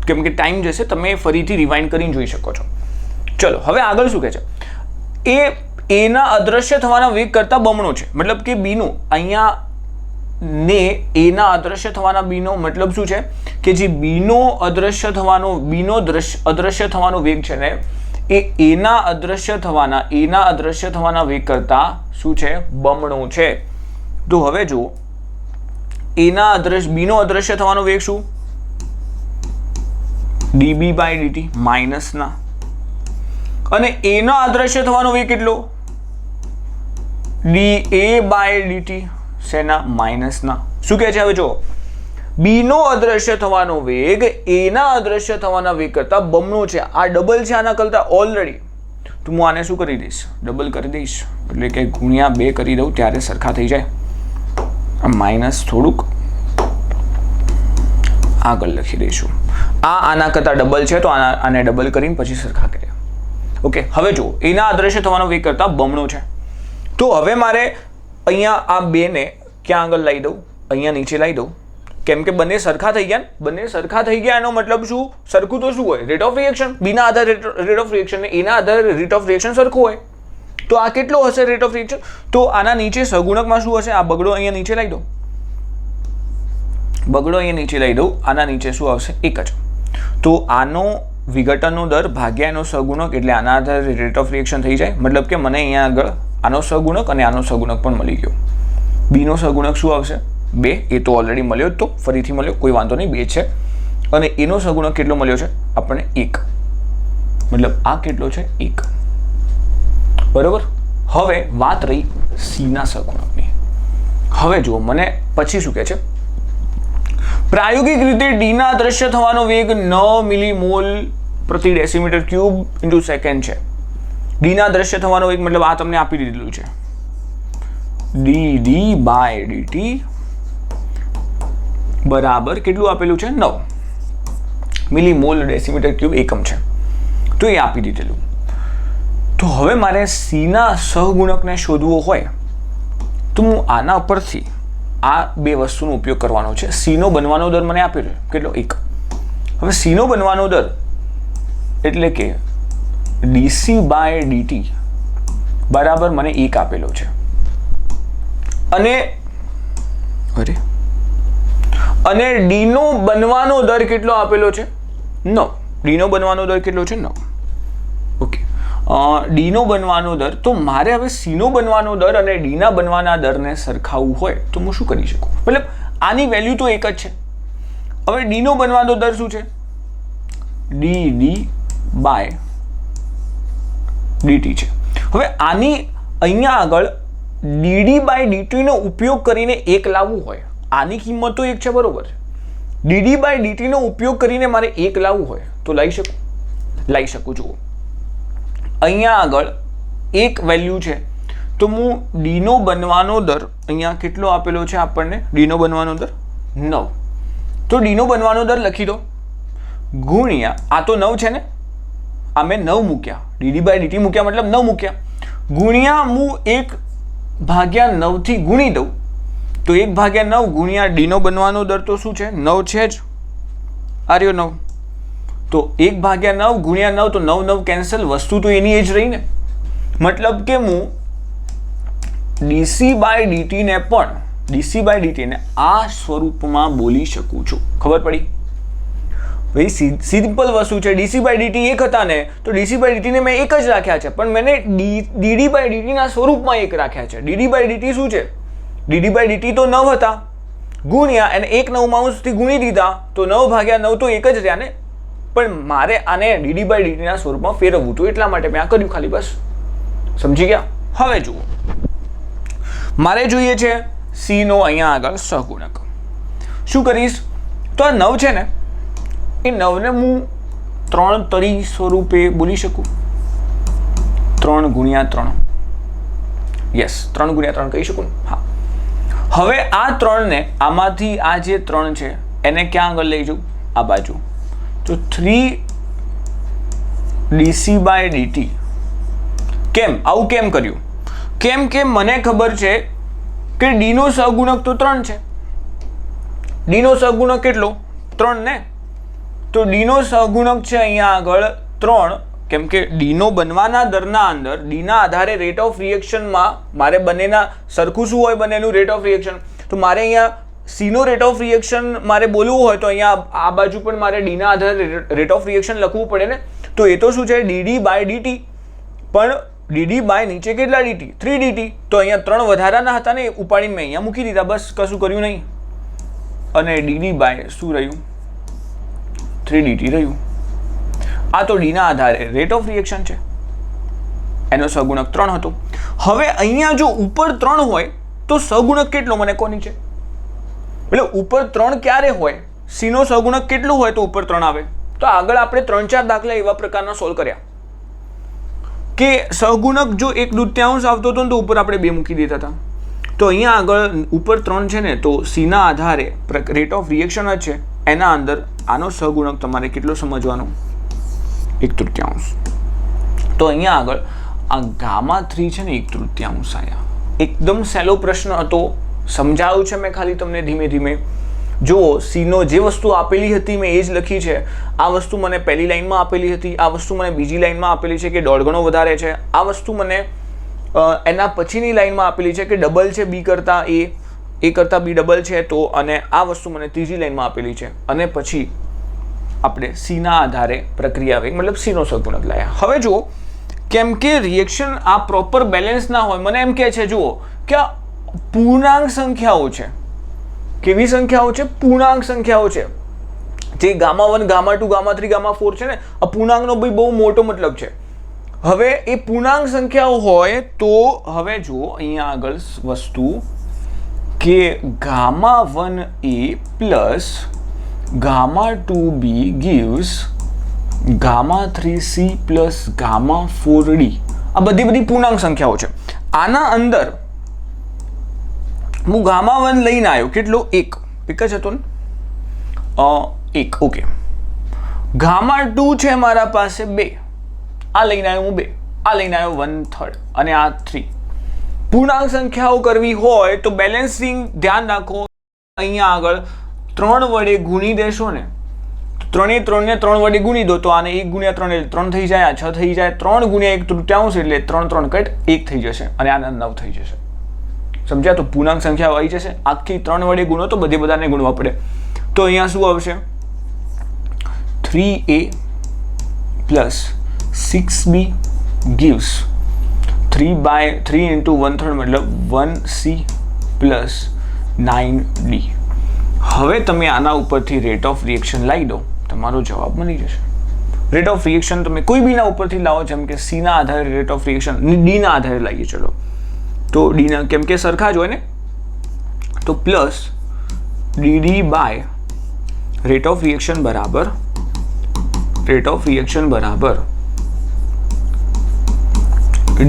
કેમ કે ટાઈમ જશે, તમે ફરીથી રિવાઇન્ડ કરીને જોઈ શકો છો. ચલો હવે આગળ શું કહે છે? એ એના અદ્રશ્ય થવાના વેગ કરતાં બમણો છે. મતલબ કે બીનું અહીંયા ને એના અદ્રશ્ય થવાના બીનો મતલબ શું છે કે જે બીનો અદ્રશ્ય થવાનો વેગ છે ને એ એના અદ્રશ્ય થવાના વેગ કરતાં શું છે? બમણો છે. તો હવે જુઓ, બીનો અદ્રશ્ય થવાનો વેગ શું? dB/dt માઇનસના, અને એનો અદ્રશ્ય થવાનો વેગ કેટલો? dA/dt શેના? માઇનસના. શું કહે છે? હવે જો, બીનો અદ્રશ્ય થવાનો વેગ એના અદ્રશ્ય થવાના વેગ કરતા બમણો છે. આ ડબલ છે આના કરતા ઓલરેડી. તો હું આને શું કરી દઈશ? ડબલ કરી દઈશ, એટલે કે ગુણ્યા 2 કરી દઉં, ત્યારે સરખા થઈ જાય. આ માઇનસ થોડુંક આગળ લખી દઈશું. આના કરતાં ડબલ છે તો આને ડબલ કરીને પછી સરખા કર્યા. ઓકે, હવે જુઓ, એના અદ્રશ્ય થવાનો વેગ કરતાં બમણો છે. તો હવે મારે અહીંયા આ 2ને ક્યાં આગળ લાવી દઉં? અહીંયા નીચે લાવી દઉં, કેમ કે બંને સરખા થઈ ગયા. બંને સરખા થઈ ગયા એનો મતલબ શું? સરખું તો શું હોય? Rate of reaction. બીના આધારે રેટ ઓફ રિએક્શન ને એના આધારે રેટ ઓફ રિએક્શન સરખું હોય. તો આ કેટલો હશે રેટ ઓફ રિએક્શન? તો આના નીચે સહગુણકમાં શું હશે? આ બગડો અહીંયા નીચે લાવી દો, આના નીચે શું આવશે? 1 જ. તો આનો વિઘટનનો દર ભાગ્યા એનો સહગુણક, એટલે આના આધારે રેટ ઓફ રિએક્શન થઈ જાય. મતલબ કે મને અહીંયા આગળ આનો સહગુણક અને આનો સહગુણક પણ મળી ગયો. બીનો સહગુણક શું આવશે? 2. એ તો ઓલરેડી મળ્યો જ, તો ફરીથી મળ્યો, કોઈ વાંધો નહીં, 2 છે. અને એનો સહગુણક કેટલો મળ્યો છે આપણને? 1. મતલબ આ કેટલો છે? 1. બરોબર. હવે વાત રહી સીના સહગુણકની. હવે જુઓ, મને પછી શું કહે છે? પ્રાયોગિક રીતે ડીના અદ્રશ્ય થવાનો વેગ 9 મિલીમોલ પ્રતિ ડેસીમીટર ક્યુબ ઇન્ટુ સેકન્ડ છે. ડીના અદ્રશ્ય થવાનો વેગ મતલબ આ તમને આપી દીધેલું છે, dD/dt બરાબર કેટલું આપેલું છે? 9 મિલીમોલ ડેસીમીટર ક્યુબ એકમ છે. તો એ આપી દીધેલું. તો હવે મારે સીના સહગુણકને શોધવો હોય તો હું આના પરથી આ 2 વસ્તુનો ઉપયોગ કરવાનો છે. સીનો બનવાનો દર મને આપેલો કેટલો? 1. હવે સીનો બનવાનો દર એટલે કે dC/dt બરાબર મને 1 આપેલો છે. અને ડીનો બનવાનો દર કેટલો આપેલો છે? 9. ડીનો બનવાનો દર કેટલો છે? 9. ઓકે, ડીનો બનવાનો દર. તો મારે હવે સીનો બનવાનો દર અને ડીના બનવાના દરને સરખાવવું હોય તો હું શું કરી શકું? મતલબ આની વેલ્યુ તો એક જ છે. હવે ડીનો બનવાનો દર શું છે? dD/dt છે. હવે આની અહીંયા આગળ dD/dt નો ઉપયોગ કરીને 1 લાવવું હોય, આની કિંમત તો 1 છે, બરોબર છે. dD/dt નો ઉપયોગ કરીને મારે 1 લાવવું હોય તો લાવી શકું. જુઓ, અહીંયા આગળ 1 વેલ્યુ છે, તો હું ડીનો બનવાનો દર અહીંયા કેટલો આપેલો છે આપણને? ડીનો બનવાનો દર 9. તો ડીનો બનવાનો દર લખી દો, ગુણ્યા આ તો 9 છે ને, આ મેં 9 મૂક્યા, dD/dt મૂક્યા મતલબ 9 મૂક્યા, ગુણ્યા હું 1/9 થી ગુણી દઉં તો 1/9 ગુણ્યા ડીનો બનવાનો દર તો શું છે? 9 છે જ. આ રહ્યો 9. તો 1/9 ગુણ્યા 9 તો 9 9 કેન્સલ, વસ્તુ તો એની એ જ રહી ને. મતલબ કે હું dc/dt ને પણ dc/dt ને આ સ્વરૂપમાં બોલી શકું છું. ખબર પડી? ભાઈ સિમ્પલ વસ્તુ છે. dc/dt એક હતા ને તો dc/dt ને મેં એક જ રાખ્યા છે, પણ મેં dd/dt ના સ્વરૂપમાં એક રાખ્યા છે. dd/dt શું છે? dd/dt તો 9 હતા ગુણ્યા અને 1 9 થી ગુણી દીધા તો 9/9 તો એક જ રહ્યા ને. પણ મારે આને dd/dt ના સ્વરૂપમાં ફેરવવું હતું, એટલા માટે મેં આ કર્યું ખાલી. બસ સમજી ગયા? હવે જુઓ, મારે જોઈએ છે c નો અહીંયા આગળ સહગુણક. શું કરીશ? તો આ 9 છે ને, એ 9 ને હું 3 તરી સ્વરૂપે બોલી શકું. 3 ગુણ્યા 3, યસ 3 ગુણ્યા 3 કહી શકું. હા, હવે આ 3 ને આમાંથી આ જે 3 છે એને ક્યાં આગળ લઈ જાઉં? આ બાજુ. તો 3 dc/dt. કેમ આવું કેમ કર્યું? કેમ કે મને ખબર છે કે d નો સહગુણક તો 3 છે. d નો સહગુણક કેટલો? 3 ને. તો d નો સહગુણક છે અહીંયા આગળ 3. કેમ કે d નો બનવાના દરના અંદર d ના આધારે રેટ ઓફ રિએક્શનમાં મારે બંનેના સરખું શું હોય? બંનેનું રેટ ઓફ રિએક્શન. તો મારે અહીંયા c નો રેટ ઓફ રિએક્શન મારે બોલવું હોય તો અહીંયા આ બાજુ પણ મારે d ના આધારે રેટ ઓફ રિએક્શન લખવું પડે ને. તો એ તો શું છે? dd/dt. પણ dd બાય નીચે કેટલા dt? 3 dt. તો અહીંયા 3 વધારાના હતા ને, ઉપાડીને મેં અહીંયા મૂકી દીધા. બસ કશું કર્યું નહીં. અને dd બાય શું રહ્યું? 3 dt રહ્યું. આ તો d ના આધારે રેટ ઓફ રિએક્શન છે, એનો સહગુણક 3 હતો. હવે અહીંયા જો ઉપર 3 હોય તો સહગુણક કેટલો મને કોની છે? એટલે ઉપર 3 ક્યારે હોય? c નો સહગુણક કેટલું હોય તો ઉપર 3 આવે? તો આગળ આપણે 3-4 દાખલા એવા પ્રકારના સોલ્વ કર્યા કે સહગુણક જો 1/2 આવતો હતો તો ઉપર આપણે 2 મૂકી દેતા હતા. તો અહીંયા આગળ ઉપર 3 છે ને, તો c ના આધારે રેટ ઓફ રિએક્શન જ છે, એના અંદર આનો સહગુણક તમારે કેટલો સમજવાનો? 1/3. તો અહીંયા આગળ આ γ3 છે ને 1/3 આયા. એકદમ સહેલો પ્રશ્ન હતો, સમજાવું છે મેં ખાલી તમને ધીમે ધીમે. જુઓ, c નો જે વસ્તુ આપેલી હતી મેં એ જ લખી છે. આ વસ્તુ મને પહેલી લાઈનમાં આપેલી હતી, આ વસ્તુ મને બીજી લાઈનમાં આપેલી છે કે 1.5 ગણો વધારે છે. આ વસ્તુ મને એના પછીની લાઈનમાં આપેલી છે કે ડબલ છે b કરતા a કરતા b ડબલ છે. તો અને આ વસ્તુ મને ત્રીજી લાઈનમાં આપેલી છે. અને પછી આપણે c ના આધારે પ્રક્રિયા વેગ મતલબ c નો સહગુણક લાયા. હવે જુઓ, કેમ કે રિએક્શન આ પ્રોપર બેલેન્સ ના હોય, મને એમ કહે છે જુઓ કે આ પૂર્ણાંક સંખ્યાઓ છે. કેવી સંખ્યાઓ છે? પૂર્ણાંક સંખ્યાઓ છે. જે γ1 γ2 γ3 γ4 છે ને, આ પૂર્ણાંકનો ભાઈ બહુ મોટો મતલબ છે. હવે એ પૂર્ણાંક સંખ્યાઓ હોય તો હવે જુઓ અહીંયા આગળ વસ્તુ કે γ1a plus γ2b gives γ3c plus γ4d. આ બધી પૂર્ણાંક સંખ્યાઓ છે. આના અંદર હું γ1 લઈને આવ્યો, કેટલો? 1 જ હતો ને, 1. ઓકે. γ2 છે મારા પાસે 2, આ લઈને આવ્યો હું 2, આ લઈને આવ્યો 1/3 અને આ 3. પૂર્ણાંક સંખ્યાઓ કરવી હોય તો બેલેન્સિંગ ધ્યાન રાખો. અહીંયા આગળ 3 વડે ગુણી દેશો ને, 3 ને 3 વડે ગુણી દો તો આને 1 ગુણ્યા 3 એટલે 3 થઈ જાય, આ 6 થઈ જાય. 3 ગુણ્યા 1/3 એટલે 3 કટ 1 થઈ જશે અને આના 9 થઈ જશે. સમજ્યા? તો પૂર્ણાંક સંખ્યા આવી જશે. આખી 3 વડે ગુણો તો બધાને ગુણવા પડે. તો અહીંયા શું આવશે? 3a plus 6b gives 3 into 1/3 મતલબ 1c પ્લસ 9d. હવે તમે આના ઉપરથી રેટ ઓફ રિએક્શન લાવી દો, તમારો જવાબ મળી જશે. રેટ ઓફ રિએક્શન તમે કોઈ બીના ઉપરથી લાવો, જેમ કે c ના આધારે રેટ ઓફ રિએક્શન d ના આધારે લાવીએ. ચલો, તો d ના કેમ કે સરખા જ હોય ને, તો plus dd by rate of reaction બરાબર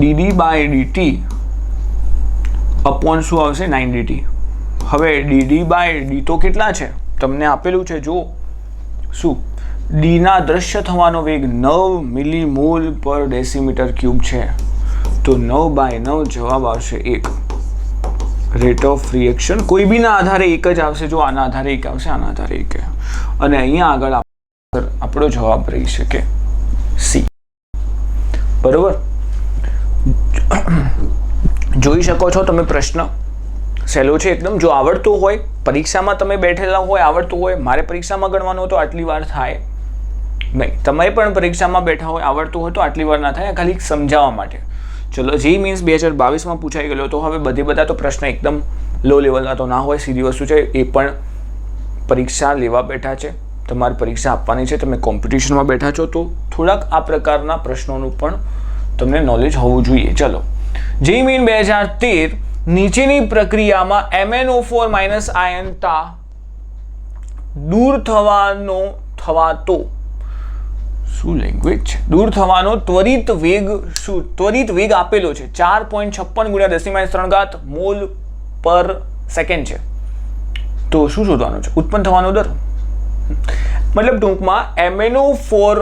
dd બાય dt અપોન શું આવશે? 9dt. હવે dd બાય d તો કેટલા છે તમને આપેલું છે. જો શું d ના દ્રશ્ય થવાનો વેગ 9 મિલીમોલ પર ડેસીમીટર ક્યુબ છે. તો 9/9 જવાબ આવશે 1. રેટ ઓફ રિએક્શન કોઈ બીના આધારે 1 જ આવશે. જો આના આધારે 1 આવશે, આના આધારે 1. અને અહીંયા આગળ આપણો જવાબ રહી શકે સી. બરોબર, જોઈ શકો છો તમે પ્રશ્ન સહેલો છે એકદમ. જો આવડતું હોય, પરીક્ષામાં તમે બેઠેલા હોય, આવડતું હોય, મારે પરીક્ષામાં ગણવાનું તો આટલી વાર થાય નહીં, તમે પણ પરીક્ષામાં બેઠા હોય, આવડતું હોય તો આટલી વાર ના થાય, ખાલી સમજાવવા માટે. ચલો, જે મીન્સ 2022માં પૂછાઈ ગયેલો તો હવે બધા તો પ્રશ્ન એકદમ લો લેવલના તો ના હોય, સીધી વસ્તુ છે. એ પણ પરીક્ષા લેવા બેઠા છે, તમારે પરીક્ષા આપવાની છે, તમે કોમ્પિટિશનમાં બેઠા છો, તો થોડાક આ પ્રકારના પ્રશ્નોનું પણ તમને નોલેજ હોવું જોઈએ. ચલો, જે મીન 2013 નીચેની પ્રક્રિયામાં MnO4 - આયન દૂર થવાતો શું લેંગ્વેજ છે, દૂર થવાનો ત્વરિત વેગ શું? ત્વરિત વેગ આપેલો છે 4.56 × 10⁻³ મોલ પર સેકન્ડ છે. તો શું શોધવાનું છે? ઉત્પન્ન થવાનો દર. મતલબ ટૂંકમાં MnO4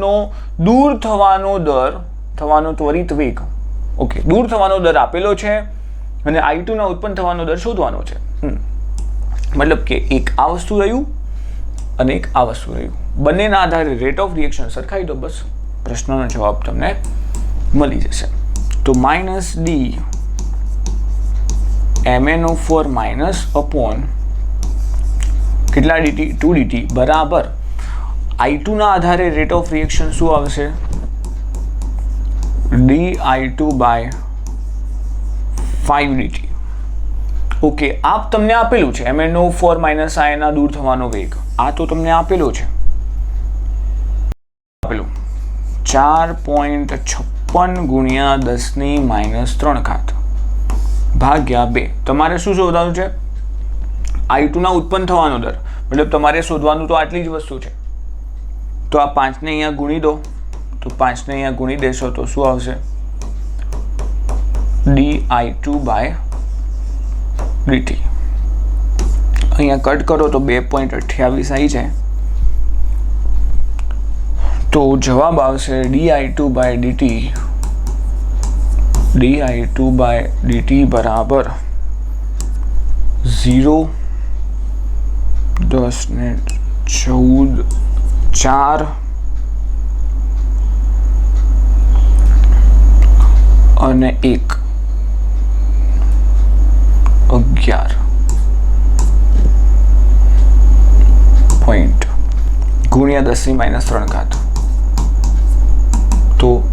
નો દૂર થવાનો દર, થવાનો ત્વરિત વેગ. ઓકે, દૂર થવાનો દર આપેલો છે અને I2 ના ઉત્પન્ન થવાનો દર શોધવાનો છે. મતલબ કે એક આ વસ્તુ રહ્યું અને એક આ વસ્તુ રહ્યું, બંનેના આધારે રેટ ઓફ રિએક્શન સરખાઈ દો, બસ પ્રશ્નનો જવાબ તમને મળી જશે. તો -D MnO4 અપોન કેટલા dt 2 dt બરાબર I2 ના આધારે રેટ ઓફ રિએક્શન શું આવશે? di2/5 dt. ઓકે, આપ તમને આપેલું છે MnO4 - આયનના દૂર થવાનો વેગ, આ તો તમને આપેલો છે, આપેલું 4.56 × 10⁻³ ભાગ્યા 2. તમારે શું શોધવાનું છે? I2 ના ઉત્પન્ન થવાનો દર. મતલબ તમારે શોધવાનું તો આટલી જ વસ્તુ છે. તો આ 5 ને અહીંયા ગુણી દો, તો 5 ને અહીંયા ગુણી દેશો તો શું આવશે? di2/dt. અહીંયા કટ કરો તો 2.28 આવી જાય, તો જવાબ આવશે di2/dt બરાબર 0, 10 ને 14, 4 અને 1, 11 પોઈન્ટ ગુણ્યા 10⁻³ તો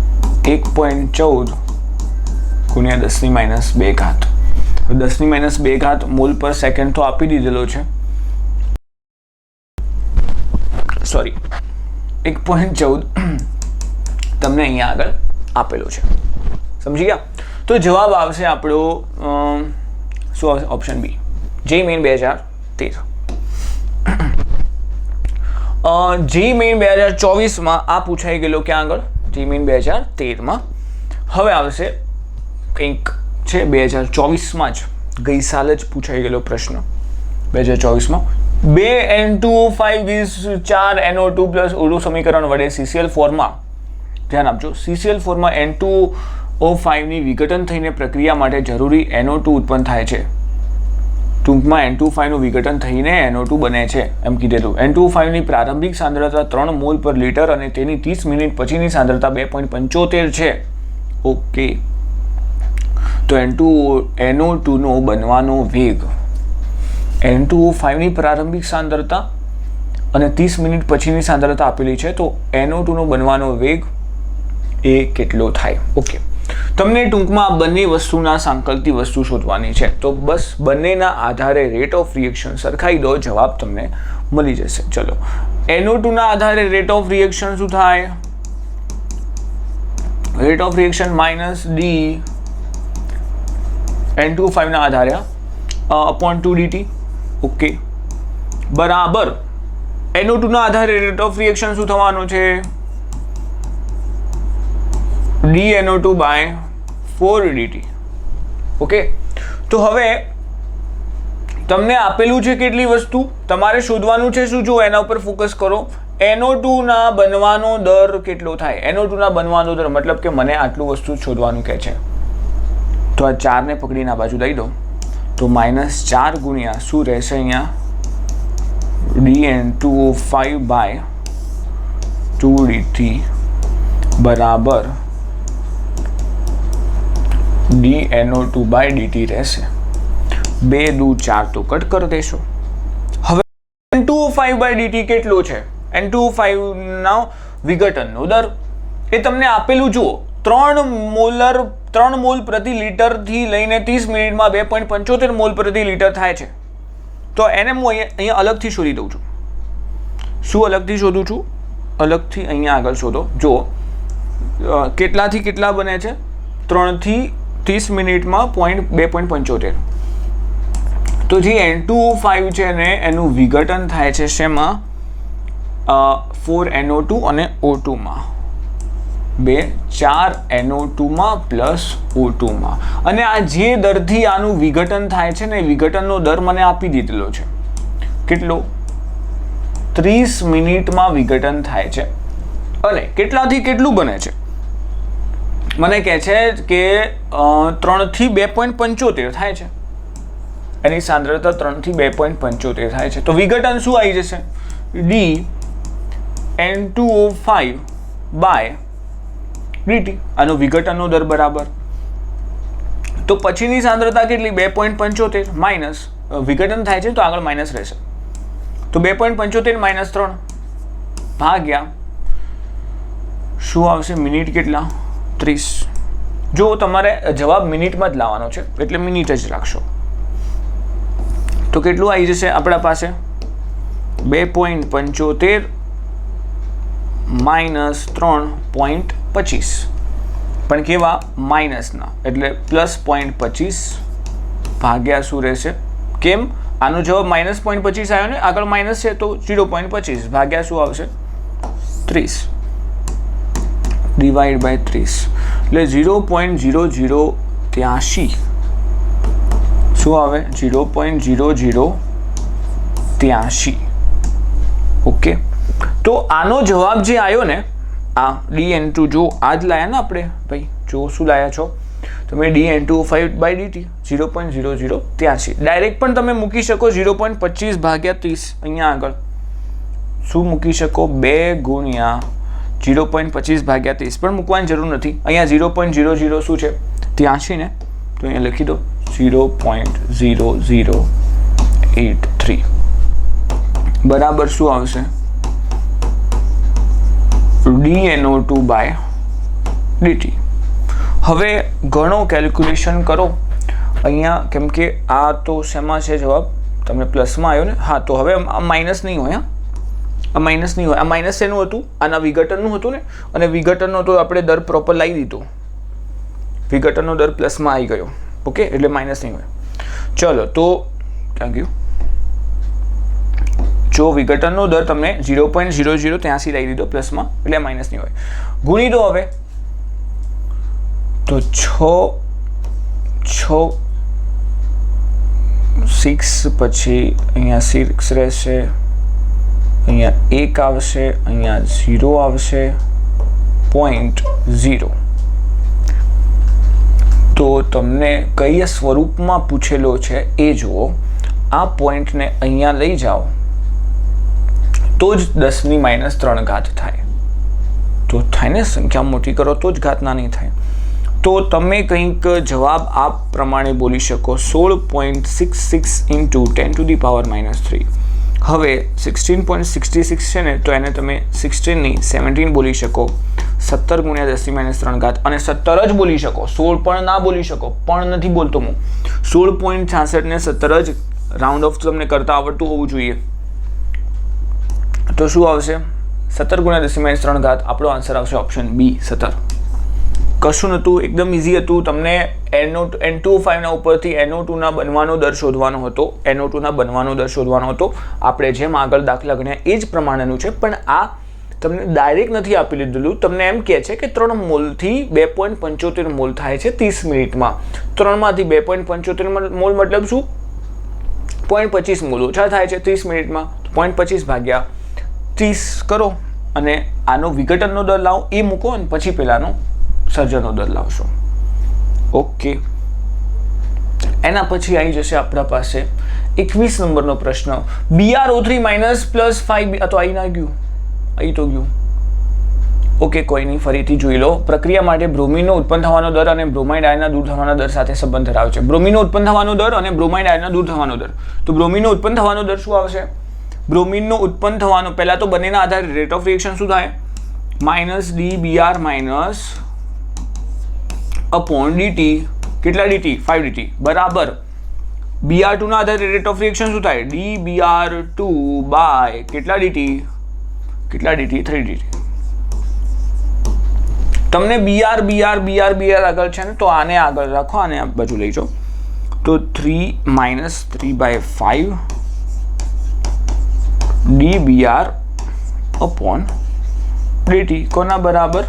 1.14 ગુણ્યા 10⁻². 10⁻² મોલ પર સેકન્ડ તો આપી દીધેલો છે, સોરી 1.14 તમને અહીંયા આગળ આપેલો છે. સમજી ગયા? તો જવાબ આવશે આપણો શું આવશે? ઓપ્શન બી, જે મેઇન 2013. જે મેઇન 2024માં આ પૂછાઈ ગયેલો ક્યાં આગળ? જે મેઇન 2013માં. હવે આવશે કંઈક છે 2024માં જ, ગઈ સાલ જ પૂછાઈ ગયેલો પ્રશ્ન 2024માં. 2N2O5 = 4NO2 + ઓલું સમીકરણ વડે CCl4માં, ધ્યાન આપજો, CCl4માં N2O5 ની વિઘટન થઈને પ્રક્રિયા માટે જરૂરી NO2 ઉત્પન્ન થાય છે. ટૂંકમાં N2O5 નું વિઘટન થઈને NO2 બને છે એમ કીધેલું. N2O5 ની પ્રારંભિક સાંદ્રતા 3 મોલ પર લિટર અને તેની 30 મિનિટ પછીની સાંદ્રતા 2.75 છે. ઓકે, તો NO2 નો બનવાનો વેગ, N2O5 ની પ્રારંભિક સાંદ્રતા અને 30 મિનિટ પછીની સાંદ્રતા આપેલી છે, તો NO2 નો બનવાનો વેગ એ કેટલો થાય? ઓકે, તમને ટૂંકમાં બંને વસ્તુના સાંકળતી વસ્તુ શોધવાની છે, તો બસ બંનેના આધારે રેટ ઓફ રિએક્શન સરખાઈ દો, જવાબ તમને મળી જશે. ચલો, NO2 ના આધારે રેટ ઓફ રિએક્શન શું થાય? Rate of reaction -D N2O5 ના આધારે અપોન 2 dt. ઓકે, બરાબર NO2 ના આધારે રેટ ઓફ રિએક્શન શું થવાનું છે? dNO2/4 dt. ઓકે, તો હવે તમને આપેલું છે કેટલી વસ્તુ, તમારે શોધવાનું છે શું? જો એના ઉપર ફોકસ કરો. NO2 ના બનવાનો દર કેટલો થાય? NO2 ના બનવાનો દર મતલબ કે મને આટલું વસ્તુ શોધવાનું કહે છે, તો આ 4 ને પકડીને આ બાજુ દઈ દો, તો -4 ગુણ્યા શું રહેશે અહીંયા? dN2O5 બાય 2 dt બરાબર dNO2 બાય dt રહેશે. 2 દુ 4 તો કટ કરી દેશો. હવે N2O5 બાય dt કેટલો છે? N2O5 ના વિઘટનનો દર એ તમને આપેલું જુઓ 3 મોલ પ્રતિ લિટર થી લઈને 30 મિનિટમાં 2.75 મોલ પ્રતિ લિટર થાય છે. તો એને હું અહીંયા અલગથી શોધી દઉં છું. શું અલગથી શોધું છું? અલગથી અહીંયા આગળ શોધો. જો કેટલાથી કેટલા બને છે? 3 થી 30 મિનિટમાં 2.75. તો જે N2O5 છે ને એનું વિઘટન થાય છે શેમાં? 4NO2 અને O2 માં. 4 NO2 માં પ્લસ O2 માં. અને આ જે દરથી આનું વિઘટન થાય છે ને એ વિઘટનનો દર મને આપી દીધેલો છે. કેટલો? 30 મિનિટમાં વિઘટન થાય છે. અને કેટલાથી કેટલું બને છે? મને કહે છે કે 3 થી 2.75 થાય છે. એની સાંદ્રતા 3 થી 2.75 થાય છે. તો વિઘટન શું આવી જશે? d N2O5 by dt. આનો વિઘટનનો દર બરાબર. તો પછીની સાંદ્રતા કેટલી? 2.75 માઇનસ વિઘટન થાય છે તો આગળ માઇનસ રહેશે. તો 2.75 માઇનસ 3 ભાગ્યા શું આવશે? મિનિટ કેટલા? 30. જો તમારે જવાબ મિનિટમાં જ લાવવાનો છે એટલે મિનિટ જ રાખશો. તો કેટલું આવી જશે આપણા પાસે? 2.75 માઇનસ 3.25. પણ કેવા? માઇનસના, એટલે પ્લસ 0.25 ભાગ્યા શું રહેશે? કેમ? આનો જવાબ માઇનસ 0.25 આવ્યો ને, આગળ માઇનસ છે તો 0.25 ભાગ્યા શું આવશે? 30 ડિવાઈડ બાય 30 એટલે 0.0083 શું આવે? 0.0083. ઓકે. તો આનો જવાબ જે આવ્યો ને આ dN2, જો આ જ લાયા ને આપણે ભાઈ, જો શું લાયા છો તમે? dN2O5 by dt 0.0083. ડાયરેક્ટ પણ તમે મૂકી શકો 0.25 ભાગ્યા 30. અહીંયા આગળ શું મૂકી શકો? 2 ગુણ્યા 0.25 ભાગ્યા 30 પણ મૂકવાની જરૂર નથી. અહીંયા 0.00 શું છે? 83 ને, તો અહીંયા લખી દો 0.0083 બરાબર શું આવશે? dNO2 by dt. હવે ઘણો કેલ્ક્યુલેશન કરો અહીંયા, કેમ કે આ તો શેમાં છે જવાબ? તમને પ્લસમાં આવ્યો ને? હા, તો હવે આ માઇનસ નહીં હોય. આ માઇનસ નહીં હોય. આ માઇનસ શેનું હતું? આના વિઘટનનું હતું ને. અને વિઘટનનો તો આપણે દર પ્રોપર લાવી દીધો. વિઘટનનો દર પ્લસમાં આવી ગયો. ઓકે, એટલે માઇનસ નહીં હોય. ચલો તો થેન્ક યુ. જો વિઘટનનો દર તમને 0.0083 લઈ દીધો પ્લસમાં, એટલે માઇનસ નહીં હોય. ગુણી દો હવે. તો 6 પછી અહીંયા 6 રહેશે, અહીંયા 1 આવશે, અહીંયા 0 આવશે, 0.0. તો તમને કયા સ્વરૂપમાં પૂછેલો છે એ જુઓ. આ પોઈન્ટને અહીંયા લઈ જાઓ તો જ 10⁻³ થાય. તો થાય ને, સંખ્યા મોટી કરો તો જ ઘાત નાની થાય. તો તમે કંઈક જવાબ આ પ્રમાણે બોલી શકો 16.66 × 10⁻³ હવે 16.66 છે ને, તો એને તમે 16 નહીં 17 બોલી શકો. 17 × 10⁻³ અને 17 જ બોલી શકો. 16 પણ ના બોલી શકો, પણ નથી બોલતો હું. 16.66 ને 17 જ રાઉન્ડ ઓફ તમને કરતા આવડતું હોવું જોઈએ. તો શું આવશે? 17 × 10⁻³ આપણો આન્સર આવશે ઓપ્શન બી 17. કશું નહોતું, એકદમ ઇઝી હતું. તમને N2O5 ના ઉપરથી NO2 ના બનવાનો દર શોધવાનો હતો. NO2 ના બનવાનો દર શોધવાનો હતો. આપણે જેમ આગળ દાખલા ગણ્યા એ જ પ્રમાણેનું છે, પણ આ તમને ડાયરેક્ટ નથી આપી લીધેલું. તમને એમ કહે છે કે 3 મોલથી 2.75 મોલ થાય છે 30 મિનિટમાં. 3 માંથી 2.75 મોલ મતલબ શું? 0.25 મોલ ઓછા થાય છે 30 મિનિટમાં. 0.25 ભાગ્યા 30 કરો અને આનો વિઘટનનો દર લાવો, એ મૂકો અને પછી પેલાનો સર્જનનો દર લાવશો. ઓકે, એના પછી આવી જશે આપણા પાસે 21 નંબરનો પ્રશ્ન, BrO3 માઇનસ પ્લસ 5, તો અહીં ના ગયું, અહીં તો ગયું. ઓકે, કોઈ નહીં, ફરીથી જોઈ લો. પ્રક્રિયા માટે બ્રોમિનનો ઉત્પન્ન થવાનો દર અને બ્રોમાઇડ આયનના દૂર થવાના દર સાથે સંબંધ ધરાવે છે. બ્રોમિનનો ઉત્પન્ન થવાનો દર અને બ્રોમાઇડ આયનના દૂર થવાનો દર. તો બ્રોમિનનો ઉત્પન્ન થવાનો દર શું આવશે? બ્રોમિનનો ઉત્પન્ન થવાનો, પહેલા તો બંનેના આધારે રેટ ઓફ રિએક્શન શું થાય? Minus DBr minus upon dt. કેટલા dt? 5 dt બરાબર Br2 ના આધારે રેટ ઓફ રિએક્શન શું થાય? DBr2 બાય કેટલા dt? 3 dt. તમને Br આગળ છે ને, તો આને આગળ રાખો, આને આ બાજુ લઈ જાઓ. તો 3 માઇનસ 3/5 DBr અપોન dt કોના બરાબર?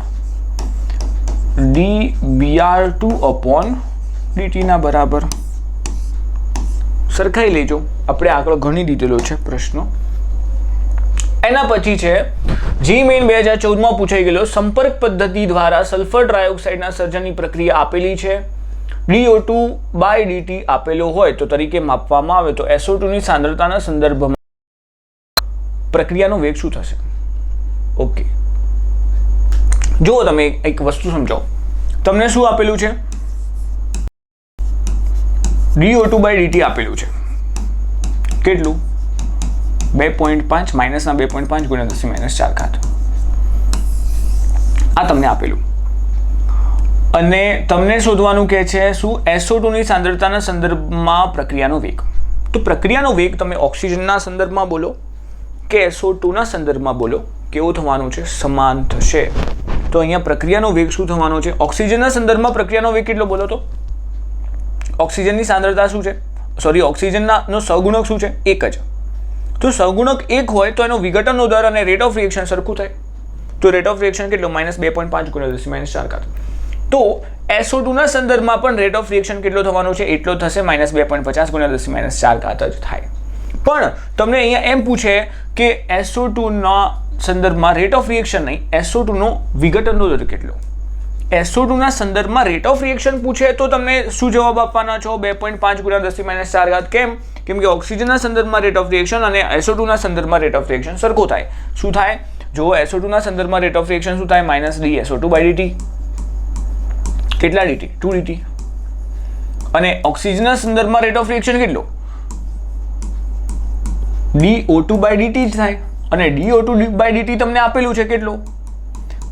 DBr2 અપોન dt ના બરાબર. સરખાઈ લેજો, આપણે આગળ ઘણી ડિટેલો છે પ્રશ્નો. એના પછી છે જી મેઇન 2014માં પૂછાઈ ગયેલો, સંપર્ક પદ્ધતિ દ્વારા સલ્ફર ડાયોક્સાઇડના સર્જનની પ્રક્રિયા આપેલી છે. DO2 બાય dt આપેલો હોય તો તરીકે માપવામાં આવે તો SO2 ની સાંદ્રતાના સંદર્ભમાં પ્રક્રિયાનો વેગ શું થશે? ઓકે, જો તમે એક વસ્તુ સમજો, તમને શું આપેલું છે? DO2 બાય dt આપેલું છે. કેટલું? 2.5 માઇનસના 2.5 ગુણ્યા 10⁻⁴. આ તમને આપેલું. અને તમને શોધવાનું કહે છે શું? SO2 ની સાંદ્રતાના સંદર્ભમાં પ્રક્રિયાનો વેગ. તો પ્રક્રિયાનો વેગ તમે ઓક્સિજનના સંદર્ભમાં બોલો કે SO2 ના સંદર્ભમાં બોલો, કેવો થવાનું છે? સમાન થશે. તો અહીંયા પ્રક્રિયાનો વેગ શું થવાનો છે? ઓક્સિજનના સંદર્ભમાં પ્રક્રિયાનો વેગ કેટલો બોલો તો? ઓક્સિજનની સાંદ્રતા શું છે? ઓક્સિજનનો સહગુણક શું છે? 1 જ. તો સહગુણક 1 હોય તો એનો વિઘટનનો દર અને રેટ ઓફ રિએક્શન સરખું થાય. તો રેટ ઓફ રિએક્શન કેટલો? -2.5 ગુણ્યા 10⁻⁴. તો SO2 ના સંદર્ભમાં પણ રેટ ઓફ રિએક્શન કેટલો થવાનો છે? એટલો થશે, -2.50 ગુણ્યા 10⁻⁴ જ થાય. પણ તમને અહીંયા એમ પૂછે કે SO2 ના સંદર્ભમાં રેટ ઓફ રિએક્શન નહીં, SO2 નો વિઘટનનો દર કેટલો? SO2 ના સંદર્ભમાં રેટ ઓફ રિએક્શન પૂછે તો તમને શું જવાબ આપવાના છો? 2.5 ગુણ્યા 10⁻⁴. કેમ કે ઓક્સિજનના સંદર્ભમાં રેટ ઓફ રિએક્શન અને SO2 ના સંદર્ભમાં રેટ ઓફ રિએક્શન સરખો થાય. શું થાય? જો SO2 ના સંદર્ભમાં રેટ ઓફ રિએક્શન શું થાય? -DSO2 by dt. કેટલા dt? 2 dt. અને ઓક્સિજનના સંદર્ભમાં રેટ ઓફ રિએક્શન કેટલો? DO2 બાય dt જ થાય. અને DO2 બાય dt તમને આપેલું છે કેટલો?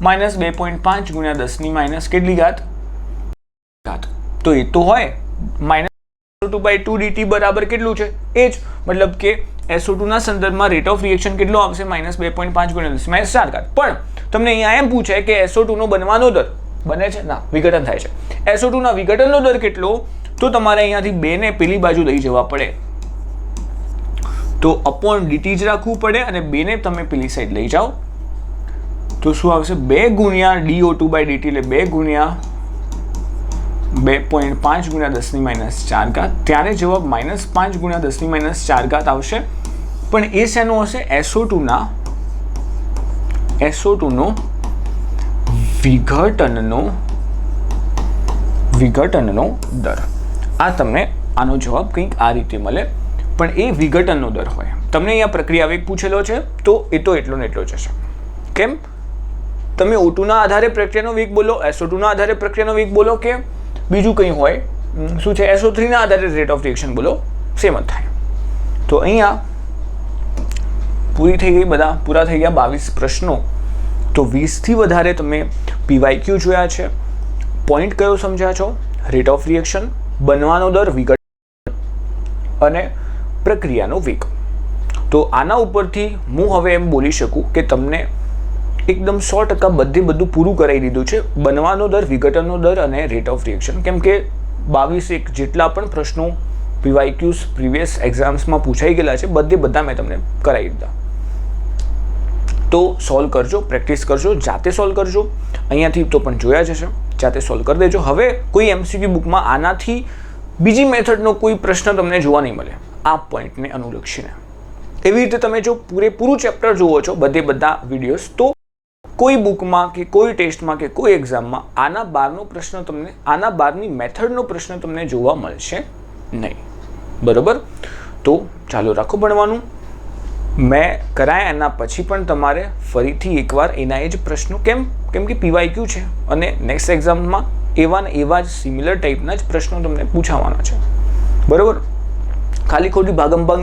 -2.5 ગુણ્યા 10⁻⁻ કેટલી ઘાત? તો એ તો હોય -SO2 બાય 2 dt બરાબર કેટલું છે? એ જ. મતલબ કે SO2 ના સંદર્ભમાં રેટ ઓફ રિએક્શન કેટલો આવશે? -2.5 ગુણ્યા 10⁻⁴. પણ તમને અહીંયા એમ પૂછે કે SO2 નો બનવાનો દર બને છે? ના, વિઘટન થાય છે. SO2 ના વિઘટનનો દર કેટલો? તો તમારે અહીંયાથી 2 ને પેલી બાજુ લઈ જવા પડે. તો અપોન dt જ રાખવું પડે અને 2 ને તમે પેલી સાઈડ લઈ જાઓ તો શું આવશે? 2 ગુણ્યા DO2 બાય dt એટલે 2 ગુણ્યા 2.5 ગુણ્યા 10⁻⁴. ત્યારે જવાબ -5 ગુણ્યા 10⁻⁴ આવશે. પણ એ શેનો હશે? SO2 નો વિઘટનનો દર. આ તમને આનો જવાબ કંઈક આ રીતે મળે. પણ એ વિઘટનનો દર હોય. તમને અહીંયા પ્રક્રિયા વેગ પૂછેલો છે તો એ તો એટલો ને એટલો જ હશે. કેમ? તમે O2 ના આધારે પ્રક્રિયાનો વેગ બોલો, SO2 ના આધારે પ્રક્રિયાનો વેગ બોલો કે બીજું કંઈ હોય, શું છે, SO3 ના આધારે રેટ ઓફ રિએક્શન બોલો, સેમ જ થાય. તો અહીંયા પૂરા થઈ ગયા 22 પ્રશ્નો. તો 20 થી વધારે તમે PYQ જોયા છે. પોઈન્ટ કયો સમજ્યા છો? રેટ ઓફ રિએક્શન, બનવાનો દર, વિઘટન અને પ્રક્રિયાનો વેગ. તો આના ઉપરથી હું હવે એમ બોલી શકું કે તમને એકદમ 100% બધું પૂરું કરાવી દીધું છે. બનવાનો દર, વિઘટનનો દર અને રેટ ઓફ રિએક્શન. કેમ કે 22 જેટલા પણ પ્રશ્નો PYQs પ્રીવિયસ એક્ઝામ્સમાં પૂછાઈ ગયેલા છે, બધા મેં તમને કરાવી દીધા. તો સોલ્વ કરજો, પ્રેક્ટિસ કરજો, જાતે સોલ્વ કરજો. અહીંયાથી તો પણ જોયા જ હશે, જાતે સોલ્વ કરી દેજો. હવે કોઈ MCQ બુકમાં આનાથી બીજી મેથડનો કોઈ પ્રશ્ન તમને જોવા નહીં મળે આ પોઈન્ટને અનુલક્ષીને. એવી રીતે તમે જો પૂરેપૂરું ચેપ્ટર જુઓ છો, બધા વિડીયોઝ, તો કોઈ બુકમાં કે કોઈ ટેસ્ટમાં કે કોઈ એક્ઝામમાં આના બારની મેથડનો પ્રશ્ન તમને જોવા મળશે નહીં. બરાબર, તો ચાલો રાખો ભણવાનું. મેં કરાય એના પછી પણ તમારે ફરીથી એકવાર એના એ જ પ્રશ્નો, કેમ કે PYQ છે અને નેક્સ્ટ એક્ઝામમાં એવા જ સિમિલર ટાઈપના જ પ્રશ્નો તમને પૂછાવાના છે. બરાબર, ખાલી ખોટી ભાગમભાગ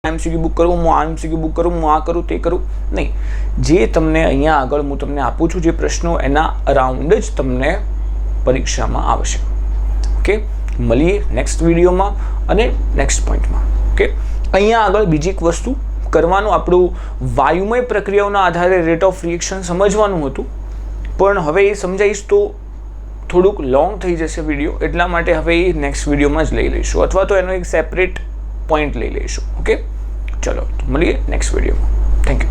MCQ બુક કરું, હું આ MCQ બુક કરું, હું આ કરું, તે કરું નહીં. જે તમને અહીંયા આગળ હું તમને આપું છું જે પ્રશ્નો, એના અરાઉન્ડ જ તમને પરીક્ષામાં આવશે. ઓકે, મળીએ નેક્સ્ટ વિડીયોમાં અને નેક્સ્ટ પોઈન્ટમાં. ઓકે, અહીંયા આગળ બીજી એક વસ્તુ કરવાનું, આપણું વાયુમય પ્રક્રિયાઓના આધારે રેટ ઓફ રિએક્શન સમજવાનું હતું, પણ હવે એ સમજાવીશ તો થોડુંક લોંગ થઈ જશે વિડીયો, એટલા માટે હવે એ નેક્સ્ટ વિડીયોમાં જ લઈ લઈશું, અથવા તો એનો એક સેપરેટ પોઈન્ટ લઈ લઈશું. ઓકે, ચલો મળીએ નેક્સ્ટ વિડીયોમાં. Thank you.